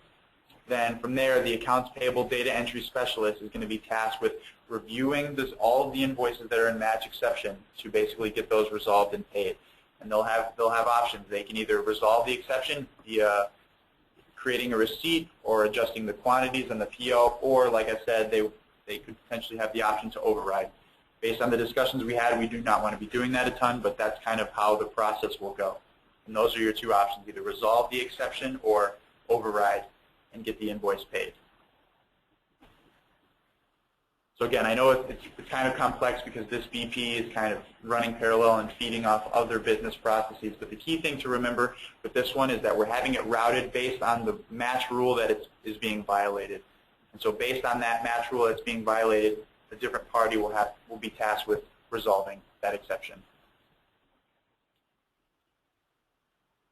then from there, the accounts payable data entry specialist is going to be tasked with reviewing all of the invoices that are in match exception to basically get those resolved and paid. And they'll have options. They can either resolve the exception via creating a receipt or adjusting the quantities on the PO, or like I said, they could potentially have the option to override. Based on the discussions we had, we do not want to be doing that a ton, but that's kind of how the process will go. And those are your two options, either resolve the exception or override and get the invoice paid. So again, I know it's kind of complex because this BP is kind of running parallel and feeding off other business processes, but the key thing to remember with this one is that we're having it routed based on the match rule that is being violated. And so based on that match rule that's being violated, a different party will be tasked with resolving that exception.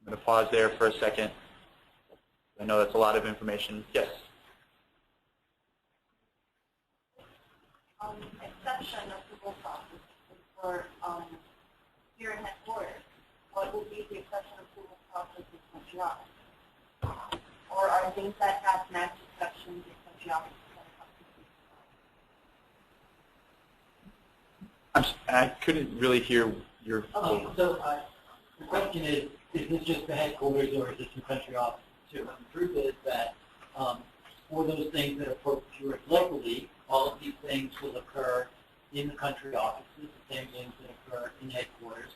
I'm going to pause there for a second. I know that's a lot of information. Yes? Exception approval process for here in headquarters. What would be the exception approval process in Montreal? Or are things that have match exceptions in Montreal? I couldn't really hear your... Okay, so the question is this just the headquarters or is this in country office too? And the truth is that for those things that are procured locally, all of these things will occur in the country offices, the same things that occur in headquarters.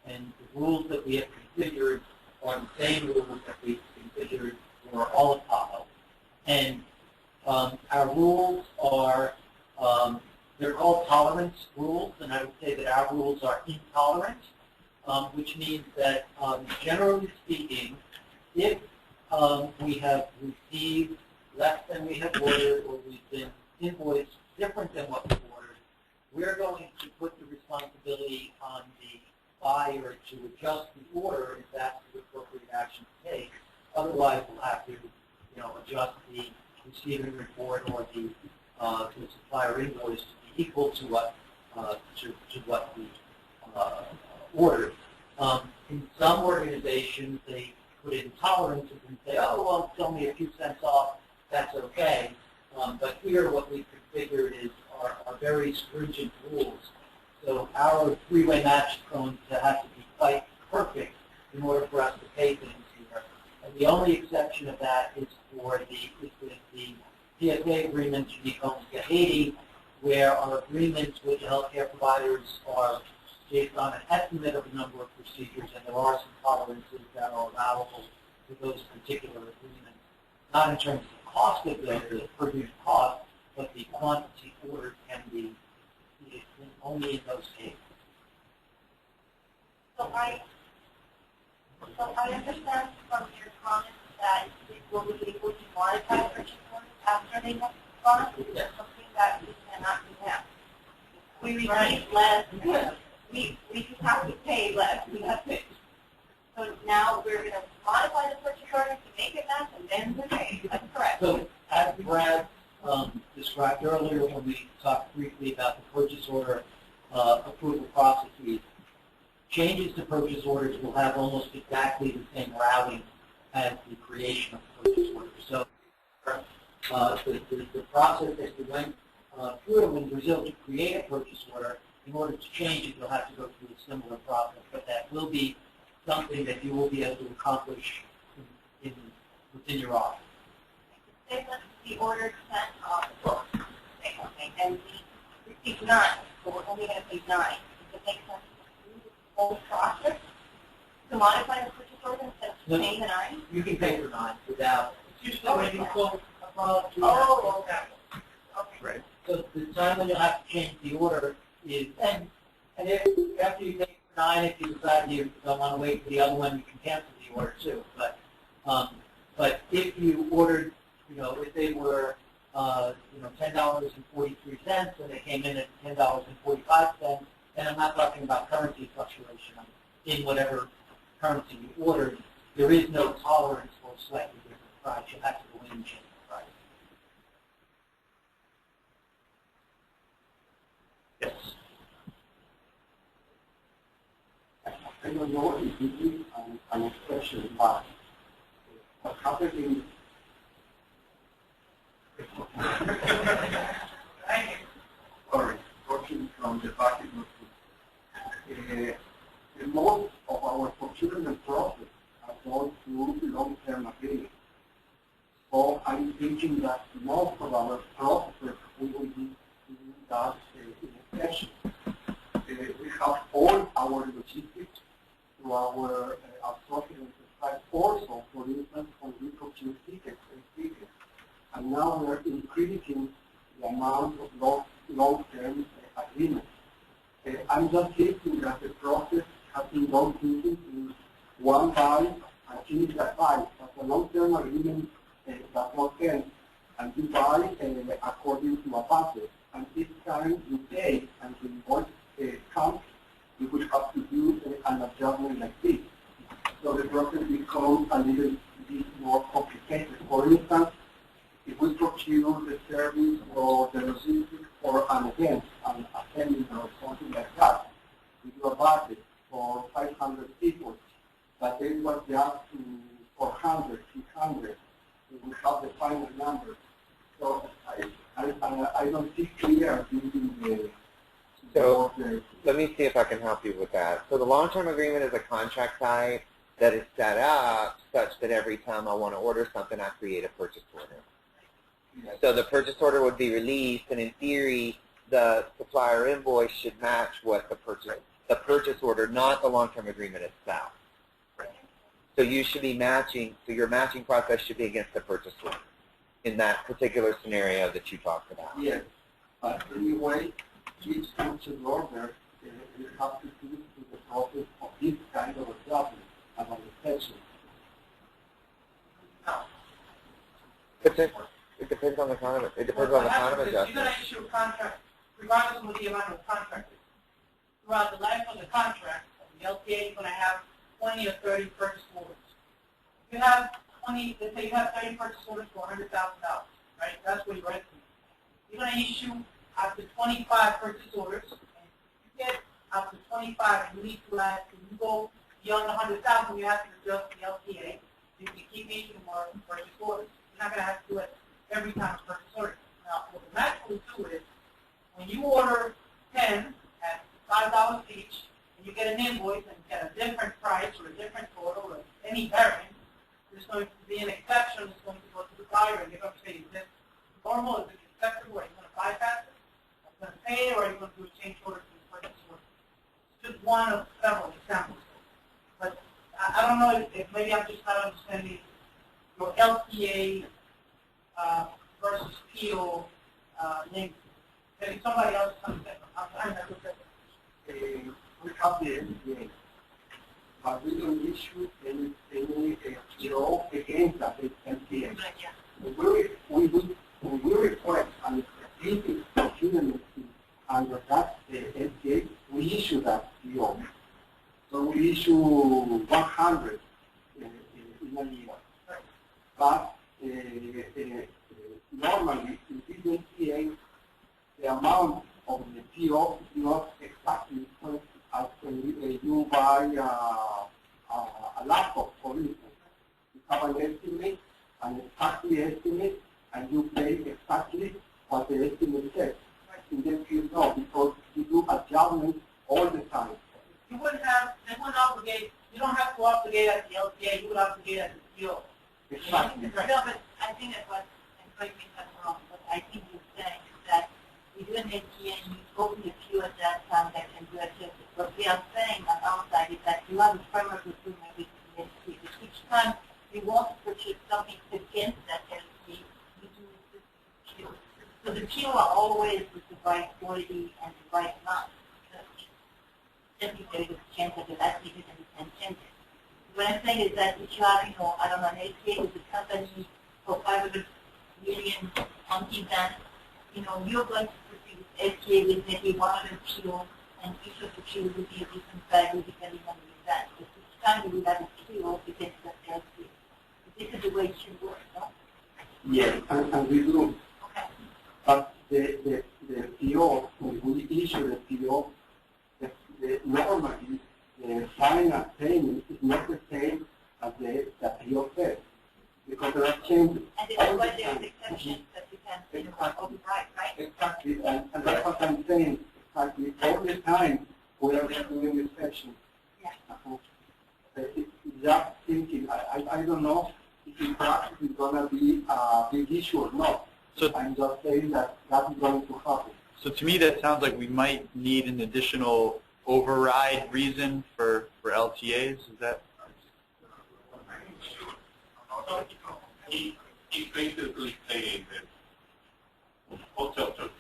And the rules that we have configured are the same rules that we've configured for all of Tahoe. And our rules are, they're called tolerance rules, and I would say that our rules are intolerant, which means that generally speaking, if we have received less than we have ordered or we've been invoiced different than what we ordered, we're going to put the responsibility on the buyer to adjust the order if that's the appropriate action to take. Otherwise, we'll have to, adjust the receiving report or the supplier invoice to be equal to what we ordered. In some organizations, they put in tolerances and say, oh, well, it's only a few cents off, that's okay. But here, what we've configured is our very stringent rules. So our three-way match is going to have to be quite perfect in order for us to pay things here. And the only exception of that is for the PSA agreements we call Haiti, where our agreements with the healthcare providers are based on an estimate of the number of procedures, and there are some tolerances that are allowable for those particular agreements, not in terms of the cost of the per unit cost, but the quantity ordered can be only in those cases. So I understand from your comments that we will be able to modify purchase orders after they have gone. Yes. Something that we cannot do now. We receive less. We just have to pay less. We have to. So now we're going to modify the purchase order to make it less, and then we pay. That's correct. So as Brad described earlier when we talked briefly about the purchase order approval processes, changes to purchase orders will have almost exactly the same routing as the creation of purchase orders. So the process that we went through in Brazil to create a purchase order, in order to change it, you'll have to go through a similar process, but that will be something that you will be able to accomplish within your office. Say that the order sent off the book, say something, and we received 9, so we're only going to pay 9. Does it make sense to do the whole process to modify the purchase order instead of paying the 9? You can pay for 9 without. It's usually when you quote above Oh, okay. Okay. Right. So the time when you'll have to change the order is, and if after you pay for 9, if you decide you don't want to wait for the other one, you can cancel the order too. But if you ordered, if they were, $10.43 and they came in at $10.45, and I'm not talking about currency fluctuation in whatever currency you ordered, there is no tolerance for a slightly different price. You have to go in and change the price. Yes. I don't know if this is an expression, but what happened in sorry, working from the packet the most of our procurement process are gone through long-term agreements. So I'm thinking that most of our processes we will be doing that in a session. We have all our logistics to our outsourcing enterprise also, for instance, when we procure tickets and tickets. And now we're increasing the amount of long-term agreements. I'm just thinking that the process has been gone into one buy and finish that buy. But the long-term agreement does not end, and you buy according to a budget. And each time you pay and the invoice comes, you will have to do an adjustment like this. So the process becomes a little bit more complicated. For instance, if we procure the service or the logistics for an event, an assembly or something like that, we do a budget for 500 people, but it was just 400, 600. We have the final number. So I don't see clear using the. So let me see if I can help you with that. So the long-term agreement is a contract type that is set up such that every time I want to order something, I create a purchase order. Yes. So the purchase order would be released, and in theory, the supplier invoice should match what the purchase order, not the long-term agreement itself. So you should be matching. So your matching process should be against the purchase order in that particular scenario that you talked about. Yes, but anyway, each purchase order you have to do the process of this kind of adjustment and an inspection. It depends on the kind of it depends on the kind of adjustment. You're going to issue a contract, regardless of the amount of contract is. Throughout the life of the contract, the LTA is going to have 20 or 30 purchase orders. If you have 20, let's say you have 30 purchase orders for $100,000, right? That's what you're writing. You're going to issue up to 25 purchase orders. And if you get up to 25, you need to add, if you go beyond 100,000, you have to adjust the LTA. You can keep issuing more purchase orders. You're not going to have to do it every time it's purchase order. Now, what the match will do is, when you order 10 at $5 each, and you get an invoice and you get a different price or a different total or any variant, there's going to be an exception that's going to go to the buyer, and you're going to say, is this normal, is it acceptable, are you going to bypass it, are you going to pay it, or are you going to do a change order to the purchase order? It's just one of several examples. But I don't know if maybe I'm just not understanding your LTA versus PO link. Maybe somebody else understands. I'm trying to look at it. We have the LTA, but we don't issue any PO against that LTA. We request an specific procurement under that LTA, we issue that PO. So we issue 100 in a year. But normally, in this LTA, the amount of the PO is not exactly as when you buy a laptop, for instance. You have an estimate, an exactly estimate, and you pay exactly what the estimate says. In this case, no, because you do adjustments all the time. You wouldn't have, they wouldn't obligate You don't have to obligate at the LTA, you would obligate at the PO. Exactly. No, but I think that what, and correct me if I'm wrong, but I think you're saying is that we do an ATA and you open the queue at that time that can do it. What we are saying on our side is that you have a framework agreement with the LTA. Each time you want to purchase something against that LTA, you do the queue. So the queue are always with the right quality and the right amount. Simply there is a chance that the last minute and you can change it. What I'm saying is that if you have, I don't know, an ATA with a company for 500 million on event, you're going to proceed with ATA with maybe 100 kilos, and each of the kilos will be a different value depending on the event. But each time you will have a kilo against that ATA. This is the way it should work, no? Yes, and we do. Okay. But the PO, when we issue the PO, normally the final payment is not the same as the PO says, because there are changes. And this is why there is exceptions that you can override, right? Exactly, and that's what I'm saying. Exactly, all the time we are doing exceptions. Yeah. Just thinking, I don't know if in practice it's going to be a big issue or not. So I'm just saying that that is going to happen. So to me, that sounds like we might need an additional override reason for LTAs. Is that? He's basically saying that hotel took,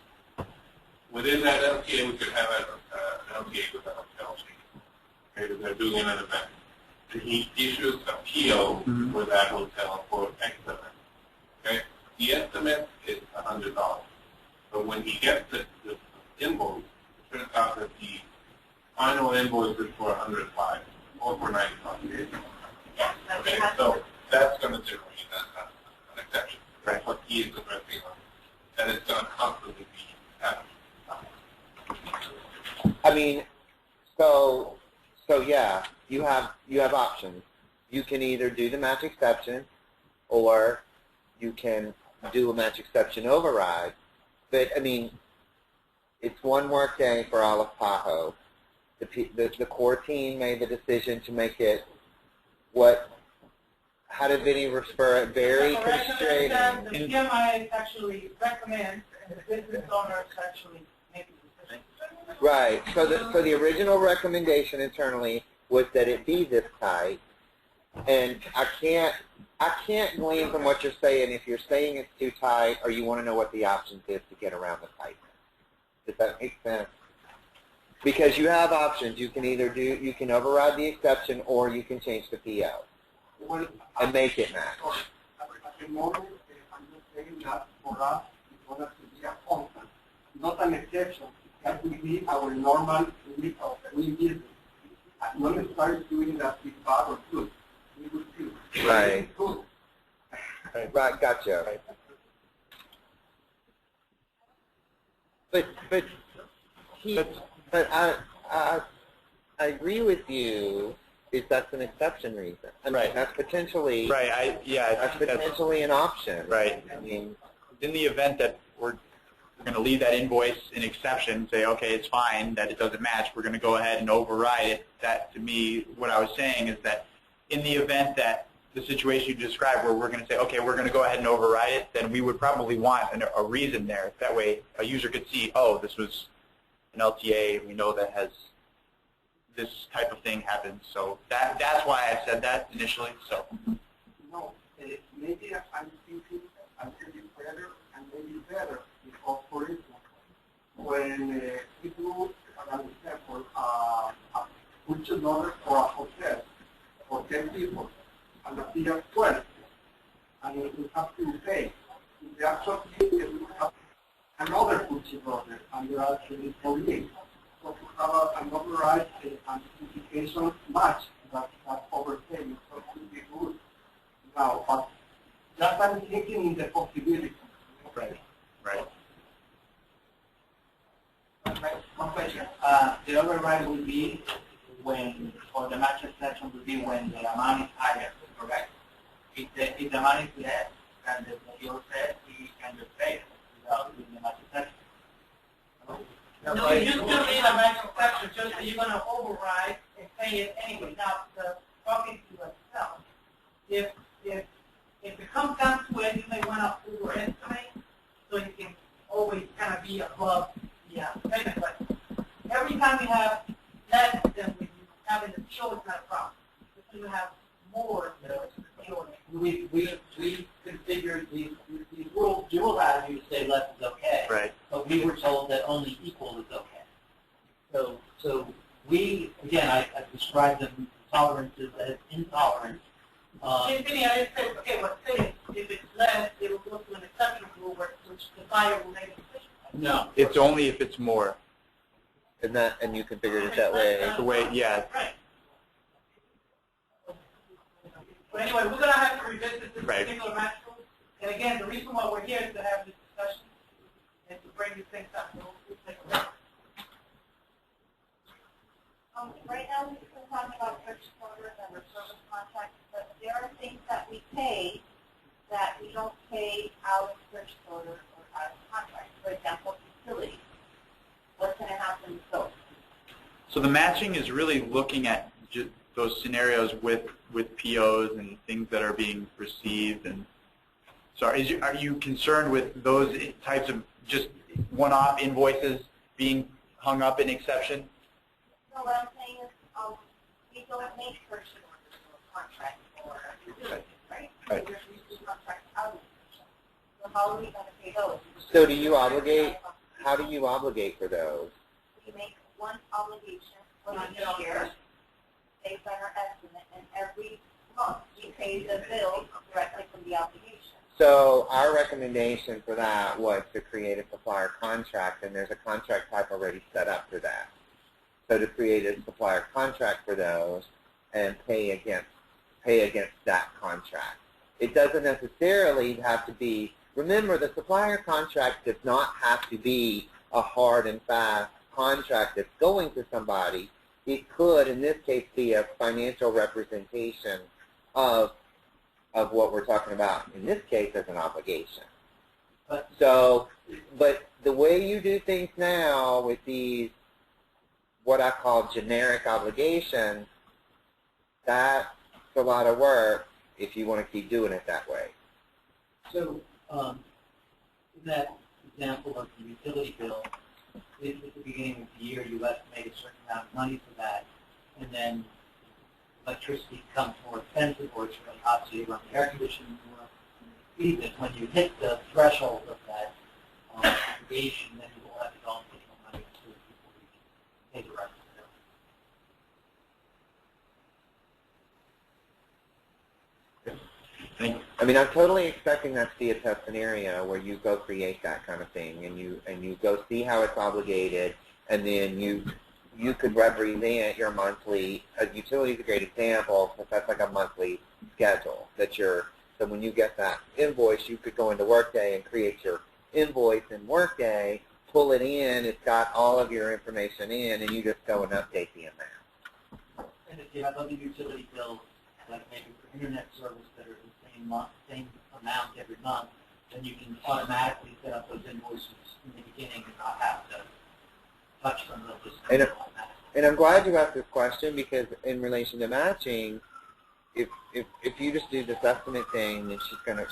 within that LTA, we could have an LTA with a hotel chain. Okay, they're doing an event. And he issues a PO for that hotel for X event. Okay, the estimate is $100. But when he gets the invoice, it turns out that the final invoice is for $105 or for $95. Yeah, Okay, so that's going to generate an exception. Right. What he is addressing on, and it's going to constantly be happening. I mean, so yeah, you have options. You can either do the match exception, or you can do a match exception override. But I mean, it's one work day for all of Tahoe. The core team made the decision to make it what. How did Vinny refer it? Very constraining. The PMI actually recommends, and the business owners actually make the decision. Right. So the original recommendation internally was that it be this tight, and I can't glean from what you're saying if you're saying it's too tight, or you want to know what the options is to get around the tightness. Does that make sense? Because you have options. You can either you can override the exception, or you can change the PO and make it match. At the moment, I'm just saying that for us, it's going to be a constant, not an exception. That will be our normal week of business. When we start doing that with bad or good, we will do. Right. Good. Right. Gotcha. But I agree with you. Is that's an exception reason? I mean, Right. That's potentially Right. That's potentially an option. Right. I mean, In the event that we're going to leave that invoice in exception, say, okay, it's fine that it doesn't match, we're going to go ahead and override it. That, to me, what I was saying is that in the event that the situation you described where we're going to say, okay, we're going to go ahead and override it, then we would probably want a reason there. That way a user could see, oh, this was an LTA, we know that has this type of thing happens. So that's why I said that initially. So. No, maybe I'm thinking a little bit better and maybe better, because for instance, when we do an example, purchase order for a hotel for 10 people, and the fee of 12, and we have to pay. In the actual case, we have another purchase order, and there are actually 48. So to have an override anticipation match that overpayment, so it would be good. Now, but just I'm thinking in the possibility. Right. Right. One question. The override will be when, or the match exception will be when the amount is higher, correct? If the amount is less than the PO said, we can just pay it without doing the match exception. No, you still need a match exception, just that you're going to override and pay it anyway. Now, estimate, so you can always kind of be above the payment. But every time you have less than when you have in the PO, it's not a problem. But when you have more than the PO, We configured these rules, dual values say less is okay. Right. But we were told that only equal is okay. So we, again, I described them tolerances as intolerant. Anthony, I didn't say, okay, what say if it's less, it will go to an exception rule which the buyer will make a decision. No. It's only if it's more. And you configured it that way. The way, yeah. Right. But anyway, we're going to have to revisit this Right. particular match rule. And again, the reason why we're here is to have this discussion and to bring these things up. So we'll take a look. Right now, we're still talking about purchase orders and our service contracts, but there are things that we pay that we don't pay out of purchase order or out of contract. For example, utilities. What's going to happen with those? So the matching is really looking at just those scenarios with POs and things that are being received. And so are you concerned with those types of just one-off invoices being hung up in exception? So what I'm saying is we don't make purchase orders or contracts for utilities, right? Right. So there's usually contracts out of purchase. So how are we going to pay those? So do you obligate? How do you obligate for those? We make one obligation for each year based on our estimate, and every month we pay the bill directly from the obligation. So our recommendation for that was to create a supplier contract, and there's a contract type already set up for that. So to create a supplier contract for those and pay against that contract. It doesn't necessarily have to be, remember the supplier contract does not have to be a hard and fast contract that's going to somebody. It could, in this case, be a financial representation of what we're talking about, in this case, as an obligation. But the way you do things now with these, what I call generic obligations, that's a lot of work if you want to keep doing it that way. So in that example of the utility bill, if at the beginning of the year you estimate a certain amount of money for that, and then electricity becomes more expensive or it's really hot so you run the air conditioning more, even when you hit the threshold of that obligation, then you will have to go and put more money into it before you can pay the rest of the bill. I mean, I'm totally expecting that to be a test scenario where you go create that kind of thing, and you go see how it's obligated, and then you could represent your monthly. Utility is a great example, because that's like a monthly schedule that you're. So when you get that invoice, you could go into Workday and create your invoice in Workday, pull it in. It's got all of your information in, and you just go and update the amount. And if you have other utility bills, like maybe for internet service that are the same amount every month, then you can automatically set up those invoices in the beginning and not have to touch them. They'll just come automatically. And I'm glad you asked this question, because in relation to matching, if you just do this estimate thing, then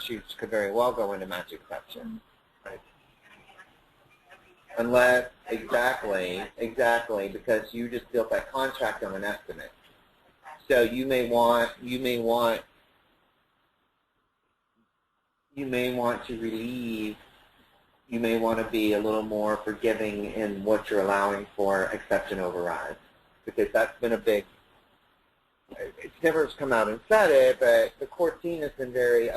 she could very well go into match exception. Right. Unless exactly, because you just built that contract on an estimate. So you may want to relieve, you may want to be a little more forgiving in what you're allowing for exception overrides, because that's been a big, it's never come out and said it, but the court scene has been very,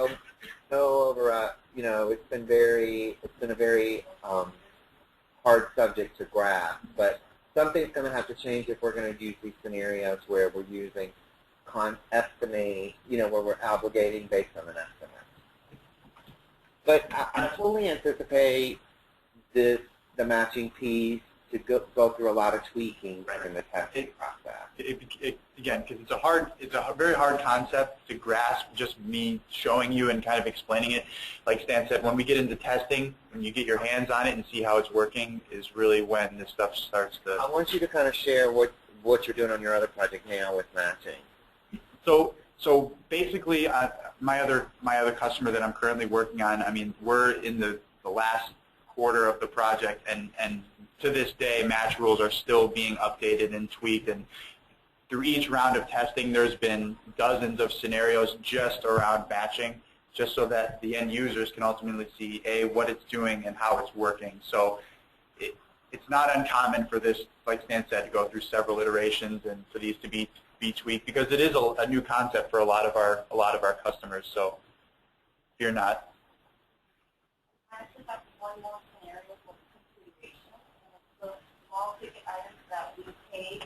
it's been a very hard subject to grasp, but something's going to have to change if we're going to use these scenarios where we're using estimate, where we're obligating based on an estimate. But I fully anticipate the matching piece to go through a lot of tweaking in the testing process. Again, because it's a very hard concept to grasp, just me showing you and kind of explaining it. Like Stan said, when we get into testing, when you get your hands on it and see how it's working, is really when this stuff starts to... I want you to kind of share what you're doing on your other project now with matching. So So basically, my other customer that I'm currently working on, I mean, we're in the last quarter of the project, and to this day, match rules are still being updated and tweaked. And through each round of testing, there's been dozens of scenarios just around matching, just so that the end users can ultimately see what it's doing and how it's working. So it's not uncommon for this, like Stan said, to go through several iterations and for these to be tweaked, because it is a new concept for a lot of our customers. So fear not. I actually have one more scenario for consideration. So small ticket items that we pay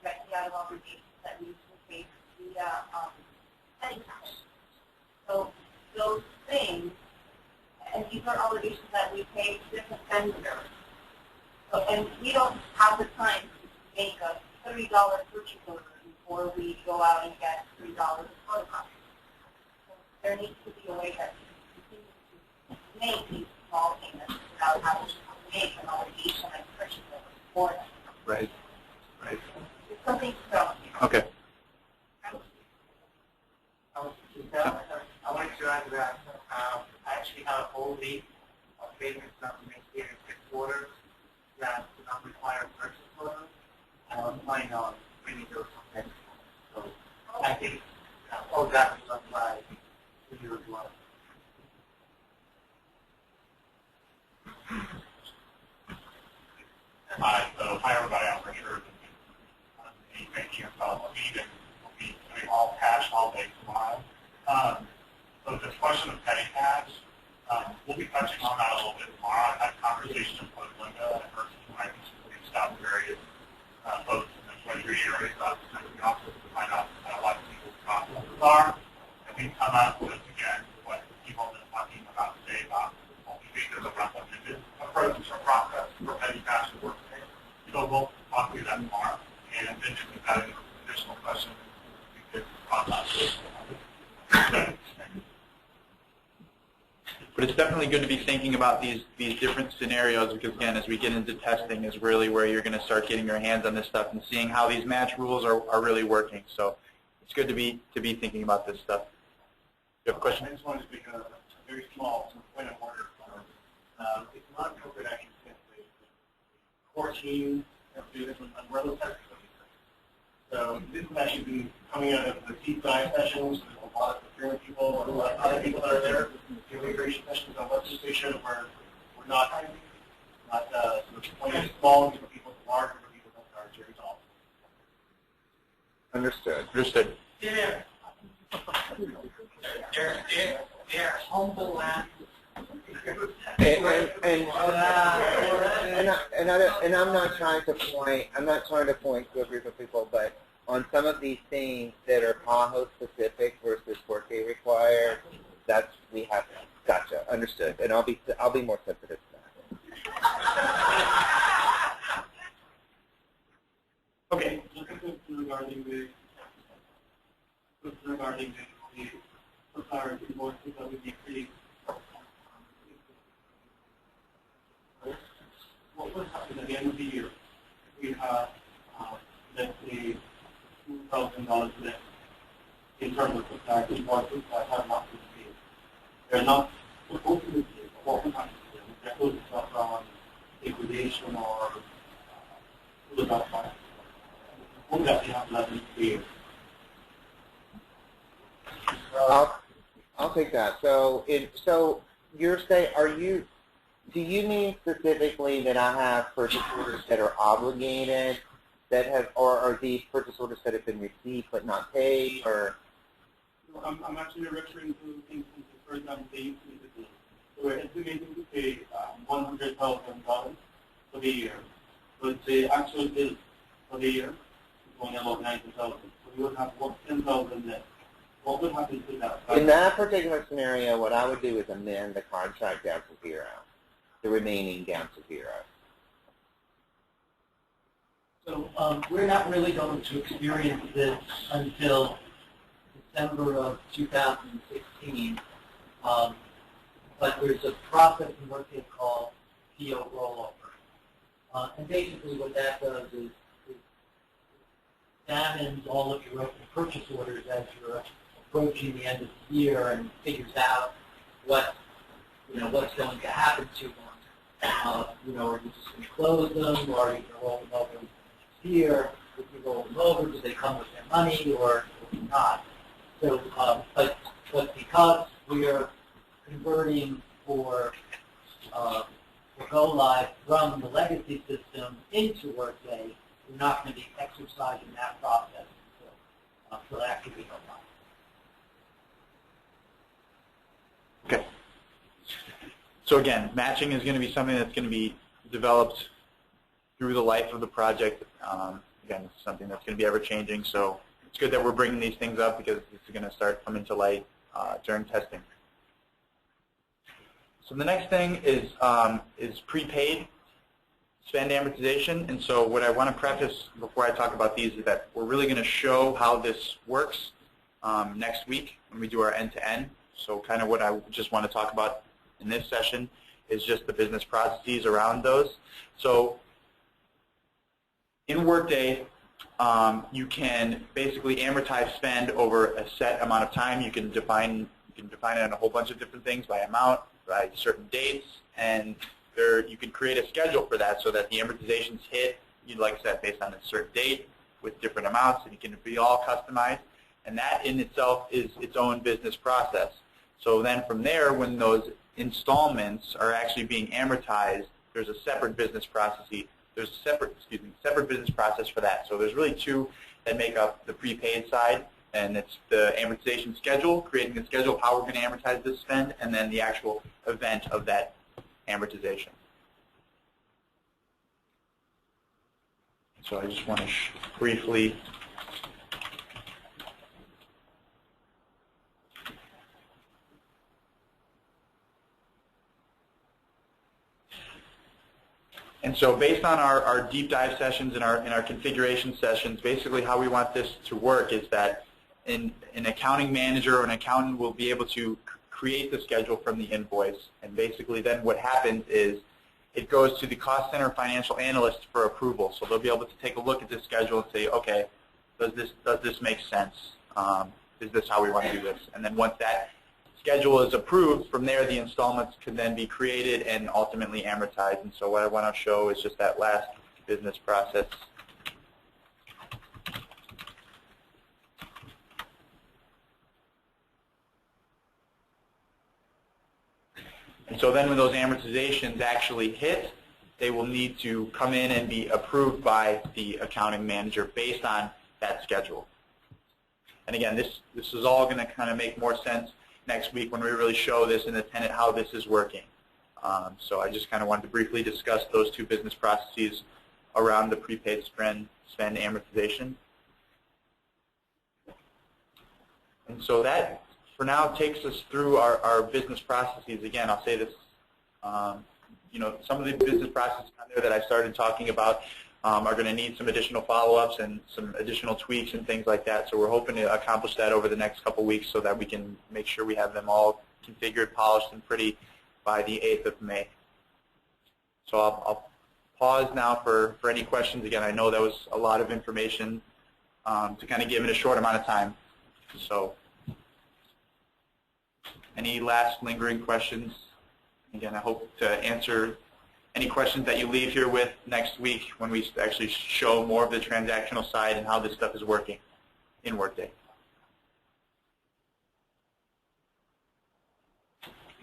directly out of obligations that we usually pay via petty cash. So those things, and these are obligations that we pay to different vendors. So, and we don't have the time to make a $30 purchase order before we go out and get $3 of photocopies. So there needs to be a way that we can continue to make these small payments without having to make an obligation and purchase order for them. Right. Right. It's something to know. Okay. I wanted to add that I actually have a whole week of payments that we make here in 6 quarters that do not require purchase order. I was planning on bringing those next. So I think all that will apply to you as well. Hi, so hi everybody, I'm Richard. Thank you for meeting. We'll be doing all cash all day tomorrow. So this question of petty cash, we'll be touching on that a little bit tomorrow. I've had conversations with Linda and her team. I think she's reached out to various folks in the treasury area, the office to find out what people's processes are. And we come up with, again, what people have been talking about today about what we think is a recommended approach or process for petty cash and workday. So we'll talk through that tomorrow. And then if you've got any additional questions, we could contact us. But it's definitely good to be thinking about these different scenarios, because again, as we get into testing is really where you're going to start getting your hands on this stuff and seeing how these match rules are really working. So it's good to be thinking about this stuff. You have a question? I just wanted to make a very small point of order. It's not appropriate action simply core team have to do this with umbrella testing. So this has actually been coming out of the deep dive sessions. There's a lot of procurement people, a lot of other people that are there, the integration sessions. So let's just make sure that we're not sort of pointing small group of people to large group of people that are very tall. Understood. Understood. Yeah. They're humble and And I'm not trying to point to a group of people, but on some of these things that are PAHO specific versus Workday required, we have gotcha, understood, and I'll be more sensitive to that. Okay, just regarding the supplier invoices that would be created. What would happen at the end of the year if we have, let's say, $2,000 left in terms of supplier invoices that have not been paid? They're not supposed to be paid, but what would happen to them? If they're supposed to suffer on liquidation or what would that happen at the end of the year? I'll take that. So you're saying, do you mean specifically that I have purchase orders that are obligated, or are these purchase orders that have been received but not paid, or? I'm actually referring to things, for example, they used to be, so we're estimating to pay $100,000 for the year. But the actual bill for the year is only about $90,000. So we would have $10,000 left. What would happen to that? In that particular scenario, what I would do is amend the contract down to 0, the remaining down to 0. So we're not really going to experience this until December of 2016. But there's a process in Workday called PO rollover. And basically what that does is examines all of your open purchase orders as you're approaching the end of the year and figures out what, what's going to happen to them. Are you just going to close them, or are you going to roll them over next year? If you roll them over, do they come with their money or not? So, but because we are converting for go live from the legacy system into Workday, we're not going to be exercising that process until after we go live. Okay. So again, matching is going to be something that's going to be developed through the life of the project. Again, it's something that's going to be ever-changing, so it's good that we're bringing these things up because it's going to start coming to light during testing. So the next thing is prepaid spend amortization. And so what I want to preface before I talk about these is that we're really going to show how this works next week when we do our end-to-end. So kind of what I just want to talk about in this session is just the business processes around those. So in Workday, you can basically amortize spend over a set amount of time. You can define it on a whole bunch of different things, by amount, by certain dates, and you can create a schedule for that so that the amortizations hit, like I said, based on a certain date with different amounts, and it can be all customized. And that in itself is its own business process. So then from there, when those installments are actually being amortized, there's a separate business process. There's a separate business process for that. So there's really two that make up the prepaid side, and it's the amortization schedule, creating the schedule of how we're going to amortize this spend, and then the actual event of that amortization. So I just want to briefly And so based on our deep dive sessions and our configuration sessions, basically how we want this to work is that an accounting manager or an accountant will be able to create the schedule from the invoice. And basically then what happens is it goes to the cost center financial analyst for approval. So they'll be able to take a look at this schedule and say, okay, does this make sense? Is this how we want to do this? And then once that schedule is approved, from there the installments can then be created and ultimately amortized. And so what I want to show is just that last business process. And so then when those amortizations actually hit, they will need to come in and be approved by the accounting manager based on that schedule. And again, this is all going to kind of make more sense next week when we really show this in the tenant how this is working. So I just kind of wanted to briefly discuss those two business processes around the prepaid spend amortization. And so that, for now, takes us through our business processes. Again, I'll say this, some of the business processes on there that I started talking about are going to need some additional follow-ups and some additional tweaks and things like that. So we're hoping to accomplish that over the next couple weeks so that we can make sure we have them all configured, polished, and pretty by the 8th of May. So I'll pause now for any questions. Again, I know that was a lot of information to kind of give in a short amount of time. So any last lingering questions? Again, I hope to answer any questions that you leave here with next week when we actually show more of the transactional side and how this stuff is working in Workday.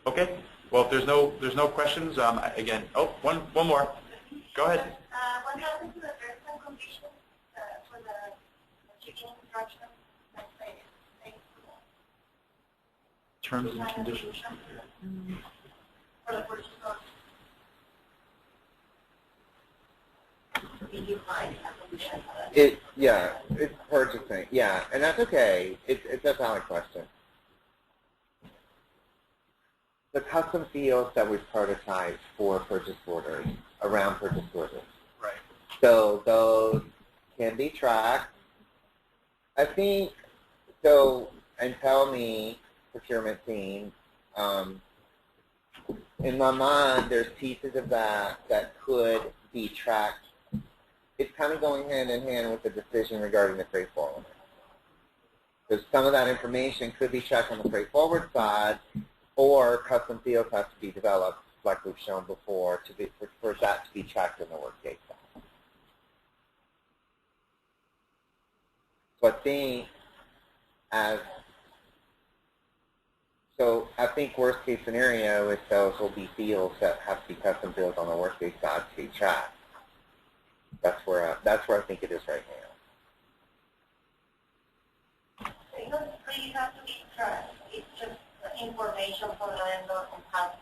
Okay. Well, if there's no questions, again, one more. Go ahead. What happens to the terms and conditions for the chicken instruction? Terms and conditions. For the purchase of It's purchasing. Yeah, and that's okay. It's a valid question. The custom fields that we've prototyped for purchase orders, around purchase orders. Right. So those can be tracked. I think, so, and tell me, procurement team, in my mind, there's pieces of that could be tracked. It's kind of going hand in hand with the decision regarding the freight forwarder. Because some of that information could be checked on the freight forward side, or custom fields have to be developed, like we've shown before, for that to be checked in the workday side. So I think worst case scenario is those will be fields that have to be custom fields on the workday side to be checked. That's where I think it is right now. It doesn't really have to be tracked. It's just the information for the landlord on how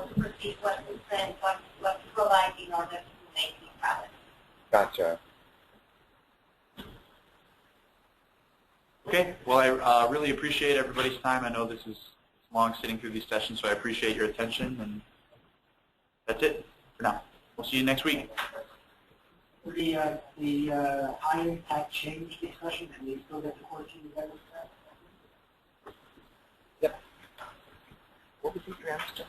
to proceed, what to send, what to provide in order to make it happen. Gotcha. Okay, well, I really appreciate everybody's time. I know this is long sitting through these sessions, so I appreciate your attention, and that's it for now. We'll see you next week. The high impact change discussion, and we still get the core team together for that? Yep. What was your answer?